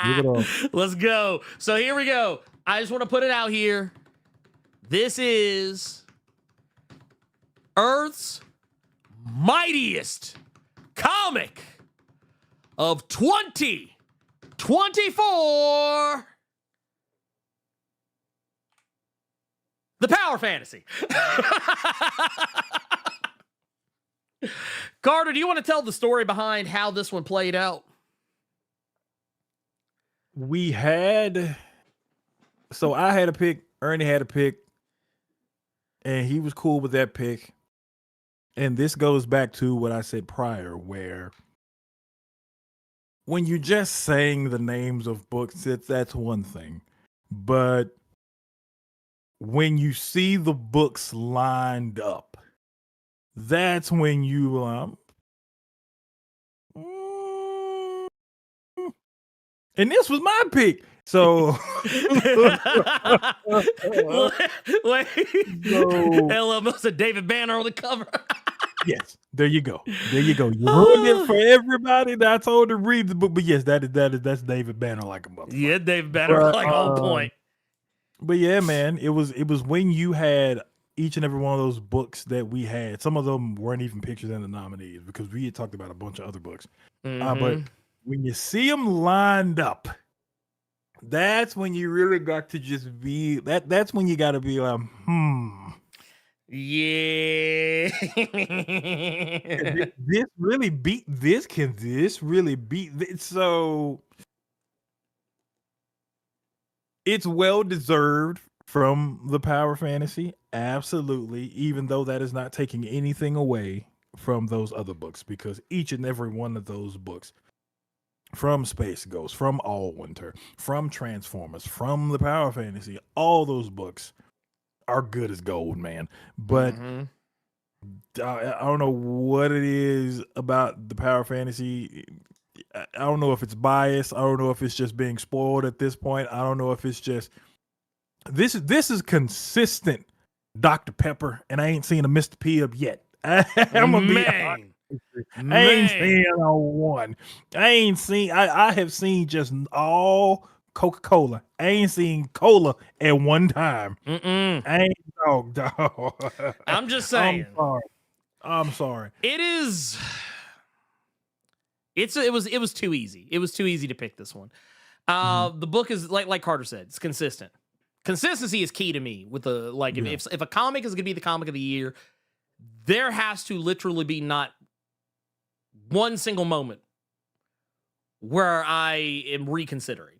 Rip it off. Let's go. So here we go. I just want to put it out here. This is Earth's mightiest comic of 2024. The Power Fantasy. Carter, do you want to tell the story behind how this one played out? I had a pick, Ernie had a pick, and he was cool with that pick. And this goes back to what I said prior, where when you're just saying the names of books, that's one thing. But when you see the books lined up, that's when you and this was my pick. So wait. Hello, Mr. David Banner on the cover. Yes, there you go. There you go. You ruined it for everybody that I told to read the book. But yes, that's David Banner like a motherfucker. Yeah, David Banner like on point. But yeah, man, it was when you had each and every one of those books that we had. Some of them weren't even pictured in the nominees because we had talked about a bunch of other books. But when you see them lined up, that's when you really got to just be that's when you got to be like, yeah. Can this really beat this? Can this really beat this? So it's well deserved from the Power Fantasy, absolutely, even though that is not taking anything away from those other books, because each and every one of those books, from Space Ghost, from All Winter, from Transformers, from the Power Fantasy, all those books are good as gold, man. But I don't know what it is about the Power Fantasy. I don't know if it's bias. I don't know if it's just being spoiled at this point. I don't know if it's just this is consistent Dr. Pepper, and I ain't seen a Mr. P up yet. I'm gonna be honest. I ain't seen a one. I have seen just all Coca-Cola. I ain't seen cola at one time. I ain't dog. I'm just saying. I'm sorry. It was too easy. It was too easy to pick this one. The book is like Carter said, it's consistent. Consistency is key to me with if a comic is going to be the comic of the year, there has to literally be not one single moment where I am reconsidering.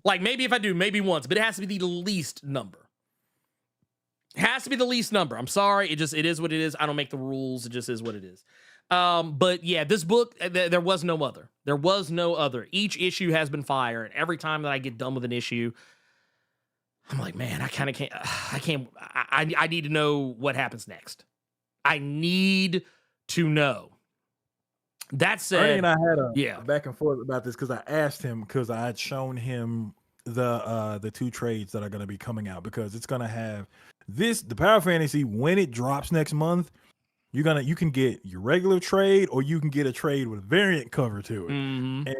Like maybe if I do, maybe once, but it has to be the least number. It has to be the least number. I'm sorry. It is what it is. I don't make the rules. It just is what it is. But yeah, this book, there was no other. There was no other. Each issue has been fire. And every time that I get done with an issue, I'm like, man, I need to know what happens next. I need to know. That said, Ernie and I had a back and forth about this because I asked him, because I had shown him the two trades that are going to be coming out, because it's going to have the Power Fantasy when it drops next month. You can get your regular trade, or you can get a trade with a variant cover to it. And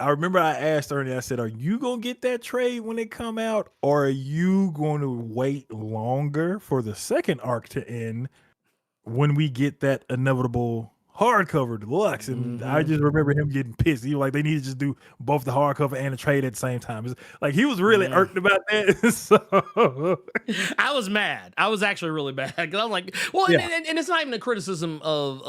I remember I asked Ernie, I said, are you going to get that trade when it come out, or are you going to wait longer for the second arc to end when we get that inevitable hardcover deluxe? And I just remember him getting pissed. He was like, they need to just do both the hardcover and the trade at the same time. It's like he was really irked about that. So I was mad. I was actually really mad because I was like, well, and it's not even a criticism of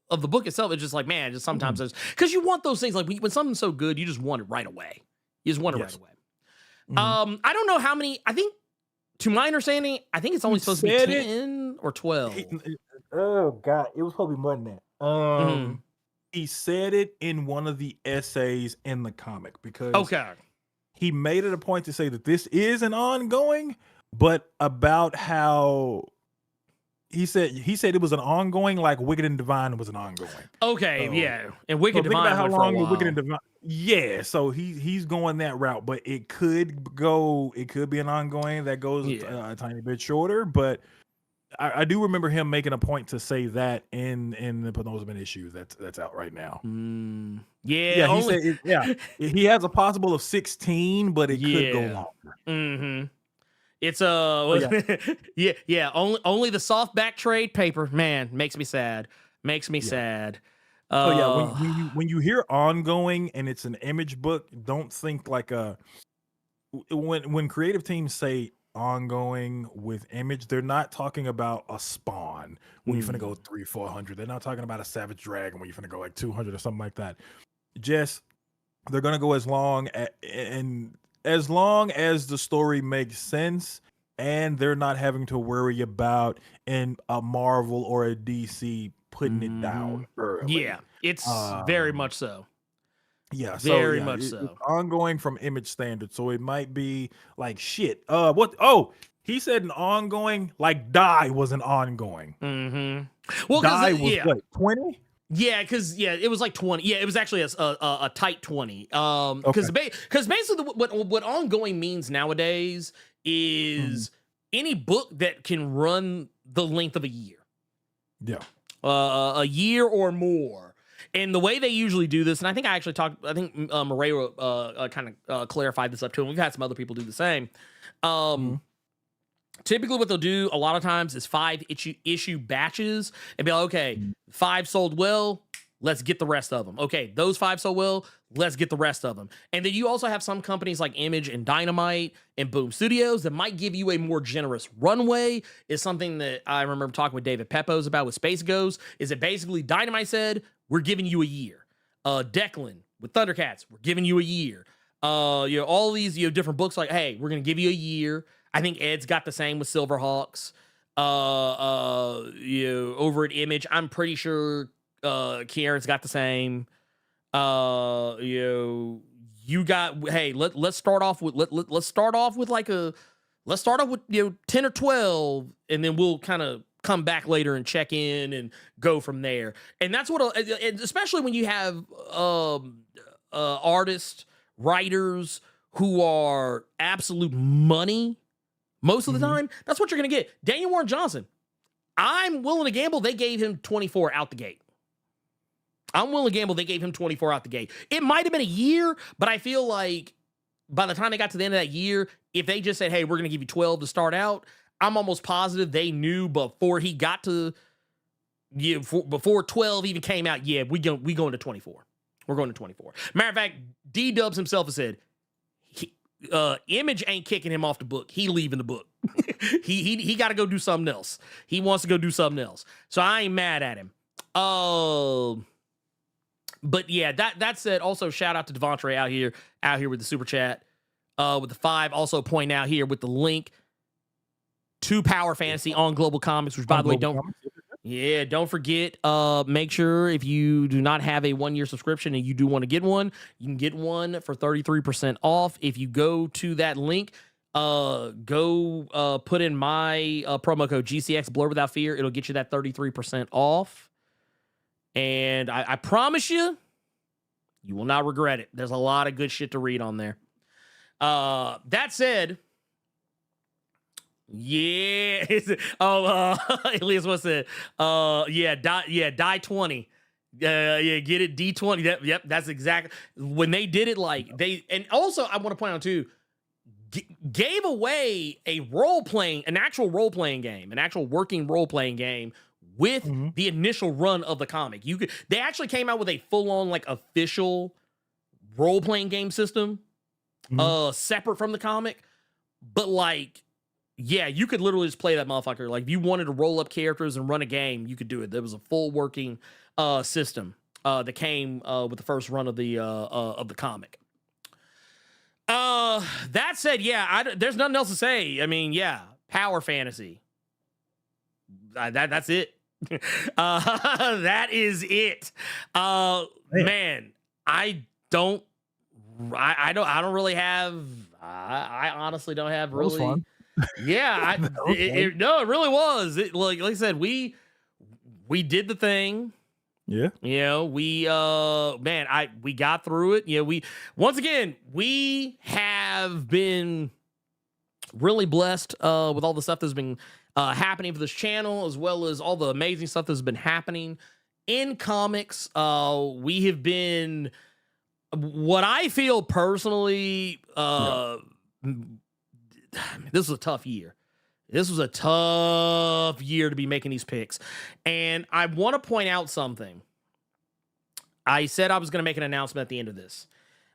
of the book itself. It's just like, man, just sometimes because you want those things, like when something's so good, you just want it right away. You just want it right away. I don't know how many. I think, to my understanding, I think it's only supposed to be 10 or 12. Oh God, it was probably more than that. He said it in one of the essays in the comic, because he made it a point to say that this is an ongoing, but about how he said it was an ongoing, like Wicked and Divine was an ongoing. Okay, So, yeah, and Wicked so Divine think about went how for a long the while. Wicked and Divine. Yeah, so he's going that route, but it could be an ongoing that goes a tiny bit shorter. But I do remember him making a point to say that in the penultimate issue that's out right now. Yeah, he said he has a possible of 16, but it could go longer. Mm-hmm. It's only the softback trade paper, man, makes me sad. Makes me sad. When you hear ongoing and it's an Image book, don't think like when creative teams say ongoing with Image, they're not talking about a Spawn when you're finna go 300-400. They're not talking about a Savage Dragon when you're finna go like 200 or something like that. Just they're gonna go as long as the story makes sense, and they're not having to worry about in a Marvel or a DC putting it down early. Yeah, it's very much so. Yeah, very much so. It's ongoing from Image standards, so it might be like shit. What? Oh, he said an ongoing, like Die was an ongoing. Well, Die was what, 20? Yeah, because it was like 20. Yeah, it was actually a tight 20. Because basically what ongoing means nowadays is any book that can run the length of a year. Yeah, a year or more. And the way they usually do this, and I think Moreira kind of clarified this up too, and we've had some other people do the same. Typically what they'll do a lot of times is 5 issue batches and be like, okay, 5 sold well, let's get the rest of them. Okay, those 5 sold well, let's get the rest of them. And then you also have some companies like Image and Dynamite and Boom Studios that might give you a more generous runway. Is something that I remember talking with David Pepos about with Space Ghost, is that basically Dynamite said, we're giving you a year. Declan with Thundercats, we're giving you a year. All these different books like, hey, we're gonna give you a year. I think Ed's got the same with Silverhawks. Over at Image, I'm pretty sure Kieran's got the same. You got, hey, let's start off with let's start off with 10 or 12, and then we'll kind of come back later and check in and go from there. And that's what, especially when you have artists, writers who are absolute money. Most of the time, that's what you're going to get. Daniel Warren Johnson, I'm willing to gamble they gave him 24 out the gate. I'm willing to gamble they gave him 24 out the gate. It might have been a year, but I feel like by the time they got to the end of that year, if they just said, hey, we're going to give you 12 to start out, I'm almost positive they knew before he got to, before 12 even came out, we going to 24. We're going to 24. Matter of fact, D-Dubs himself has said, Image ain't kicking him off the book. He leaving the book. he got to go do something else. He wants to go do something else. So I ain't mad at him. But yeah, that said, also shout out to Devontre out here with the super chat, with the 5. Also point out here with the link to Power Fantasy on Global Comics, which by the way, don't forget, make sure if you do not have a 1-year subscription and you do want to get one, you can get one for 33% off. If you go to that link, go put in my promo code GCX Blerd Without Fear. It'll get you that 33% off. And I promise you, you will not regret it. There's a lot of good shit to read on there. That said, Elias wants to, die 20. Get it, D20. That's exactly when they did it. Like and also I want to point out too, gave away an actual role-playing game, an actual working role-playing game with the initial run of the comic. They actually came out with a full-on like official role-playing game system, separate from the comic. But like, yeah, you could literally just play that motherfucker. Like if you wanted to roll up characters and run a game, you could do it. There was a full working system that came with the first run of the comic. That said, there's nothing else to say. I mean, Power Fantasy. That's it. That is it. Man, I honestly don't have really. Yeah, Okay. no, it really was. Like I said, we did the thing. Yeah. You know, we got through it. You know, we have been really blessed with all the stuff that's been happening for this channel, as well as all the amazing stuff that's been happening in comics. We have been, what I feel personally, this was a tough year. This was a tough year to be making these picks. And I want to point out something. I said I was going to make an announcement at the end of this.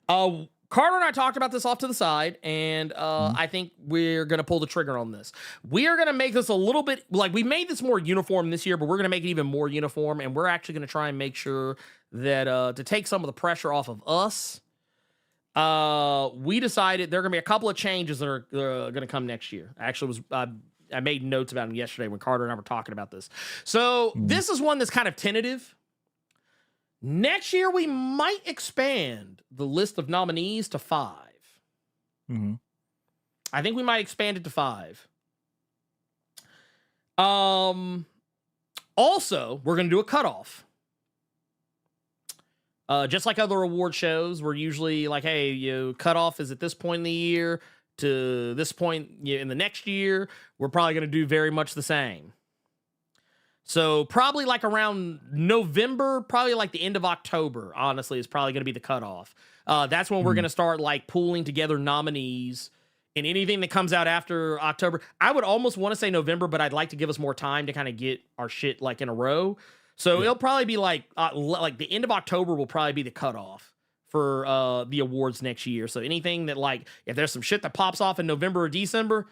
Carter and I talked about this off to the side, and I think we're going to pull the trigger on this. We are going to make this a little bit, like, we made this more uniform this year, but we're going to make it even more uniform, and we're actually going to try and make sure that to take some of the pressure off of us, we decided there are going to be a couple of changes that are going to come next year. Actually, I made notes about them yesterday when Carter and I were talking about this. So this is one that's kind of tentative. Next year, we might expand the list of nominees to 5. Mm-hmm. I think we might expand it to 5. Also, we're going to do a cutoff. Just like other award shows, we're usually like, hey, cutoff is at this point in the year to this point in the next year. We're probably going to do very much the same. So probably like around November, probably like the end of October, honestly, is probably going to be the cutoff. That's when we're going to start like pooling together nominees, and anything that comes out after October. I would almost want to say November, but I'd like to give us more time to kind of get our shit like in a row. So it'll probably be like the end of October will probably be the cutoff for the awards next year. So anything that, like, if there's some shit that pops off in November or December,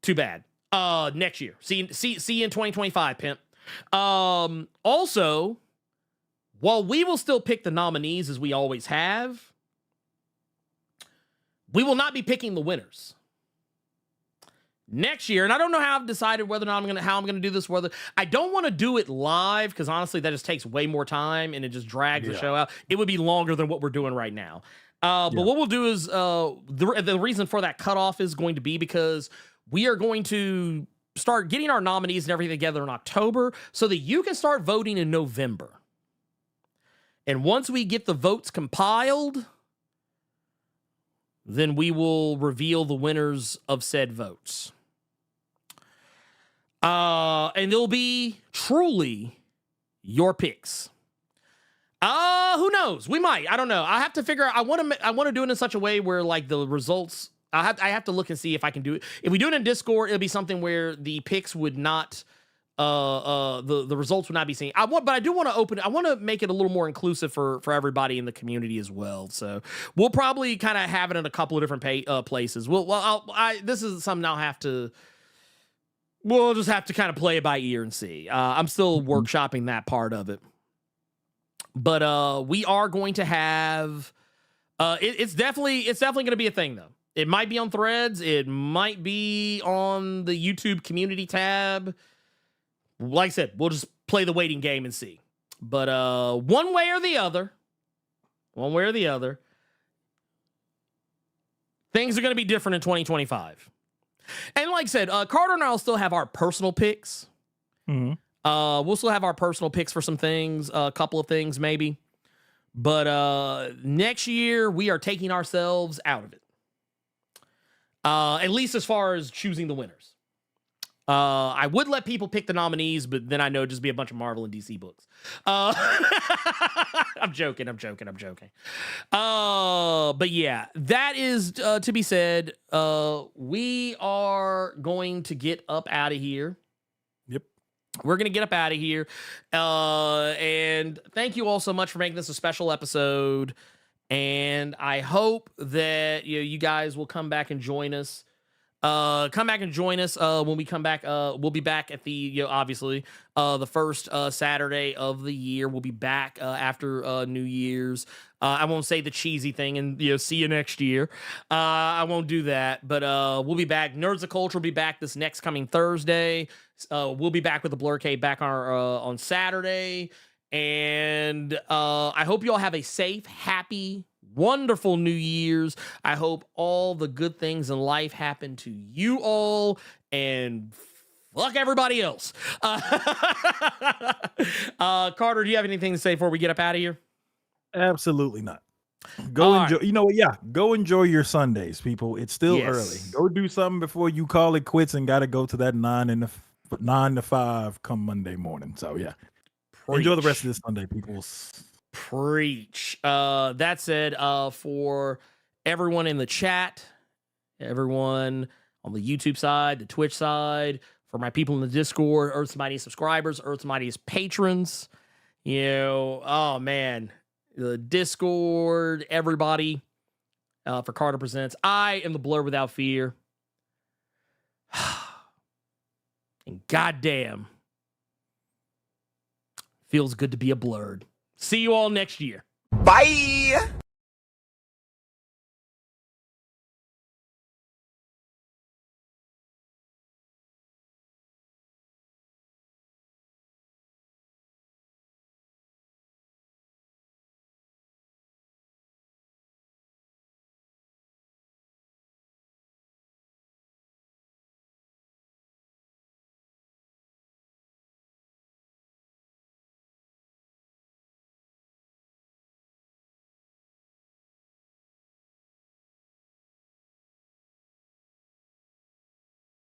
too bad. Next year. See you in 2025, pimp. Also, while we will still pick the nominees as we always have, we will not be picking the winners next year. And I don't know how I've decided whether or not how I'm gonna do this. Whether I don't want to do it live, because honestly, that just takes way more time and it just drags the show out. It would be longer than what we're doing right now. But what we'll do is the reason for that cutoff is going to be because we are going to start getting our nominees and everything together in October so that you can start voting in November. And once we get the votes compiled, then we will reveal the winners of said votes. And they'll be truly your picks. Who knows? We might. I don't know. I have to figure out. I want to do it in such a way where, like, the results, I have to look and see if I can do it. If we do it in Discord, it'll be something where the picks would not, the results would not be seen. But I do want to open it. I want to make it a little more inclusive for everybody in the community as well. So we'll probably kind of have it in a couple of different places. This is something we'll just have to kind of play it by ear and see. I'm still workshopping that part of it. But we are going to have, it's definitely going to be a thing, though. It might be on Threads. It might be on the YouTube community tab. Like I said, we'll just play the waiting game and see. But one way or the other, things are going to be different in 2025. And like I said, Carter and I will still have our personal picks. Mm-hmm. We'll still have our personal picks for some things, a couple of things maybe. But next year, we are taking ourselves out of it. At least as far as choosing the winners. I would let people pick the nominees, but then I know it'd just be a bunch of Marvel and DC books. I'm joking. But yeah, that is to be said. We are going to get up out of here. Yep. We're going to get up out of here. And thank you all so much for making this a special episode. And I hope that you guys will come back and join us. When we come back. We'll be back at the obviously the first Saturday of the year. We'll be back after New Year's. I won't say the cheesy thing and see you next year. I won't do that, but we'll be back. Nerds of Culture will be back this next coming Thursday. We'll be back with the Blurcade back on Saturday. And I hope you all have a safe, happy wonderful New Year's. I hope all the good things in life happen to you all, and fuck everybody else. Carter, do you have anything to say before we get up out of here? Absolutely not. Go enjoy. Right. You know what? Yeah, go enjoy your Sundays, people. It's still early. Go do something before you call it quits and got to go to that 9 to 5 come Monday morning. So yeah, enjoy the rest of this Sunday, people. Preach. That said, for everyone in the chat, everyone on the YouTube side, the Twitch side, for my people in the Discord, Earth's Mightiest subscribers, Earth's Mightiest patrons, oh man, the Discord, everybody, for Carter Presents. I am the Blerd Without Fear. And goddamn, feels good to be a Blerd. See you all next year. Bye.